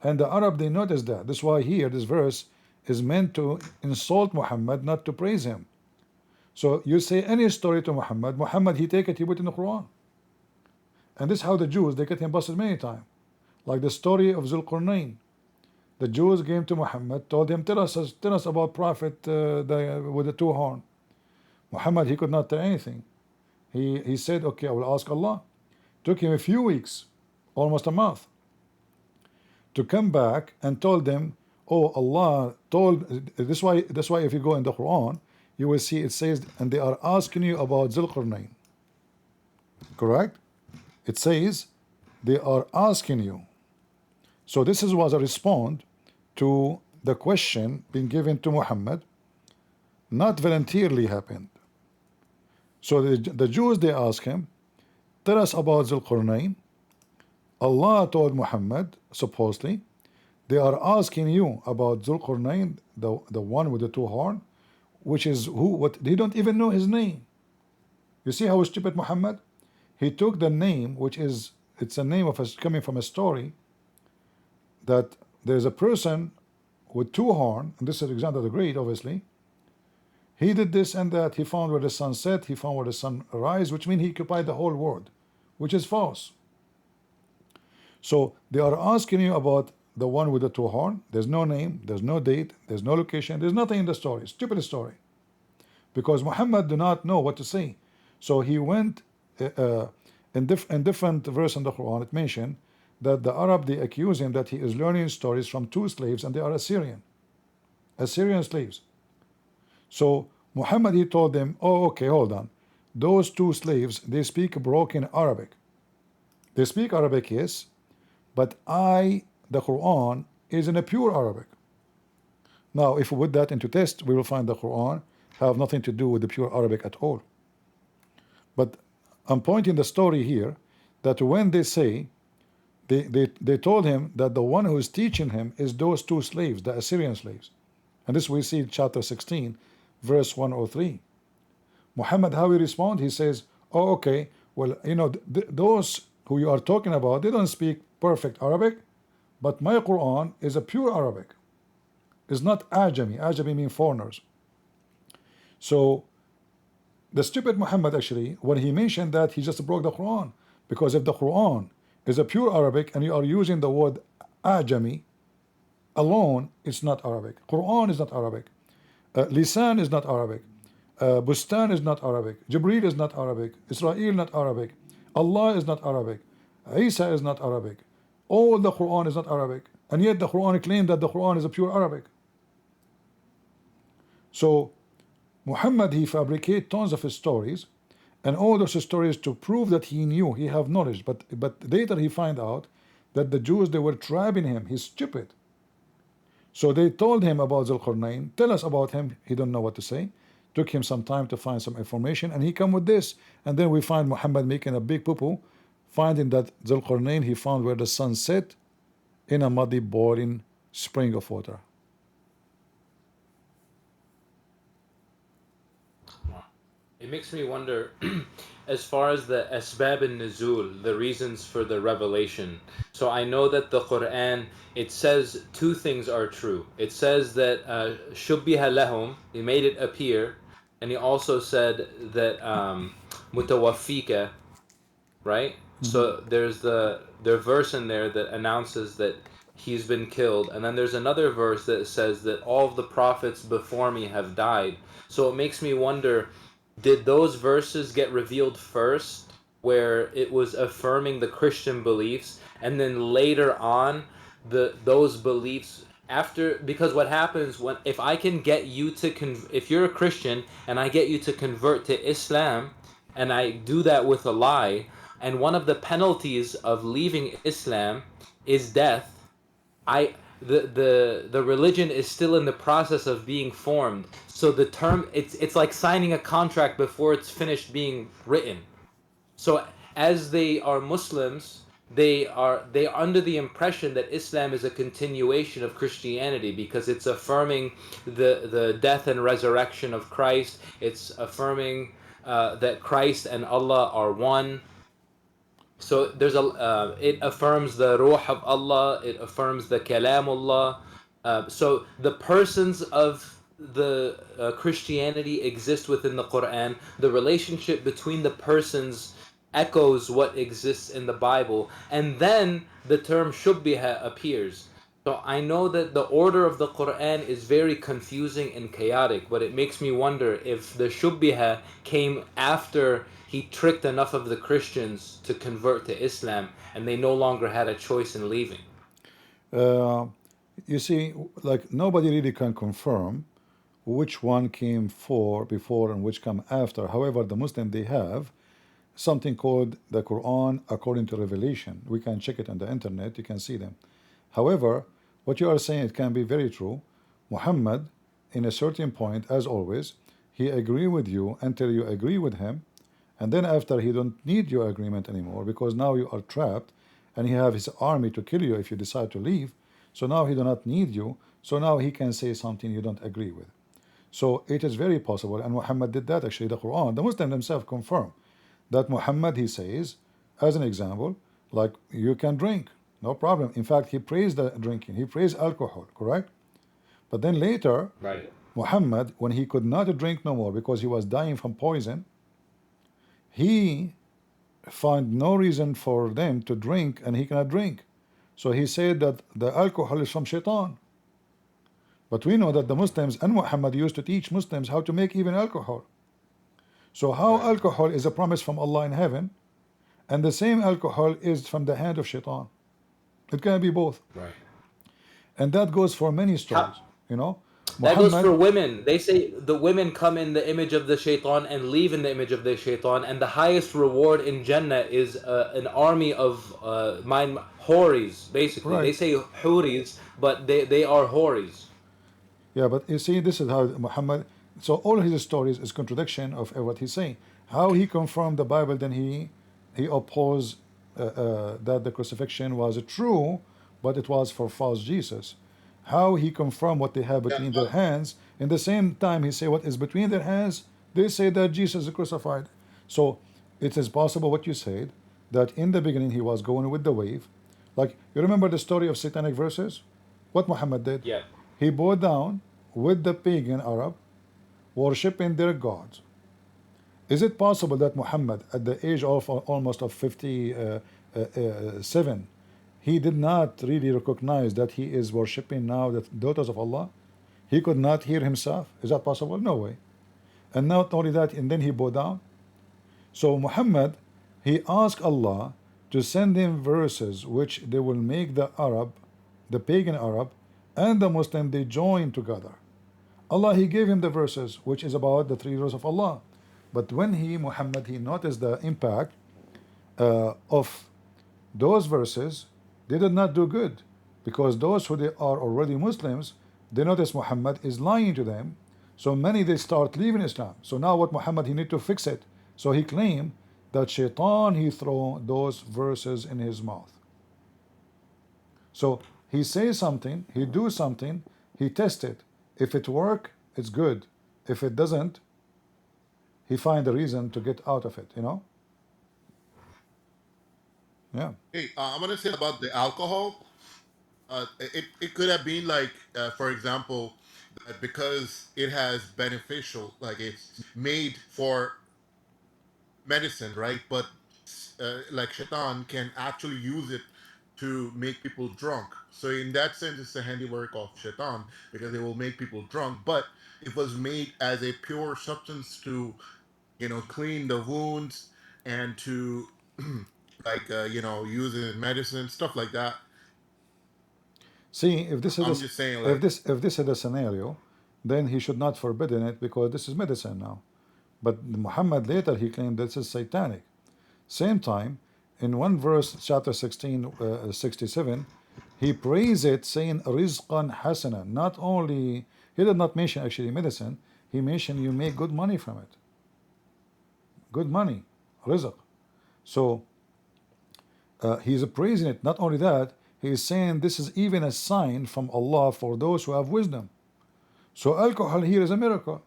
And the Arab, they notice that. That's why here this verse is meant to insult Muhammad, not to praise him. So you say any story to Muhammad, Muhammad he take it, he put it in the Quran. And this is how the Jews, they get him busted many times. Like the story of Zulqarnain. The Jews came to Muhammad, told him, tell us about Prophet with the two horn. Muhammad, he could not tell anything. He said, okay, I will ask Allah. Took him a few weeks, almost a month, to come back and told them, oh, Allah told, this why if you go in the Quran, you will see it says, and they are asking you about Zulqarnain. Correct? It says, they are asking you. So this was a response to the question being given to Muhammad, not voluntarily happened. So the Jews, they ask him, tell us about Zulqarnain. Allah told Muhammad, supposedly, they are asking you about Zulqarnain, the one with the two horns, which is who, what, they don't even know his name. You see how stupid Muhammad? He took the name, which is, it's a name of coming from a story, that there's a person with two horns, and this is Alexander the Great, obviously. He did this and that, he found where the sun set, he found where the sun rise, which means he occupied the whole world, which is false. So they are asking you about the one with the two horns. There's no name, there's no date, there's no location, there's nothing in the story. Stupid story. Because Muhammad do not know what to say. So he went in different verse in the Quran, it mentioned that the Arab, they accuse him that he is learning stories from two slaves, and they are Assyrian slaves. So Muhammad, he told them, oh, okay, hold on. Those two slaves, they speak broken Arabic. They speak Arabic, yes, but the Quran, is in a pure Arabic. Now, if we put that into test, we will find the Quran have nothing to do with the pure Arabic at all. But I'm pointing the story here, that when they say, they told him that the one who is teaching him is those two slaves, the Assyrian slaves. And this we see in chapter 16, verse 103. Muhammad, how he respond? He says, oh, okay, well, you know, those who you are talking about, they don't speak perfect Arabic, but my Quran is a pure Arabic. It's not Ajami. Ajami means foreigners. So the stupid Muhammad, actually, when he mentioned that, he just broke the Quran. Because if the Quran is a pure Arabic and you are using the word Ajami alone, it's not Arabic. Quran is not Arabic. Lisan is not Arabic. Bustan is not Arabic. Jibreel is not Arabic. Israel not Arabic. Allah is not Arabic. Isa is not Arabic. All the Quran is not Arabic. And yet the Quran claims that the Quran is a pure Arabic. So Muhammad, he fabricated tons of his stories, and all those stories to prove that he knew, he have knowledge. But later he find out that the Jews, they were trapping him. He's stupid. So they told him about Zulqarnain. Tell us about him. He don't know what to say. Took him some time to find some information, and he come with this. And then we find Muhammad making a big poo-poo, finding that Zulqarnain, he found where the sun set in a muddy, boiling spring of water. It makes me wonder, as far as the asbab al-nuzul, the reasons for the revelation. So I know that the Quran, it says two things are true. It says that shubbiha lahum, he made it appear, and he also said that mutawaffika, right? So there's the verse in there that announces that he's been killed, and then there's another verse that says that all of the prophets before me have died. So it makes me wonder, did those verses get revealed first, where it was affirming the Christian beliefs, and then later on those beliefs after? Because what happens if I can get you to if you're a Christian and I get you to convert to Islam, and I do that with a lie, and one of the penalties of leaving Islam is death, the religion is still in the process of being formed. So the term, it's like signing a contract before it's finished being written. So as they are Muslims, they are under the impression that Islam is a continuation of Christianity, because it's affirming the death and resurrection of Christ. It's affirming that Christ and Allah are one. So there's it affirms the Ruh of Allah, it affirms the Kalamullah. So the persons of the Christianity exist within the Quran. The relationship between the persons echoes what exists in the Bible, and then the term shubbiha appears. So I know that the order of the Quran is very confusing and chaotic, but it makes me wonder if the shubbiha came after he tricked enough of the Christians to convert to Islam, and they no longer had a choice in leaving. You see, like nobody really can confirm which one came before and which come after. However, the Muslim, they have something called the Quran according to revelation. We can check it on the internet, you can see them. However, what you are saying, it can be very true. Muhammad, in a certain point, as always, he agree with you until you agree with him, and then after he don't need your agreement anymore, because now you are trapped and he have his army to kill you if you decide to leave. So now he do not need you, so now he can say something you don't agree with. So it is very possible, and Muhammad did that. Actually, the Quran, the Muslims themselves confirm that Muhammad, he says, as an example, like you can drink, no problem. In fact, he praised the drinking, he praised alcohol, correct? But then later, Right. Muhammad, when he could not drink no more because he was dying from poison, he found no reason for them to drink, and he cannot drink. So he said that the alcohol is from shaitan. But we know that the Muslims and Muhammad used to teach Muslims how to make even alcohol. So how alcohol is a promise from Allah in heaven, and the same alcohol is from the hand of shaitan? It can be both. Right. And that goes for many stories, you know. That goes for women. They say the women come in the image of the shaitan and leave in the image of the shaitan, and the highest reward in Jannah is an army of horis, basically. Right. They say huris, but they are horis. Yeah, but you see, this is how Muhammad, so all his stories is contradiction of what he's saying. How he confirmed the Bible, then he opposed that the crucifixion was true, but it was for false Jesus. How he confirmed what they have between their hands, in the same time he say what is between their hands, they say that Jesus is crucified. So it is possible what you said, that in the beginning he was going with the wave. Like, you remember the story of satanic verses? What Muhammad did? Yeah. He bowed down with the pagan Arab, worshipping their gods. Is it possible that Muhammad, at the age of almost of 57, he did not really recognize that he is worshipping now the daughters of Allah? He could not hear himself? Is that possible? No way. And not only that, and then he bowed down. So Muhammad, he asked Allah to send him verses which they will make the Arab, the pagan Arab, and the Muslim, they join together. Allah, he gave him the verses which is about the three rules of Allah. But when Muhammad, he noticed the impact of those verses, they did not do good, because those who they are already Muslims, they notice Muhammad is lying to them. So many, they start leaving Islam. So now what Muhammad, he need to fix it. So he claimed that shaitan, he throw those verses in his mouth. So he says something, he do something, he test it. If it work, it's good. If it doesn't, he find a reason to get out of it, you know? Yeah. Hey, I'm gonna say about the alcohol. It could have been like, for example, that because it has beneficial, like it's made for medicine, right? But like shaitan can actually use it to make people drunk. So in that sense, it's a handiwork of shaitan because it will make people drunk. But it was made as a pure substance to, clean the wounds and to like use it in medicine, stuff like that. See, if this is I'm just saying, like, if this is the scenario, then he should not forbidden it, because this is medicine now. But Muhammad later, he claimed this is satanic. Same time, in one verse, chapter 16, 67, he praised it, saying rizqan hasana. Not only, he did not mention actually medicine, he mentioned you make good money from it. Good money, rizq. So he's praising it. Not only that, he is saying this is even a sign from Allah for those who have wisdom. So alcohol here is a miracle.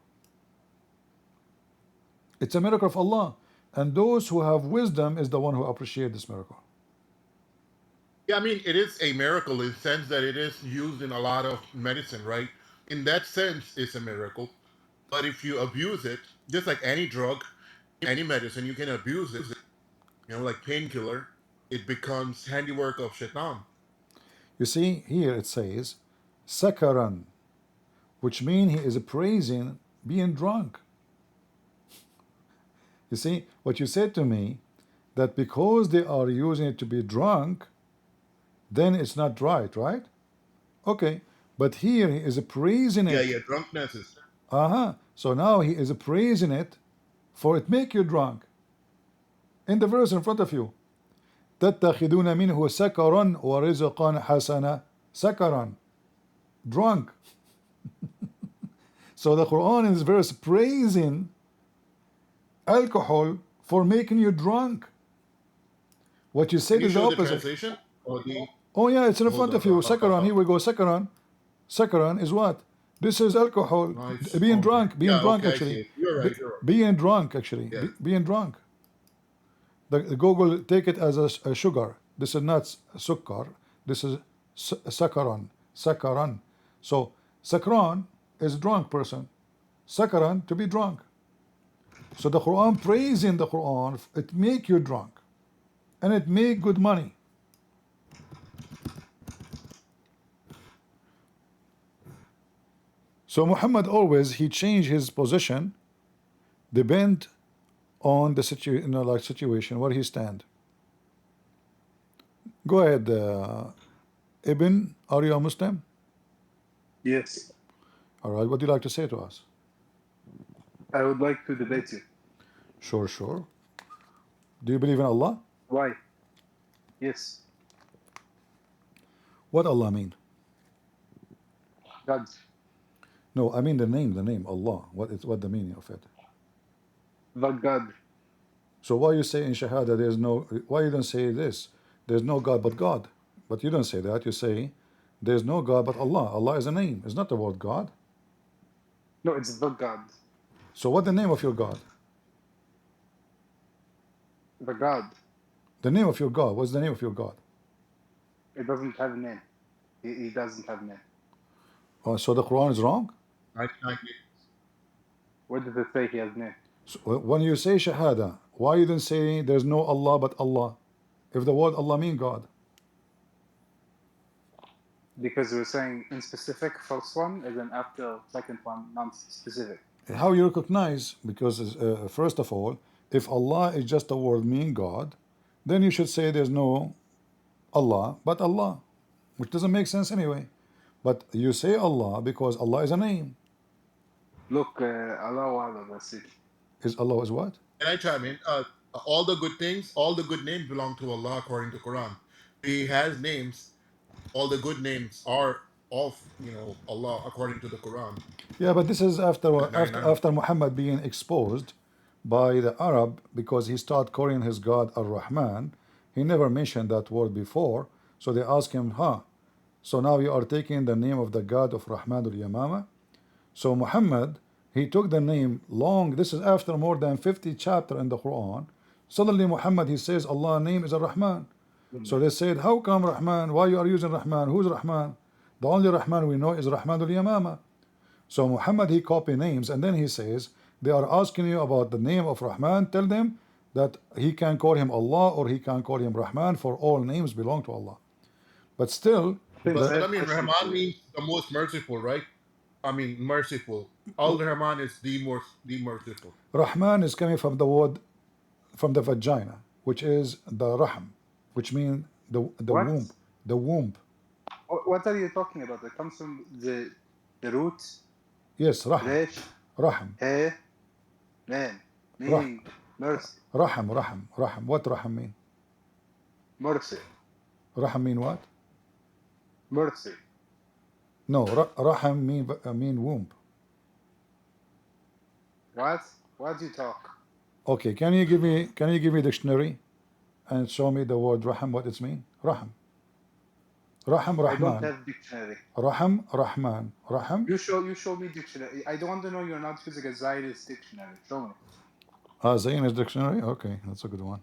It's a miracle of Allah. And those who have wisdom is the one who appreciate this miracle. Yeah, I mean, it is a miracle in the sense that it is used in a lot of medicine, right? In that sense, it's a miracle. But if you abuse it, just like any drug, any medicine, you can abuse it. You know, like painkiller, it becomes handiwork of shaitan. You see, here it says, sakaran, which means he is praising being drunk. You see, what you said to me, that because they are using it to be drunk, then it's not right, right? Okay, but here he is praising it. Yeah, drunkenness is. So now he is praising it for it make you drunk. In the verse in front of you, تتخذون منه سكرا ورزقا حسنا. Sakaran, drunk. So the Quran in this verse praising alcohol for making you drunk. What you said is the opposite. Translation or the... Oh yeah, it's in front of you. Sakaran, here we go. Sakaran. Sakaran is what? This is alcohol. Nice. Being drunk. Being drunk, okay, actually. You're right. Being drunk, actually. Yeah. Being drunk. The Google take it as a sugar. This is not sukkar. This is sakaran. Sakaran. So sakran is drunk person. Sakaran to be drunk. So the Quran praising the Quran, it make you drunk, and it make good money. So Muhammad always he changed his position, depend on the situation where he stand. Go ahead, Ibn. Are you a Muslim? Yes. All right. What do you like to say to us? I would like to debate you. Sure. Do you believe in Allah? Why? Yes. What Allah mean? God. No, I mean the name Allah. What the meaning of it? The God. So why you say in Shahada there's no? Why you don't say this? There's no God but God. But you don't say that. You say there's no God but Allah. Allah is a name. It's not the word God. No, it's the God. So what the name of your God? The God. The name of your God. What's the name of your God? It doesn't have a name. He doesn't have a name. Oh, so the Quran is wrong? Where does it say he has a name? So when you say Shahada, why you don't say there's no Allah but Allah? If the word Allah mean God. Because we're saying in specific first one, and then after second one, non-specific. How you recognize? Because first of all, if Allah is just the word mean God, then you should say there's no Allah but Allah, which doesn't make sense anyway. But you say Allah because Allah is a name. Look, Allah, that's it. Is Allah is what? Can I chime in? All the good things, all the good names belong to Allah according to Quran. He has names. All the good names are of Allah according to the Quran. Yeah, but this is after Muhammad being exposed by the Arab because he started calling his God Ar-Rahman. He never mentioned that word before, so they asked him, so now you are taking the name of the God of Rahman al-Yamama? So Muhammad, he took the name long, this is after more than 50 chapters in the Quran. Suddenly Muhammad, he says Allah's name is Ar-Rahman. So they said, how come Rahman? Why you are using Rahman? Who's Rahman? The only Rahman we know is Rahman al-Yamama. So Muhammad, he copy names, and then he says, they are asking you about the name of Rahman. Tell them that he can call him Allah or he can call him Rahman, for all names belong to Allah. But still... But I mean, Rahman means the most merciful, right? I mean, merciful. Al-Rahman is the merciful. Rahman is coming from the word, from the vagina, which is the Rahm, which means the womb. The womb. What are you talking about? It comes from the root. Yes, Rahm. Rahm. Man, meaning mercy. Rahm. What Rahm mean? Mercy. Rahm mean what? Mercy. No, Rahm mean womb. What? What do you talk? Okay, can you give me dictionary and show me the word Rahm, what it mean? Rahm. Rahman. I don't have dictionary. Rahman. Rahm. You show me dictionary. I don't want to know you're not using a Zionist dictionary. Show me. Zionist dictionary. Okay, that's a good one.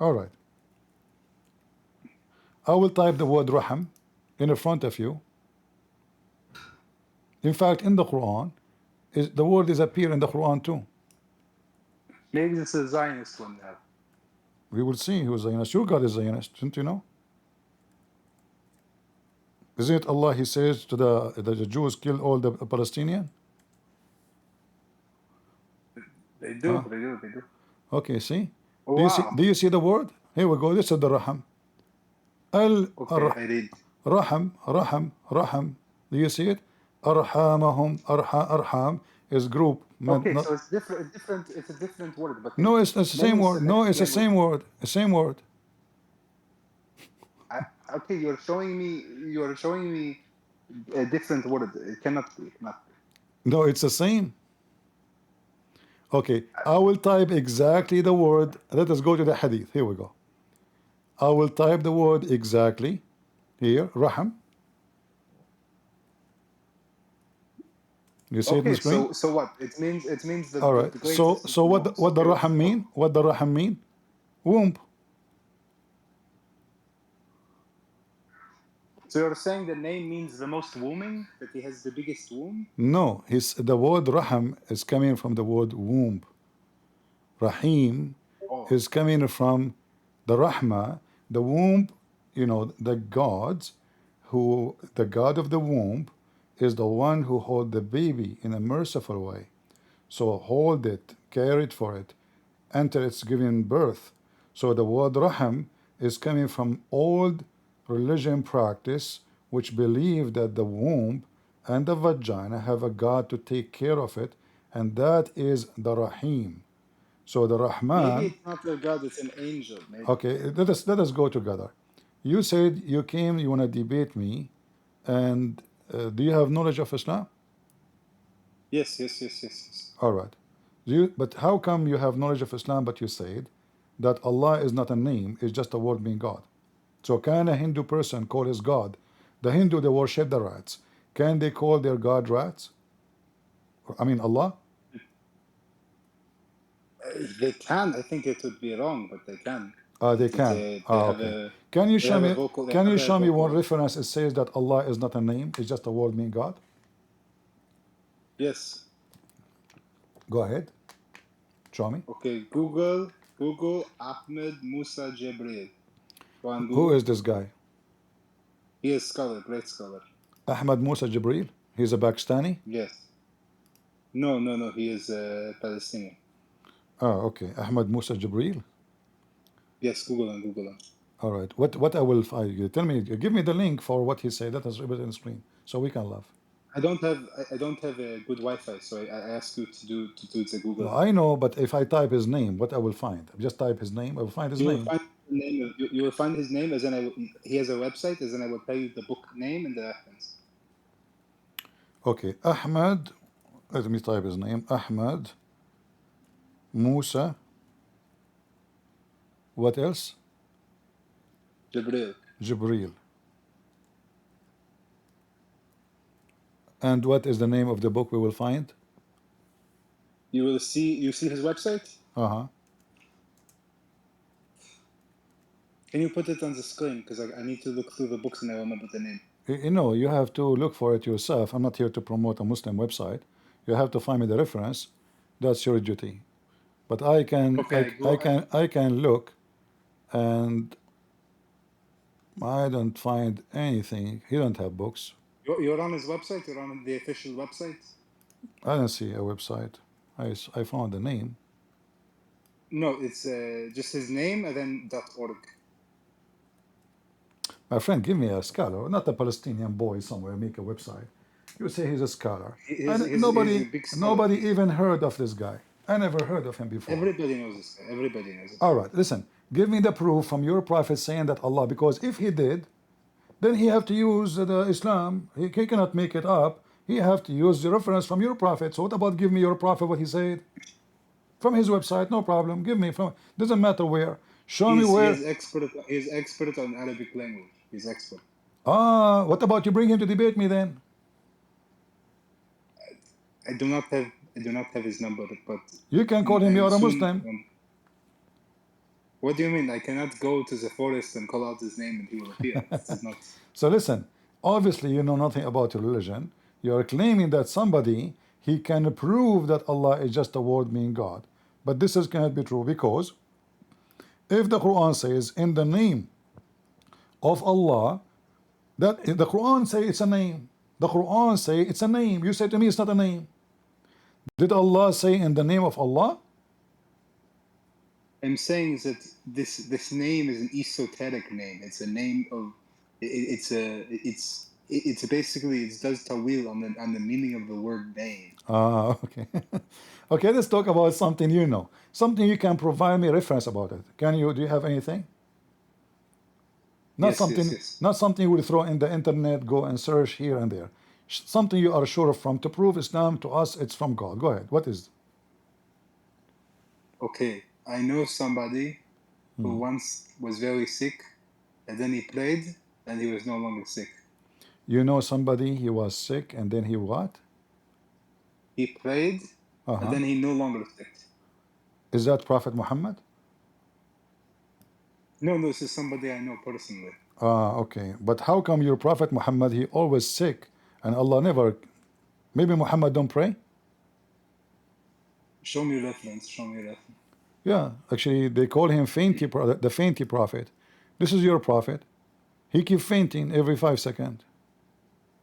All right. I will type the word raham in front of you. In fact, in the Quran, the word is appear in the Quran too. Maybe this is a Zionist one now. We will see who is Zionist. Your God is Zionist, didn't you know? Isn't it Allah? He says to the Jews, kill all the Palestinian. They do, Huh? they do, they do. Okay, see. Oh, Do you see? wow. Do you see the word? Here we go. This is the raham. Okay, I read. Raham. Do you see it? Arham is group. Okay, so it's different. It's a different word, but No, it's the same many word. No, it's the Semitic same word. The same word. Okay, you're showing me a different word. It cannot be. It cannot be. No, it's the same. Okay, I will type exactly the word. Let us go to the hadith. Here we go. I will type the word exactly here. Raham. You see it on the Okay, screen? so what? It means that All right. the greatest. So what the raham mean? What the raham mean? Womb. So you're saying the name means the most wombing, that he has the biggest womb? No, the word raham is coming from the word womb. Rahim is coming from the rahma, the womb. You know, the gods, the God of the womb is the one who hold the baby in a merciful way. So hold it, care it for it, until it's giving birth. So the word raham is coming from old religion practice, which believe that the womb and the vagina have a God to take care of it, and that is the rahim. So the Rahman. Maybe it's not a god; it's an angel. Maybe. Okay, let us go together. You said you came, you want to debate me, and do you have knowledge of Islam? Yes. All right. But how come you have knowledge of Islam, but you said that Allah is not a name, it's just a word meaning God? So can a Hindu person call his God? The Hindu, they worship the rats. Can they call their God rats? I mean Allah? They can. I think it would be wrong, but they can. They can. They have Okay. a. Can you They show have me? a vocal. Can you show me one vocal. reference that says that Allah is not a name; it's just a word meaning God? Yes. Go ahead. Show me. Okay. Google Ahmed Musa Jibril. Who is this guy? He is scholar, great scholar. Ahmed Musa Jibril. He's a Pakistani. Yes. No. He is Palestinian. Oh, okay. Ahmed Musa Jibril. Yes, Google him. All right. What I will find? Tell me. Give me the link for what he said. Let us read it on the screen so we can laugh. I don't have a good Wi-Fi, so I ask you to do the Google. No, I know, but if I type his name, what I will find? Just type his name. I will find his name. You will find his name, as in he has a website, as in I will tell you the book name and the reference. Okay, Ahmed. Let me type his name. Ahmed Musa. What else? Jibril. And what is the name of the book we will find? You see his website? Uh-huh. Can you put it on the screen? Because I need to look through the books and I remember the name. You know, you have to look for it yourself. I'm not here to promote a Muslim website. You have to find me the reference. That's your duty. But I can I can look, and I don't find anything. He don't have books. You're on his website? You're on the official website? I don't see a website. I found the name. No, it's just his name and then .org. My friend, give me a scholar, not a Palestinian boy somewhere make a website. You say he's a scholar. Nobody even heard of this guy. I never heard of him before. Everybody knows this guy. Everybody knows it. All right, listen. Give me the proof from your prophet saying that Allah, because if he did, then he have to use the Islam. He cannot make it up. He have to use the reference from your prophet. So what about give me your prophet what he said? From his website, no problem. Give me from, doesn't matter where. Show me where. He's expert on Arabic language. He's expert. What about you bring him to debate me then? I do not have do not have his number, but you can call him. You are a Muslim. What do you mean? I cannot go to the forest and call out his name and he will appear. This is not. So listen, obviously you know nothing about your religion. You are claiming that somebody, he can prove that Allah is just a word meaning God. But this cannot be true, because if the Quran says in the name of Allah, that the Quran say it's a name. The Quran say it's a name. You say to me it's not a name. Did Allah say in the name of Allah? I'm saying that this name is an esoteric name. It's a name of it's basically, it does tawil on the meaning of the word name. Ah, okay. Okay, let's talk about something you know. Something you can provide me reference about it. Can you? Do you have anything? Not Yes, something. yes. Not something you will throw in the internet, go and search here and there. Something you are sure from to prove Islam to us. It's from God. Go ahead. What is? Okay, I know somebody who once was very sick, and then he prayed, and he was no longer sick. You know somebody, he was sick, and then he what? He prayed, and then he no longer sick. Is that Prophet Muhammad? No, this is somebody I know personally. Ah, okay. But how come your Prophet Muhammad, he always sick, and Allah never? Maybe Muhammad don't pray? Show me reference. Show me reference. Yeah, actually, they call him the fainty prophet. This is your prophet. He keep fainting every 5 seconds.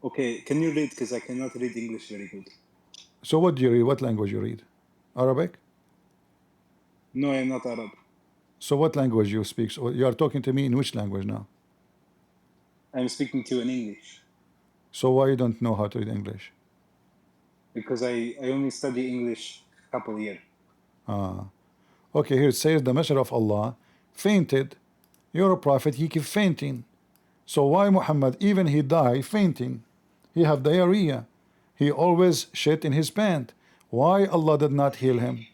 Okay, can you read? Because I cannot read English very good. So what do you read? What language you read? Arabic? No, I'm not Arab. So what language you speak? So you are talking to me in which language now? I'm speaking to you in English. So why you don't know how to read English? Because I only study English a couple of years. Ah. Okay, here it says the Messenger of Allah fainted. You're a prophet, he keep fainting. So why Muhammad, even he die fainting? He have diarrhea. He always shit in his pant. Why Allah did not heal him?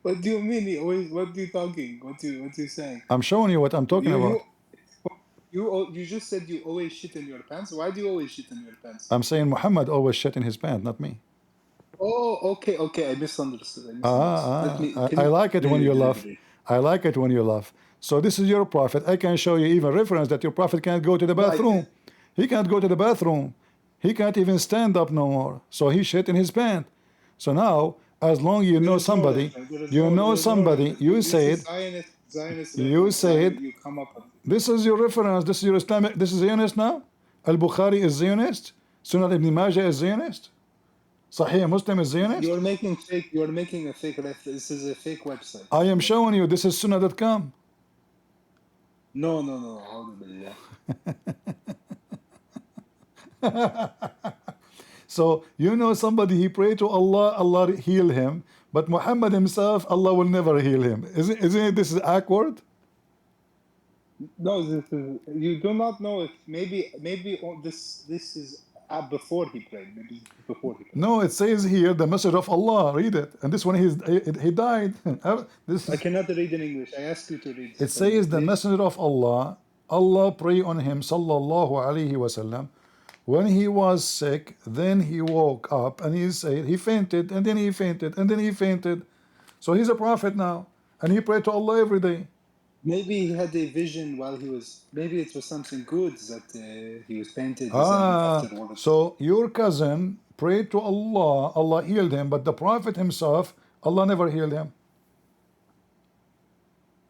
What do you mean? He always, what are you talking? What you saying? I'm showing you what I'm talking about. You just said you always shit in your pants. Why do you always shit in your pants? I'm saying Muhammad always shit in his pants, not me. Oh, okay. I misunderstood. I like it when you laugh. I like it when you laugh. So this is your prophet. I can show you even reference that your prophet can't go to the bathroom. He can't go to the bathroom. He can't even stand up no more. So he shit in his pants. So now, as long you know somebody, you said, this is your reference, this is your Islamic, this is Zionist now? Al-Bukhari is Zionist? Sunnah ibn Majah is Zionist? Sahih Muslim is Zionist? You are making a fake reference. This is a fake website. I am showing you, this is Sunnah.com. No. So you know somebody, he prayed to Allah, Allah heal him, but Muhammad himself, Allah will never heal him. Isn't this is awkward? No, this is, you do not know if maybe this is before he prayed. Maybe before he prayed. No, it says here the message of Allah. Read it, and this one he died. I cannot read in English. I asked you to read. It says the messenger of Allah. Allah pray on him, sallallahu alaihi wasallam. When he was sick, then he woke up and he said he fainted, and then he fainted, and then he fainted. So he's a prophet now, and he prayed to Allah every day. Maybe he had a vision while he was. Maybe it was something good that he was painted. So your cousin prayed to Allah, Allah healed him, but the prophet himself, Allah never healed him.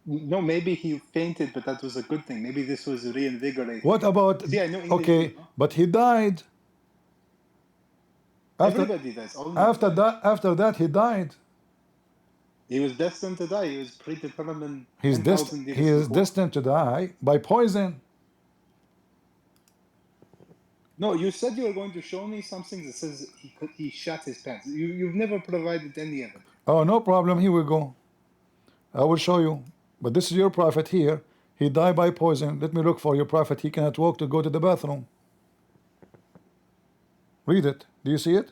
No, maybe he fainted, but that was a good thing. Maybe this was reinvigorating. What about? See, I know English, okay, but he died. Everybody dies. After that, he died. He was destined to die. He was predetermined. He is destined to die by poison. No, you said you were going to show me something that says he shot his pants. You've never provided any of it. Oh, no problem. Here we go. I will show you. But this is your prophet here. He died by poison. Let me look for your prophet. He cannot walk to go to the bathroom. Read it. Do you see it?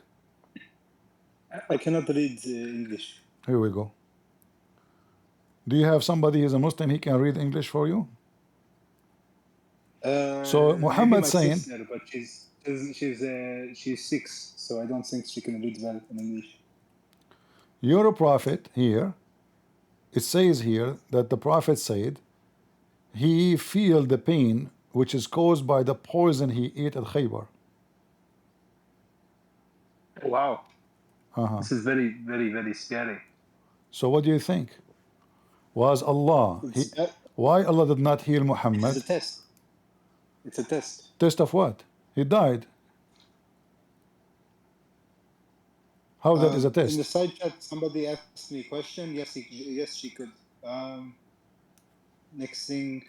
I cannot read English. Here we go. Do you have somebody who's a Muslim, he can read English for you? So Muhammad maybe my saying, sister, but she's 6, so I don't think she can read well in English. you're a prophet here. It says here that the prophet said he feel the pain which is caused by the poison he ate at Khaybar. Wow. This is very, very, very scary. So what do you think? Was Allah, why Allah did not heal Muhammad? It's a test. It's a test. Test of what? He died. How that is a test? In the side chat, somebody asked me a question. Yes, she could. Next thing,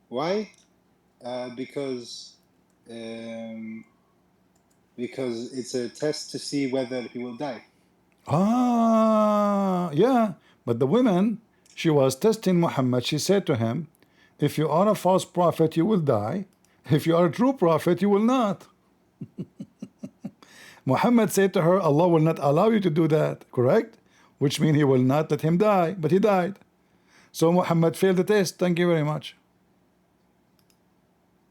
why? Because it's a test to see whether he will die. Yeah. But the woman, she was testing Muhammad. She said to him, if you are a false prophet, you will die. If you are a true prophet, you will not. Muhammad said to her, Allah will not allow you to do that, correct? Which means he will not let him die, but he died. So Muhammad failed the test. Thank you very much.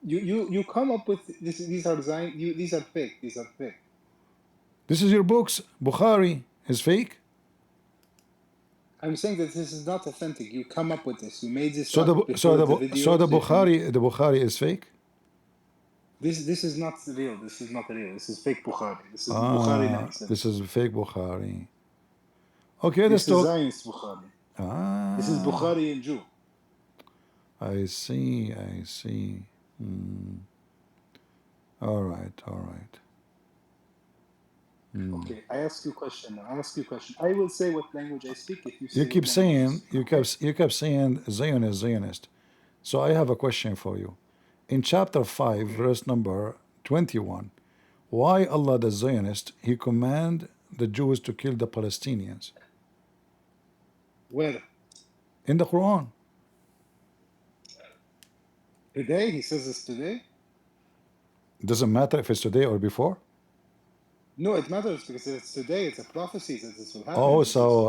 You come up with this. These are fake. These are fake. This is your books. Bukhari is fake. I'm saying that this is not authentic. You come up with this. You made this. So the Bukhari is fake. This is not real. This is not real. This is fake Bukhari. This is Bukhari 97. This is fake Bukhari. Okay, this is Zionist Bukhari. This is Bukhari and Jew. I see. All right. Okay, I ask you a question now. I will say what language I speak if you say. You kept saying Zionist. So I have a question for you. In chapter 5, verse number 21, why Allah the Zionist, he command the Jews to kill the Palestinians? Where? In the Quran. Today? He says this today? Doesn't matter if it's today or before? No, it matters because it's today. It's a prophecy that this will happen. Oh,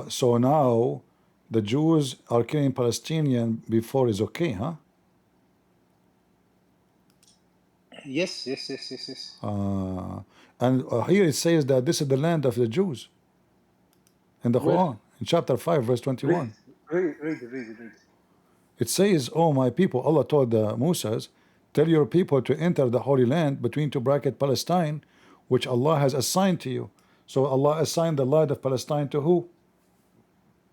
so now the Jews are killing Palestinian before is okay, huh? Yes. And here it says that this is the land of the Jews. In the Quran, in chapter 5, verse 21. Read. It says, oh my people, Allah told the Musas, tell your people to enter the Holy Land between two bracket Palestine, which Allah has assigned to you. So Allah assigned the land of Palestine to who?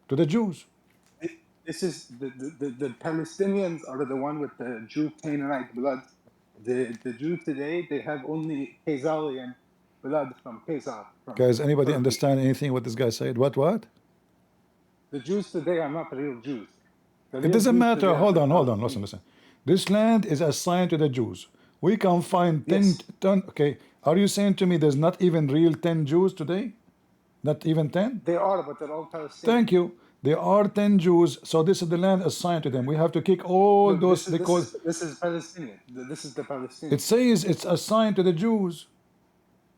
To the Jews. This is the Palestinians are the one with the Jew Canaanite blood. The Jews today, they have only Khazarian blood from Khazar. Guys, anybody understand anything what this guy said? What? The Jews today are not real Jews. It doesn't matter. Hold on. Listen. This land is assigned to the Jews. We can find 10. Okay, are you saying to me there's not even real 10 Jews today? Not even 10? They are, but they're all Palestinians. Thank you. There are 10 Jews, so this is the land assigned to them. We have to kick all those. This is Palestinian. This is the Palestinian. It says it's assigned to the Jews.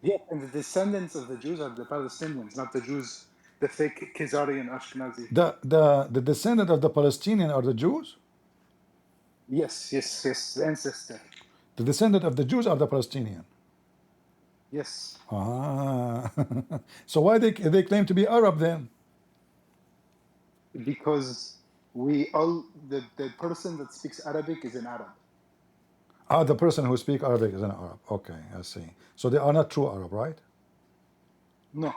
Yeah, and the descendants of the Jews are the Palestinians, not the Jews, the fake Khazarian Ashkenazi. The descendant of the Palestinian are the Jews? Yes, the ancestor. The descendant of the Jews are the Palestinian? Yes. So why they claim to be Arab then? Because the person that speaks Arabic is an Arab. The person who speaks Arabic is an Arab. Okay, I see. So they are not true Arab, right? No.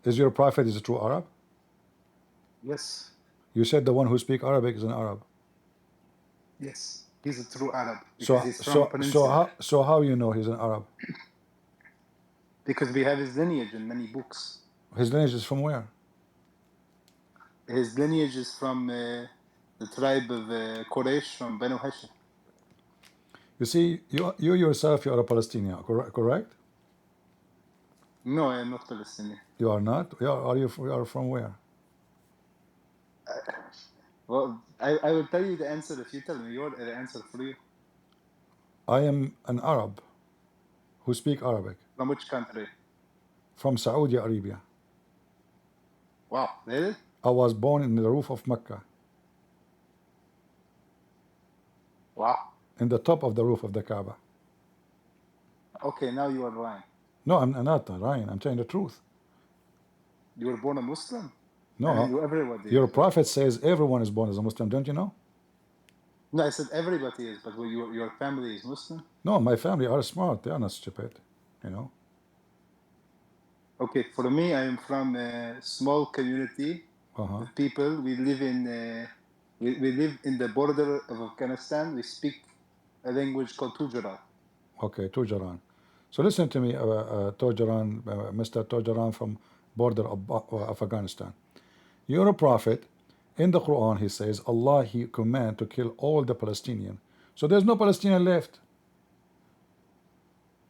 Is your prophet is a true Arab? Yes. You said the one who speaks Arabic is an Arab. Yes, he's a true Arab. So how you know he's an Arab? Because we have his lineage in many books. His lineage is from where? His lineage is from the tribe of Quraysh from Banu Hashim. You see, you yourself, you are a Palestinian, correct? No, I am not Palestinian. You are not? You are from where? Well, I will tell you the answer if you tell me the answer for you. I am an Arab who speak Arabic. From which country? From Saudi Arabia. Wow, really? I was born in the roof of Mecca. Wow. in the top of the roof of the Kaaba. Okay, now you are lying. No, I'm not lying. I'm telling the truth. You were born a Muslim? No, I mean, everybody your is. prophet says everyone is born as a Muslim. Don't you know? No, I said everybody is, but your family is Muslim? No, my family are smart. They are not stupid. You know. Okay, for me, I am from a small community of people. We live in we live in the border of Afghanistan. We speak a language called Tujarat. Okay, Tujaran. So listen to me, Tojaran, Mr. Tojaran from border of Afghanistan. You're a prophet. In the Quran, he says, Allah, he command to kill all the Palestinian. So there's no Palestinian left.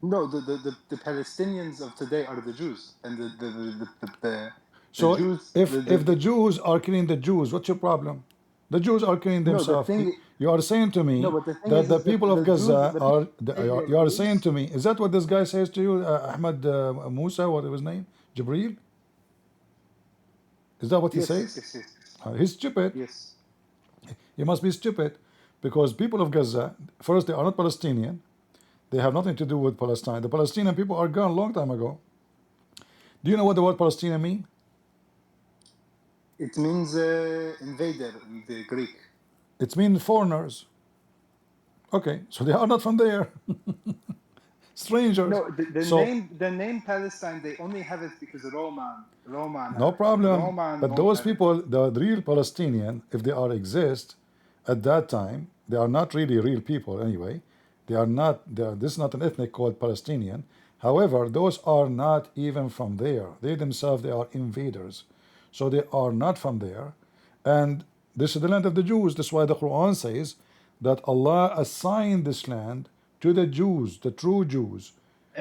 No, the Palestinians of today are the Jews, and the So Jews. if the Jews are killing the Jews, what's your problem? The Jews are killing No, the themselves. thing. You are saying to me No, but the thing that the is people of the Jews, Gaza the are. people You are Jews. saying to me, is that what this guy says to you, Ahmad Musa? What was his name? Jibril? Is that what he Yes, says? yes, yes. He's stupid. Yes. You must be stupid, because people of Gaza, first, they are not Palestinian. They have nothing to do with Palestine. The Palestinian people are gone a long time ago. Do you know what the word Palestinian mean? It means invader in the Greek. It means foreigners. Okay, so they are not from there. Strangers. No, So the name Palestine, they only have it because Roman no problem. Roman But won't those have it. people, the real Palestinian, if they are exist at that time, they are not really real people anyway. They are not. This is not an ethnic called Palestinian. However, those are not even from there. They themselves, they are invaders. So they are not from there. And this is the land of the Jews. That's why the Quran says that Allah assigned this land to the Jews, the true Jews.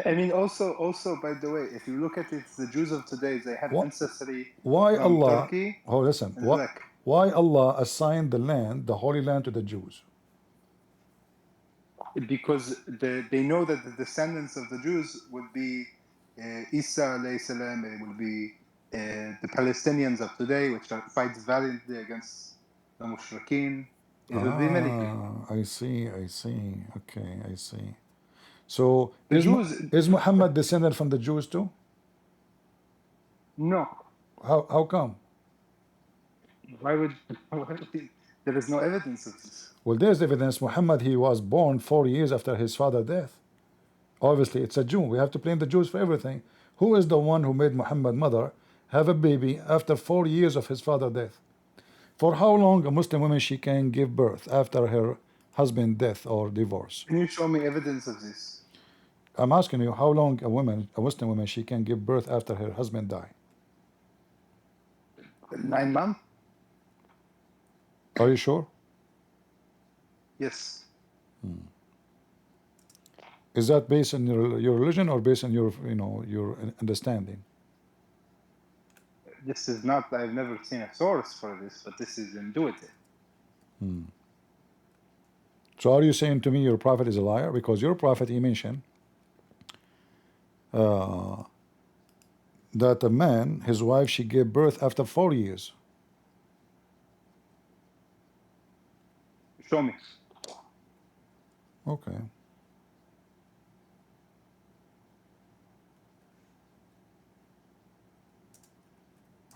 I mean, also, by the way, if you look at it, the Jews of today, they have ancestry Why from Allah? Turkey Oh, listen. and Iraq. Why Allah assigned the land, the Holy Land, to the Jews? Because they know that the descendants of the Jews would be Isa alayhi salam, it will be the Palestinians of today, which fights valiantly against the Mushrikeen. It will be many people. I see. Okay, I see. So The is Jews, is Muhammad descended from the Jews too? no. How come? Why would there is no evidence of this? Well, there's evidence. Muhammad, he was born 4 years after his father's death. Obviously, it's a Jew. We have to blame the Jews for everything. Who is the one who made Muhammad mother have a baby after 4 years of his father's death? For how long a Muslim woman she can give birth after her husband's death or divorce? Can you show me evidence of this? I'm asking you, how long a Muslim woman, she can give birth after her husband die? 9 months? Are you sure? Yes. Is that based on your religion or based on your your understanding? This is not, I've never seen a source for this, but this is intuitive. So are you saying to me your prophet is a liar? Because your prophet, he mentioned that a man, his wife, she gave birth after 4 years. Show me. Okay.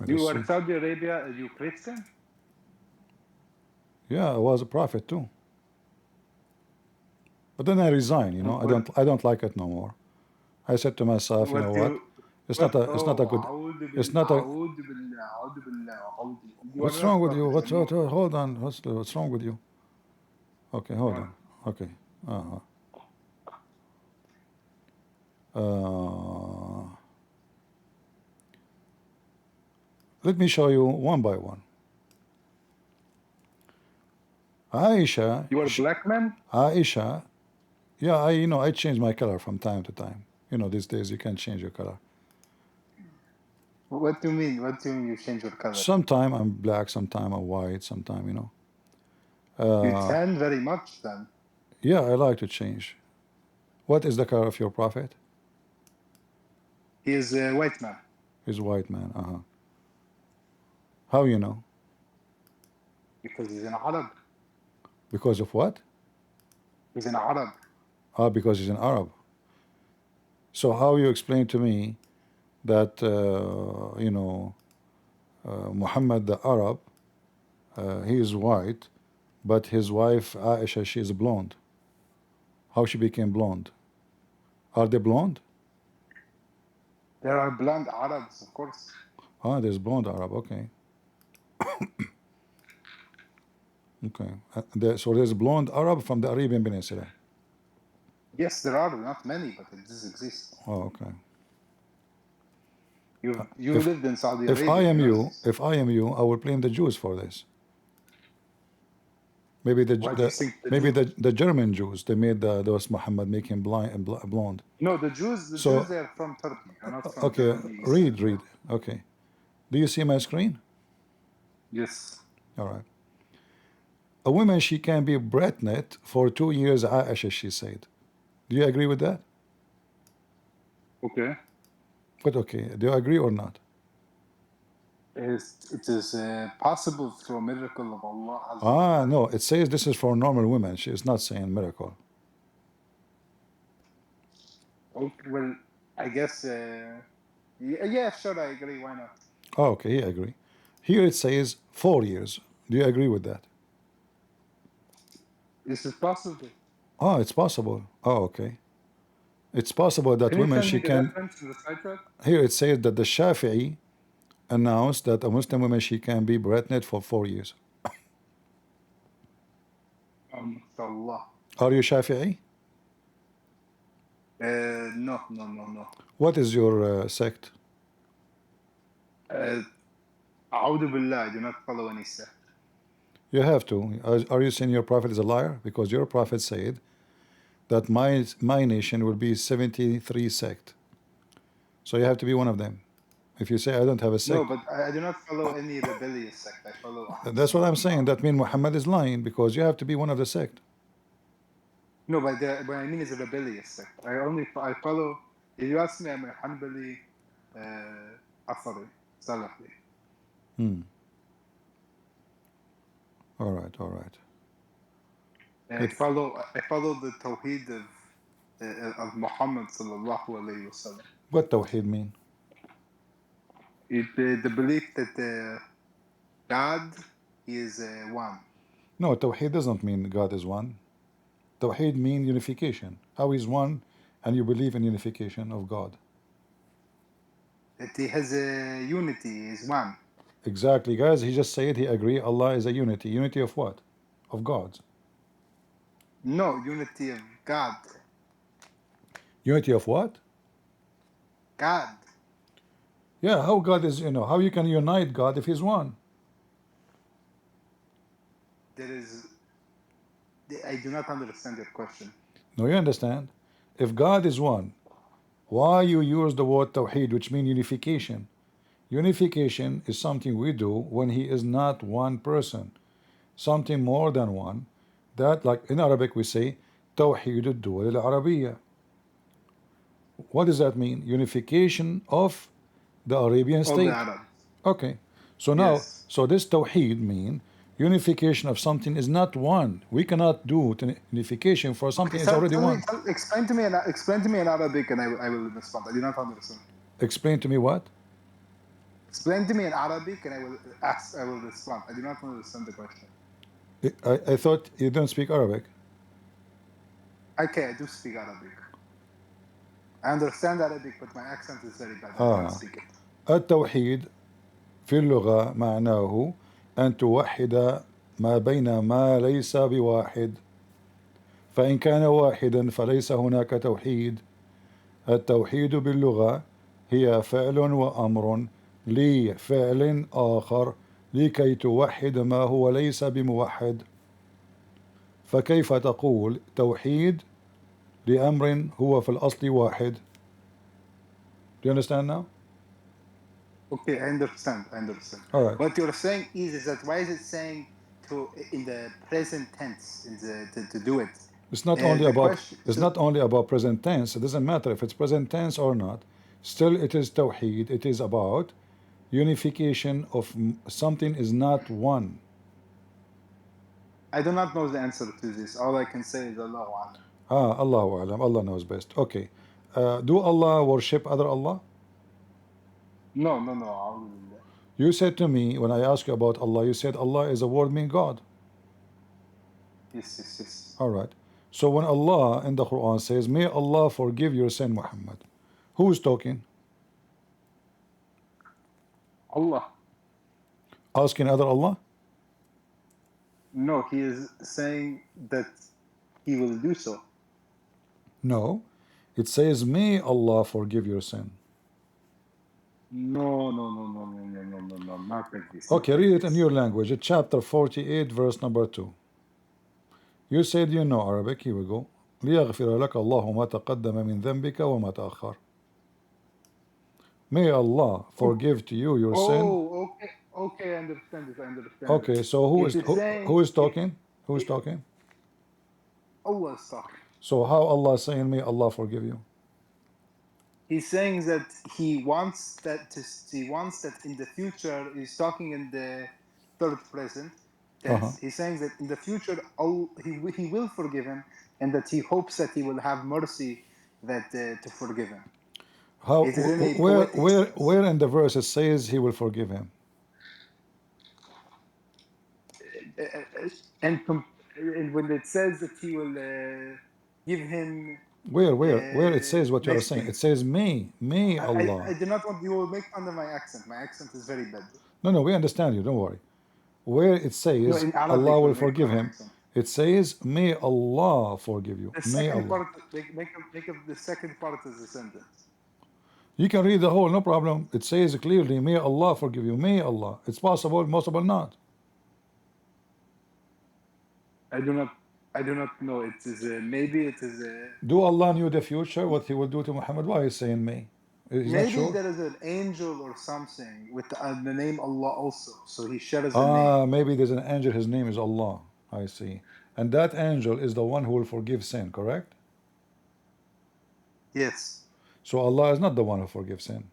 You are Saudi Arabia, are you Christian? Yeah, I was a prophet too. But then I resigned, I don't like it no more. I said to myself, you know what? It's not a good. It's not a. What's wrong with you? Hold on. What's wrong with you? Okay, hold on. Okay. Let me show you one by one. Aisha. You are a black man? Aisha. Yeah, I change my color from time to time. These days you can change your color. What do you mean? What do you mean you change your color? Sometime I'm black, sometime I'm white, sometime, you tan very much then. Yeah, I like to change. What is the color of your prophet? He is a white man. He's a white man, How you know? Because he's an Arab. Because of what? He's an Arab. Ah, because he's an Arab. So how you explain to me that you know Muhammad the Arab, he is white, but his wife Aisha, she is blonde. How she became blonde? Are they blonde? There are blonde Arabs, of course. Ah, there's blonde Arab. Okay. Okay. So there's blonde Arab from the Arabian Peninsula. Yes, there are not many, but it does exist. Oh, okay. You lived in Saudi Arabia. If I am you, I will blame the Jews for this. Maybe the German Jews, they made those Muhammad make him blind and blonde. No, the Jews they are from Turkey, not from okay. Germany. Read. Okay. Do you see my screen? Yes. All right. A woman, she can be pregnant for 2 years, Aisha, she said. Do you agree with that? Okay. But okay, do you agree or not? It is possible through a miracle of Allah. No, it says this is for normal women. She is not saying miracle. Okay, well, I guess, yeah, sure, I agree. Why not? Oh, okay, I agree. Here it says 4 years. Do you agree with that? This is possible. Oh, it's possible. Oh, okay. It's possible that women, she can... Here it says that the Shafi'i announced that a Muslim woman, she can be pregnant for 4 years. Allah. Are you Shafi'i? No. What is your sect? A'udhu billah, I do not follow any sect. You have to. Are you saying your prophet is a liar? Because your prophet said that my nation will be 73 sect. So you have to be one of them. If you say I don't have a sect. No, but I do not follow any rebellious sect. I follow. That's what I'm saying. That means Muhammad is lying because you have to be one of the sect. No, but what I mean is a rebellious sect. I follow. If you ask me, I'm a Hanbali, Athari, Salafi. All right. I follow the Tawheed of Muhammad sallallahu alayhi wa sallam. What Tawheed mean? The belief that God is one. No, Tawheed doesn't mean God is one. Tawheed means unification. How is one, and you believe in unification of God. That he has a unity, is one. Exactly, guys. He just said he agree Allah is a unity. Unity of what? Of gods. No, unity of God. Unity of what? God. Yeah, how God is, how you can unite God if he's one? I do not understand your question. No, you understand. If God is one, why you use the word Tawheed, which means unification? Unification is something we do when he is not one person, something more than one. That, like in Arabic, we say Tawheed al-Duwal al-Arabiya. What does that mean? Unification of the Arabian state. Okay. So now, so this Tawheed mean unification of something is not one. We cannot do unification for something is already one. Explain to me in Arabic, and I will respond. I do not understand. Explain to me what? Explain to me in Arabic, and I will respond. I do not understand the question. I thought you don't speak Arabic. Okay, I do speak Arabic. I understand Arabic, but my accent is very bad. I can't speak it. التوحيد في اللغة معناه أن توحد ما بين ما ليس بواحد، فإن كان واحدا فليس هناك توحيد. التوحيد باللغة هي فعل وأمر لفعل آخر لكي توحد ما هو ليس بموحد. فكيف تقول توحيد لأمر هو في الأصل واحد؟ Do you understand now? Okay, I understand. All right. What you're saying is that why is it saying in the present tense to do it? It's not only about present tense. It doesn't matter if it's present tense or not. Still, it is Tawheed. It is about unification of something is not one. I do not know the answer to this. All I can say is Allahu Alam. Allahu Alam. Allah knows best. Okay. Do Allah worship other Allah? No, no, no. A'udhu billah. You said to me, when I asked you about Allah, you said Allah is a word meaning God. Yes, yes, yes. All right. So when Allah in the Quran says, may Allah forgive your sin, Muhammad, who is talking? Allah. Asking other Allah? No, he is saying that he will do so. No. It says, may Allah forgive your sin. No, no, no, no, no, no, no, no, no, not like this. Okay, read it in your language. It's chapter 48, verse number 2. You said you know Arabic. Here we go. ليغفر لك الله ما تقدم من ذنبك وما تأخر. May Allah forgive to you your sin. Oh, okay, okay, I understand it. I understand. Okay, so who is talking? Who is talking? Allah is talking. So how Allah is saying, may Allah forgive you? He's saying that he wants that in the future. He's talking in the third present. He's saying that in the future, he will forgive him, and that he hopes that he will have mercy that to forgive him. How? Where in the verse it says he will forgive him? And when it says that he will give him. Where it says what you are saying? It says may Allah. I do not want you will make fun of my accent. My accent is very bad. No, we understand you. Don't worry. Where it says Allah will forgive him, it says may Allah forgive you. May Allah. Part, make up the second part of the sentence. You can read the whole, no problem. It says clearly, may Allah forgive you. May Allah. It's possible, possible not. I do not know. It is maybe it is. Do Allah knew the future, what He will do to Muhammad? Why is saying may? Maybe sure? There is an angel or something with the name Allah also. So He shares a name. Maybe there's an angel. His name is Allah. I see. And that angel is the one who will forgive sin. Correct? Yes. So Allah is not the one who forgives sin.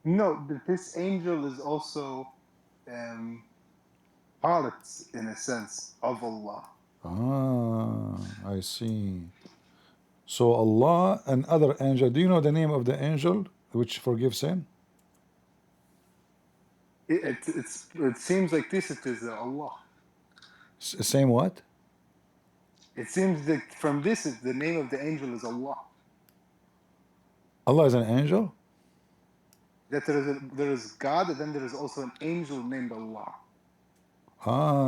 No, this angel is also part, in a sense, of Allah. I see. So Allah and other angel. Do you know the name of the angel which forgives sin? It seems like this. It is Allah. Same what? It seems that from this, the name of the angel is Allah. Allah is an angel? That there is God, and then there is also an angel named Allah.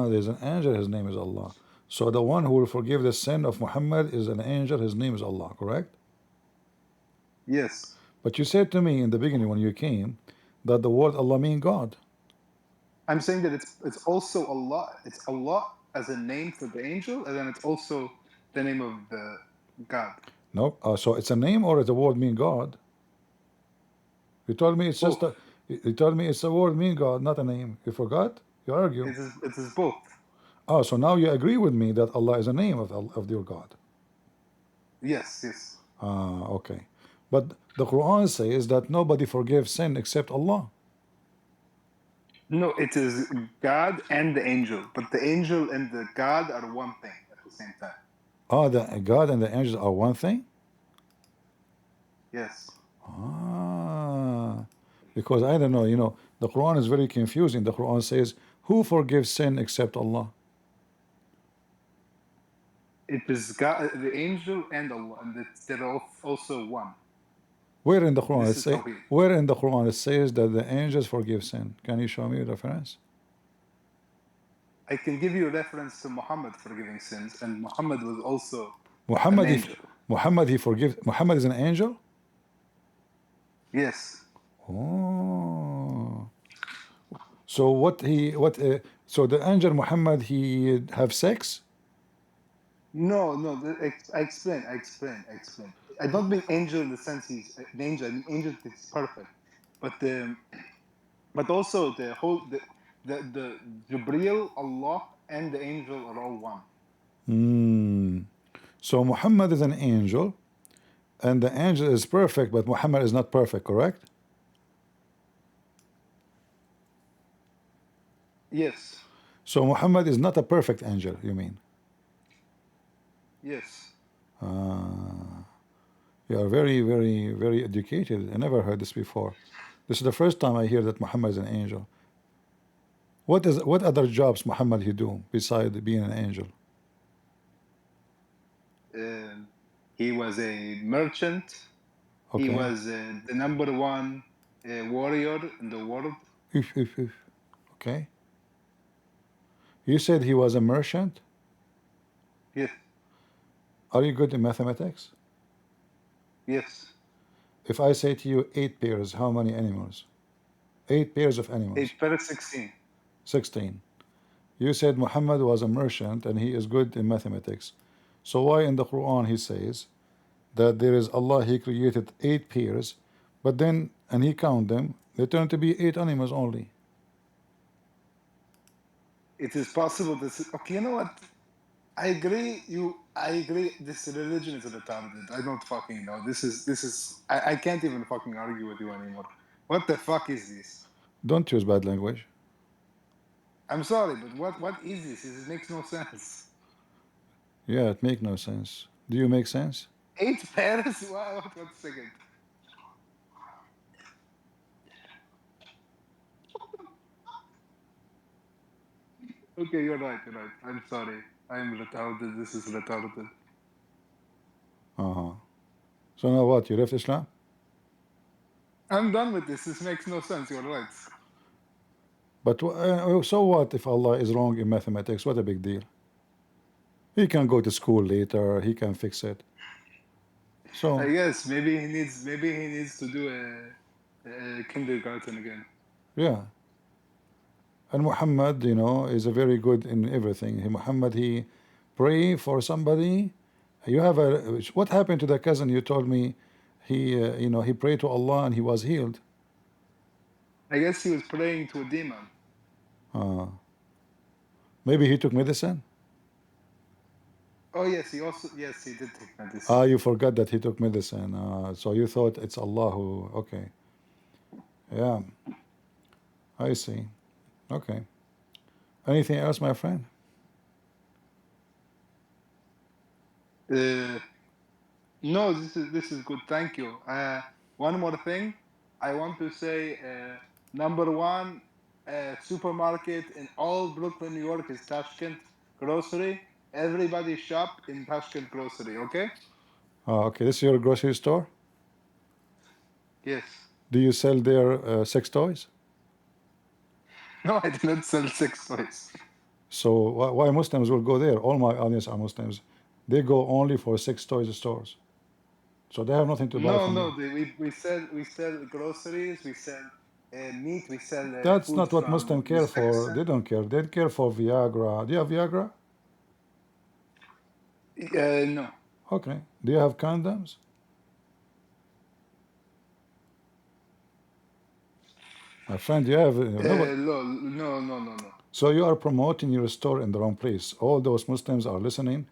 There's an angel, his name is Allah. So the one who will forgive the sin of Muhammad is an angel, his name is Allah, correct? Yes. But you said to me in the beginning when you came that the word Allah means God. I'm saying that it's also Allah. It's Allah as a name for the angel, and then it's also the name of the God. No, so it's a name or it's a word mean God? You told me it's just you told me it's a word mean God, not a name. You forgot? You argue. It is both. So now you agree with me that Allah is a name of your God. Yes, yes. Okay. But the Quran says that nobody forgives sin except Allah. No, it is God and the angel, but the angel and the God are one thing at the same time. The God and the angels are one thing? Yes. Because I don't know, the Quran is very confusing. The Quran says, who forgives sin except Allah? It is God, the angel and Allah, and they're also one. Where in the Quran it says that the angels forgive sin? Can you show me a reference? I can give you a reference to Muhammad forgiving sins, and Muhammad was also Muhammad. an angel. Muhammad Muhammad is an angel? Yes. So so the angel Muhammad, he have sex? No, I explain. I don't mean angel in the sense he's an angel. I mean angel is perfect, but also the Jibreel, Allah, and the angel are all one. So Muhammad is an angel, and the angel is perfect, but Muhammad is not perfect, correct? Yes. So Muhammad is not a perfect angel, you mean? Yes. You are very, very, very educated. I never heard this before. This is the first time I hear that Muhammad is an angel. What other jobs Muhammad he do besides being an angel? He was a merchant. Okay. He was the number one warrior in the world. Okay. You said he was a merchant? Yes. Are you good in mathematics? Yes. If I say to you 8 pairs, how many animals? 8 pairs of animals. 8 pairs, 16. 16. You said Muhammad was a merchant and he is good in mathematics. So why in the Quran he says that there is Allah, he created 8 pairs, but then, and he count them, they turn to be 8 animals only. It is possible this. Okay, you know what? I agree. I agree. This religion is retarded. I don't fucking know. This is. I can't even fucking argue with you anymore. What the fuck is this? Don't use bad language. I'm sorry, but what is this? It makes no sense. Yeah, it makes no sense. Do you make sense? 8 pairs? Wow, what a second. Okay, you're right. You're right. I'm sorry. I'm retarded. This is retarded. So now what? You left Islam? I'm done with this. This makes no sense. You're right. But so what if Allah is wrong in mathematics? What a big deal. He can go to school later. He can fix it. So I guess maybe he needs to do a kindergarten again. yeah. And Muhammad, you know, is a very good in everything. Muhammad, he pray for somebody. You have a what happened to the cousin you told me? He you know, he prayed to Allah and he was healed. I guess he was praying to a demon. Maybe he took medicine. Oh yes, he did take medicine. You forgot that he took medicine. So you thought it's Allah who. Okay. Yeah. I see. Okay. Anything else, my friend? No, this is good. Thank you. One more thing, I want to say, number one supermarket in all Brooklyn, New York is Tashkent Grocery. Everybody shop in Tashkent Grocery. Okay. Okay. This is your grocery store. Yes. Do you sell their sex toys? No, I did not sell sex toys. So why Muslims will go there? All my audience are Muslims. They go only for sex toys stores. So they have nothing to buy from you. We sell groceries. We sell meat. We sell That's food not what from Muslims care for. They don't care. They care for Viagra. Do you have Viagra? No. Okay. Do you have condoms? My friend, you have No. So you are promoting your store in the wrong place. All those Muslims are listening.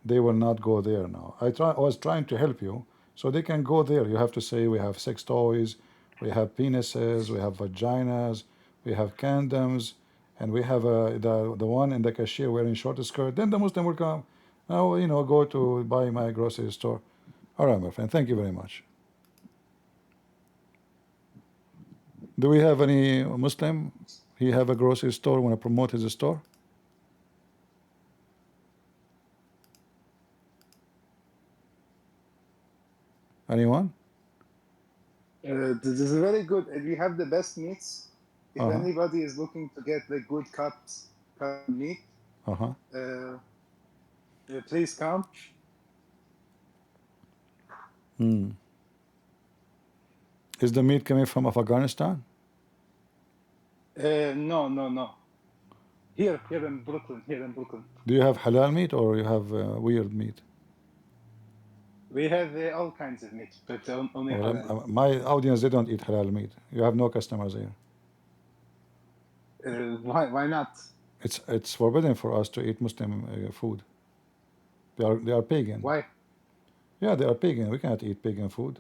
They will not go there now. I was trying to help you, so they can go there. You have to say we have sex toys, we have penises, we have vaginas, we have condoms, and we have the one in the cashier wearing short skirt. Then the Muslim will come. Now you know, go to buy my grocery store. All right, my friend. Thank you very much. Do we have any Muslim? He have a grocery store. Want to promote his store? Anyone? This is very good. We have the best meats. If anybody is looking to get the good cut meat, please come. Is the meat coming from Afghanistan? No. Here in Brooklyn. Do you have halal meat or you have weird meat? We have all kinds of meat, but only halal. My audience, they don't eat halal meat. You have no customers here. Why not? It's forbidden for us to eat Muslim food. They are pagan. Why? Yeah, they are pagan. We cannot eat pagan food.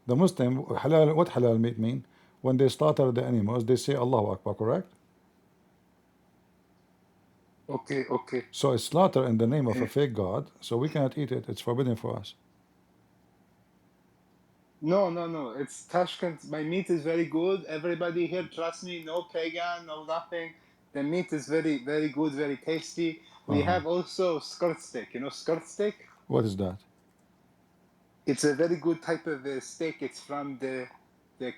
The Muslim halal. What halal meat mean? When they slaughter the animals, they say Allahu Akbar. Correct? Okay, okay. So it's slaughter in the name of a fake god, so we cannot eat it. It's forbidden for us. No. It's Tashkent. My meat is very good. Everybody here, trust me, no pagan, no nothing. The meat is very, very good, very tasty. We have also skirt steak. You know skirt steak? What is that? It's a very good type of steak. It's from the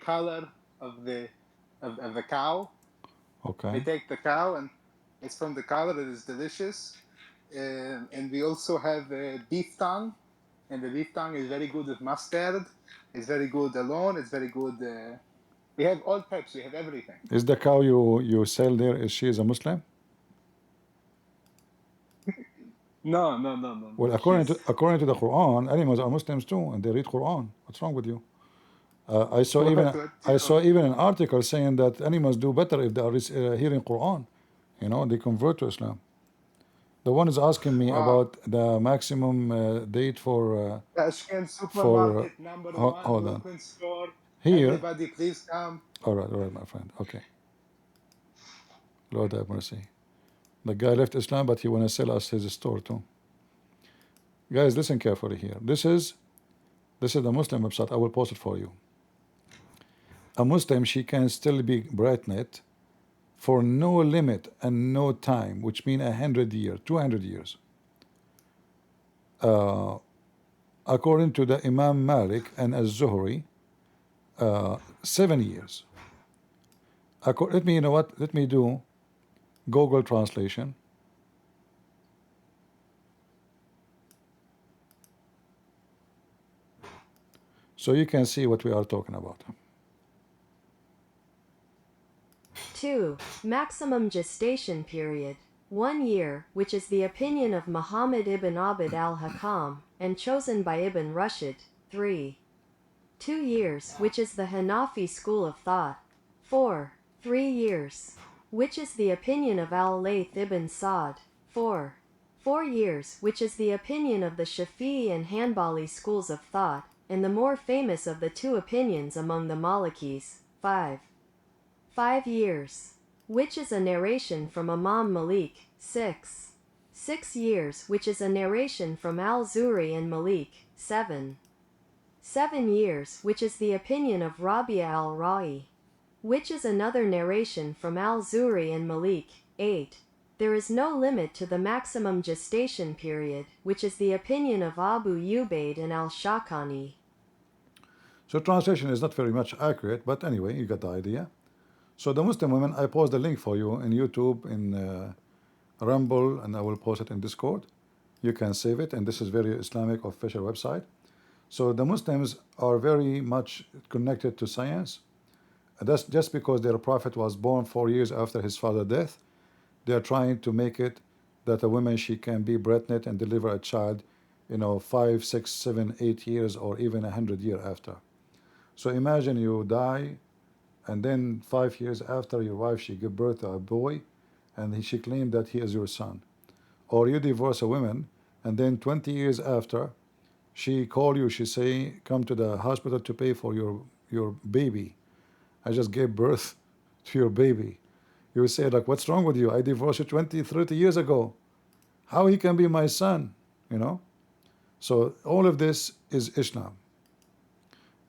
color of the cow. Okay. They take the cow and it's from the color. It is delicious. And we also have beef tongue, and the beef tongue is very good with mustard. It's very good alone. It's very good. We have all types. We have everything. Is the cow you sell there, is she a Muslim? No. Well, according to the Quran, animals are Muslims too, and they read Quran. What's wrong with you? I saw even an article saying that animals do better if they are hearing Quran. You know, they convert to Islam. The one is asking me about the maximum date for Tashkent supermarket number one. hold on. Open store. Here. Everybody, please come. All right, my friend. Okay. Lord have mercy. The guy left Islam, but he want to sell us his store too. Guys, listen carefully here. This is the Muslim website. I will post it for you. A Muslim, she can still be pregnant for no limit and no time, which means 100 years, 200 years. According to the Imam Malik and Az-Zuhri, 7 years. Let me, you know what? Let me do Google translation. So you can see what we are talking about. 2. Maximum gestation period. 1 year, which is the opinion of Muhammad ibn Abd al-Hakam, and chosen by Ibn Rushd. 3. 2 years, which is the Hanafi school of thought. 4. 3 years, which is the opinion of al-Layth ibn Sa'd. 4. 4 years, which is the opinion of the Shafi'i and Hanbali schools of thought, and the more famous of the two opinions among the Malikis. 5. 5 years, which is a narration from Imam Malik. 6. 6 years, which is a narration from al-Zuhri and Malik. 7. 7 years, which is the opinion of Rabia al-Ra'i, which is another narration from al-Zuhri and Malik. 8. There is no limit to the maximum gestation period, which is the opinion of Abu Ubaid and al-Shawkani. So translation is not very much accurate, but anyway, you got the idea. So the Muslim women, I post the link for you in YouTube, in Rumble, and I will post it in Discord. You can save it, and this is very Islamic official website. So the Muslims are very much connected to science. That's just because their prophet was born 4 years after his father's death. They are trying to make it that a woman, she can be pregnant and deliver a child, 5, 6, 7, 8 years, or even 100 years after. So imagine you die, and then 5 years after, your wife, she give birth to a boy, and she claimed that he is your son. Or you divorce a woman, and then 20 years after, she call you, she say, come to the hospital to pay for your baby. I just gave birth to your baby. You say, like, what's wrong with you? I divorced you 20, 30 years ago. How he can be my son? So all of this is Islam.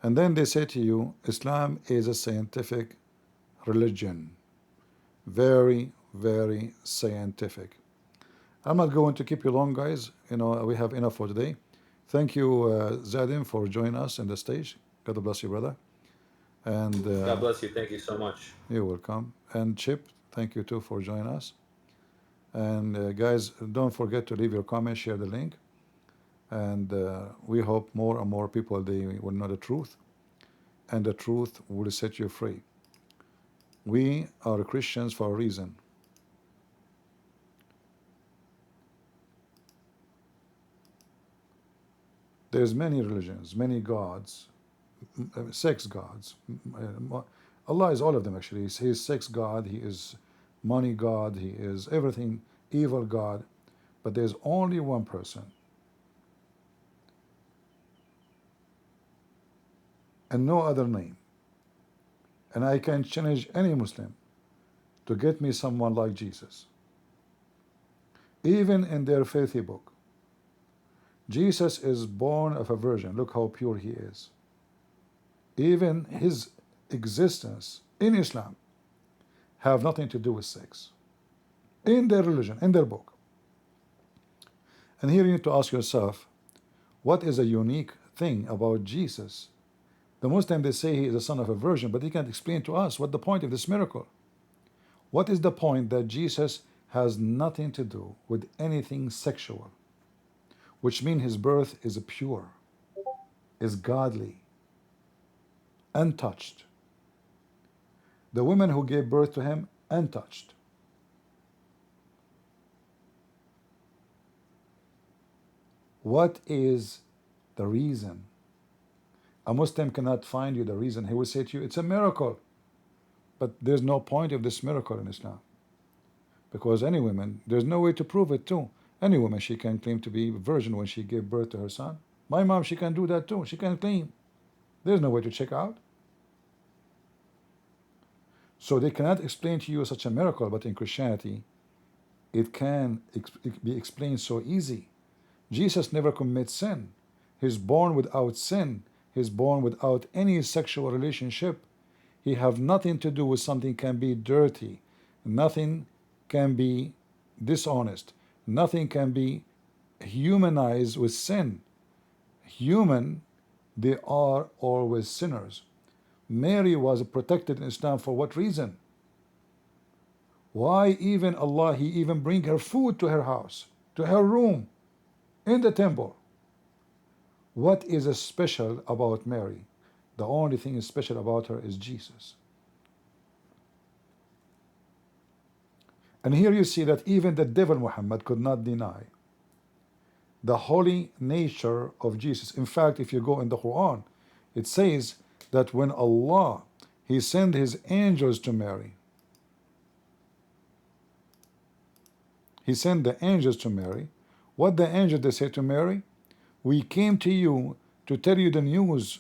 And then they say to you, Islam is a scientific religion. Very, very scientific. I'm not going to keep you long, guys. We have enough for today. Thank you, Zadim, for joining us on the stage. God bless you, brother. And God bless you. Thank you so much. You're welcome. And Chip, thank you too for joining us. And guys, don't forget to leave your comments, share the link. And we hope more and more people, they will know the truth. And the truth will set you free. We are Christians for a reason. There's many religions, many gods, 6 gods. Allah is all of them, actually. He is 6 God, He is money God, He is everything, evil God. But there's only one person. And no other name. And I can challenge any Muslim to get me someone like Jesus. even in their filthy book. Jesus is born of a virgin. Look how pure he is. Even his existence in Islam have nothing to do with sex. In their religion, in their book. And here you need to ask yourself, what is a unique thing about Jesus? The Muslims, they say he is the son of a virgin, but he can't explain to us what the point of this miracle. What is the point that Jesus has nothing to do with anything sexual, which means his birth is pure, is godly, untouched. The women who gave birth to him, untouched. What is the reason? A Muslim cannot find you the reason. He will say to you, it's a miracle. But there's no point of this miracle in Islam. Because any woman, there's no way to prove it too. Any woman, she can claim to be a virgin when she gave birth to her son. My mom, she can do that too. She can claim. There's no way to check out. So they cannot explain to you such a miracle, but in Christianity, it can be explained so easy. Jesus never commits sin. He's born without sin. He's born without any sexual relationship. He have nothing to do with something can be dirty. Nothing can be dishonest. Nothing can be humanized with sin. Human, they are always sinners. Mary was protected in Islam for what reason? Why even Allah, he even bring her food to her house, to her room, in the temple. What is special about Mary? The only thing is special about her is Jesus. And here you see that even the devil Muhammad could not deny the holy nature of Jesus. In fact, if you go in the Quran, it says that when Allah, he sent his angels to Mary, he sent the angels to Mary. What the angels, they say to Mary? We came to you to tell you the news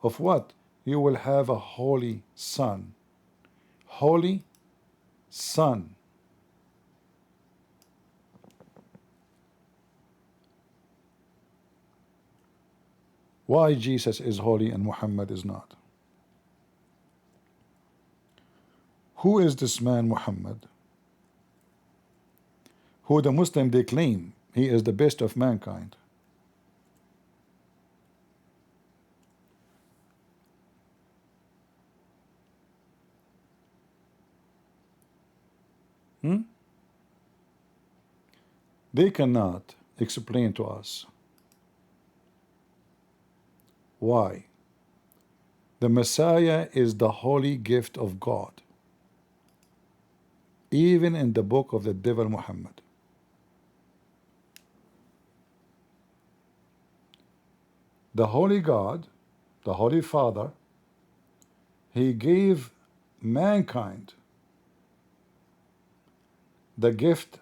of what? You will have a holy son. Holy son. Why Jesus is holy and Muhammad is not? Who is this man Muhammad? Who the Muslim they claim he is the best of mankind. They cannot explain to us why the Messiah is the holy gift of God, even in the book of the devil Muhammad. The holy God, the holy Father, he gave mankind the gift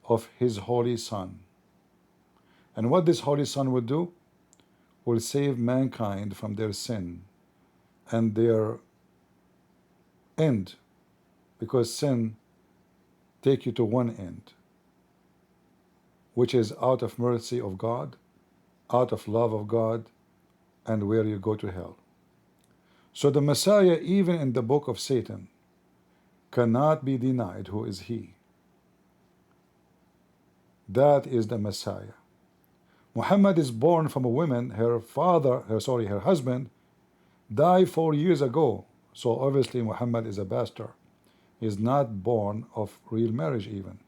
of his holy Son. And what this holy Son will do? Will save mankind from their sin and their end, because sin take you to one end, which is out of mercy of God, out of love of God, and where you go to hell. So the Messiah, even in the book of Satan, cannot be denied who is he. That is the Messiah. Muhammad is born from a woman, her husband died 4 years ago. So obviously Muhammad is a bastard. He is not born of real marriage even.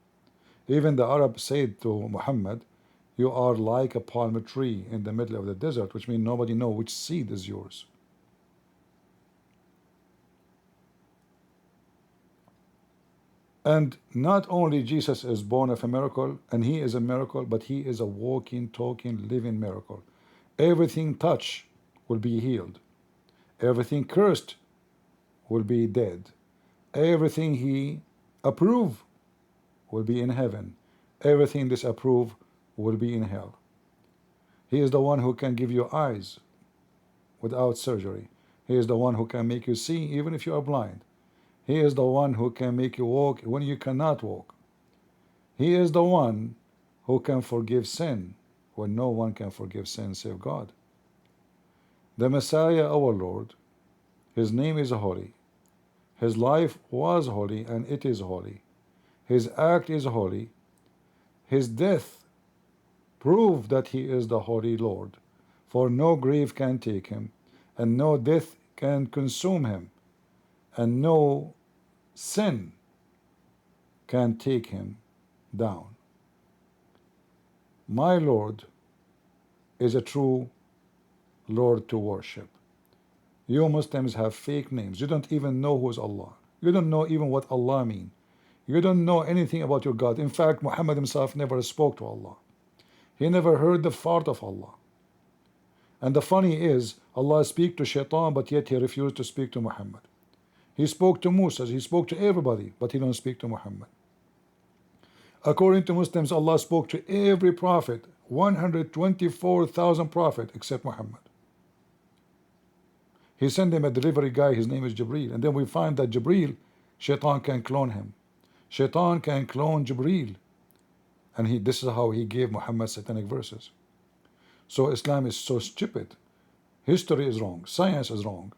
Even the Arab said to Muhammad, you are like a palm tree in the middle of the desert, which means nobody knows which seed is yours. And not only Jesus is born of a miracle, and he is a miracle, but he is a walking, talking, living miracle. Everything touched will be healed. Everything cursed will be dead. Everything he approved will be in heaven. Everything disapproved will be in hell. He is the one who can give you eyes without surgery. He is the one who can make you see even if you are blind. He is the one who can make you walk when you cannot walk. He is the one who can forgive sin when no one can forgive sin save God. The Messiah, our Lord, his name is holy. His life was holy and it is holy. His act is holy. His death proved that he is the holy Lord. For no grave can take him, and no death can consume him, and no sin can take him down. My Lord is a true Lord to worship. You Muslims have fake names. You don't even know who is Allah. You don't know even what Allah means. You don't know anything about your God. In fact, Muhammad himself never spoke to Allah. He never heard the fart of Allah. And the funny is, Allah speak to Shaitan, but yet he refused to speak to Muhammad. He spoke to Musa, he spoke to everybody, but he don't speak to Muhammad. According to Muslims, Allah spoke to every prophet, 124,000 prophets, except Muhammad. He sent him a delivery guy, his name is Jibreel. And then we find that Jibreel, Shaitan can clone him. Shaitan can clone Jibreel. And this is how he gave Muhammad satanic verses. So Islam is so stupid. History is wrong. Science is wrong.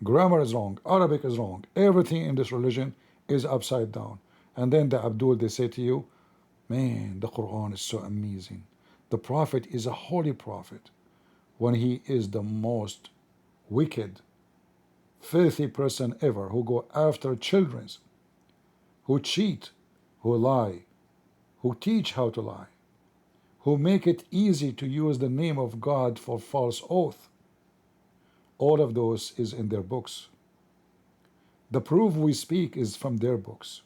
Grammar is wrong. Arabic is wrong. Everything in this religion is upside down. And then the Abdul, they say to you, man, the Quran is so amazing. The Prophet is a holy prophet when he is the most wicked, filthy person ever, who go after children, who cheat, who lie, who teach how to lie, who make it easy to use the name of God for false oath. All of those is in their books. The proof we speak is from their books.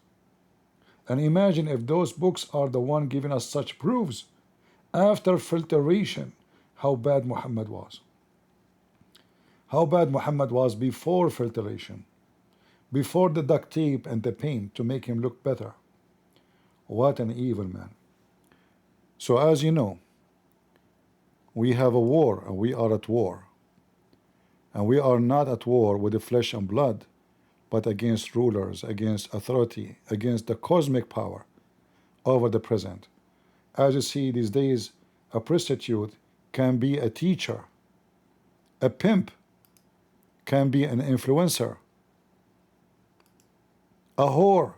And imagine if those books are the one giving us such proofs after filtration, how bad Muhammad was. How bad Muhammad was before filtration, before the duct tape and the paint to make him look better. What an evil man. So as you know, we have a war and we are at war. And we are not at war with the flesh and blood, but against rulers, against authority, against the cosmic power over the present. As you see these days, a prostitute can be a teacher. A pimp can be an influencer. A whore,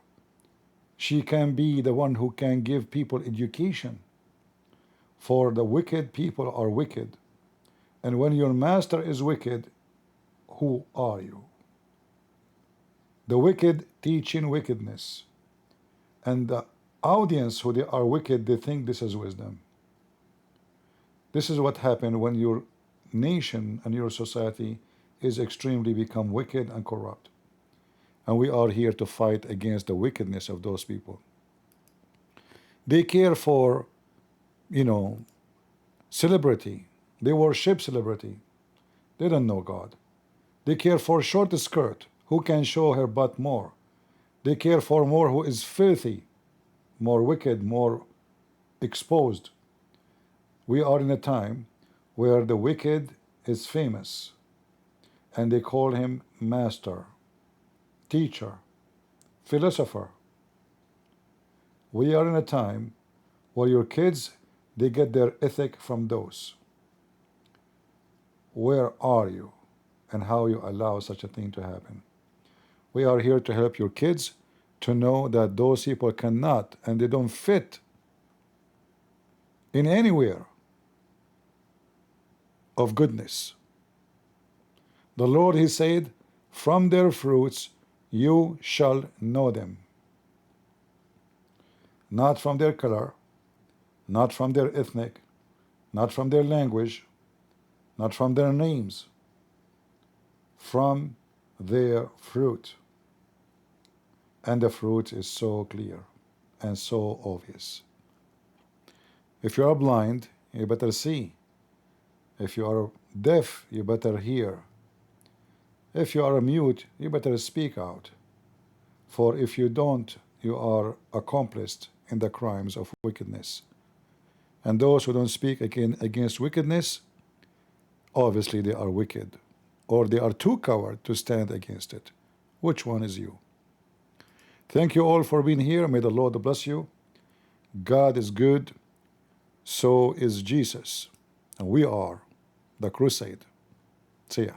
she can be the one who can give people education. For the wicked people are wicked. And when your master is wicked, who are you? The wicked teaching wickedness. And the audience who they are wicked, they think this is wisdom. This is what happened when your nation and your society is extremely become wicked and corrupt. And we are here to fight against the wickedness of those people. They care for, celebrity. They worship celebrity. They don't know God. They care for short skirt, who can show her butt more. They care for more who is filthy, more wicked, more exposed. We are in a time where the wicked is famous, and they call him master, teacher, philosopher. We are in a time where your kids, they get their ethic from those. Where are you, and how you allow such a thing to happen? We are here to help your kids to know that those people cannot and they don't fit in anywhere of goodness. The Lord, he said, from their fruits you shall know them. Not from their color, not from their ethnic, not from their language, not from their names, from their fruit. And the fruit is so clear and so obvious. If you are blind, you better see. If you are deaf, you better hear. If you are mute, you better speak out. For if you don't, you are accomplice in the crimes of wickedness. And those who don't speak against wickedness, obviously they are wicked, or they are too coward to stand against it. Which one is you? Thank you all for being here. May the Lord bless you. God is good, so is Jesus. And we are the crusade. See ya.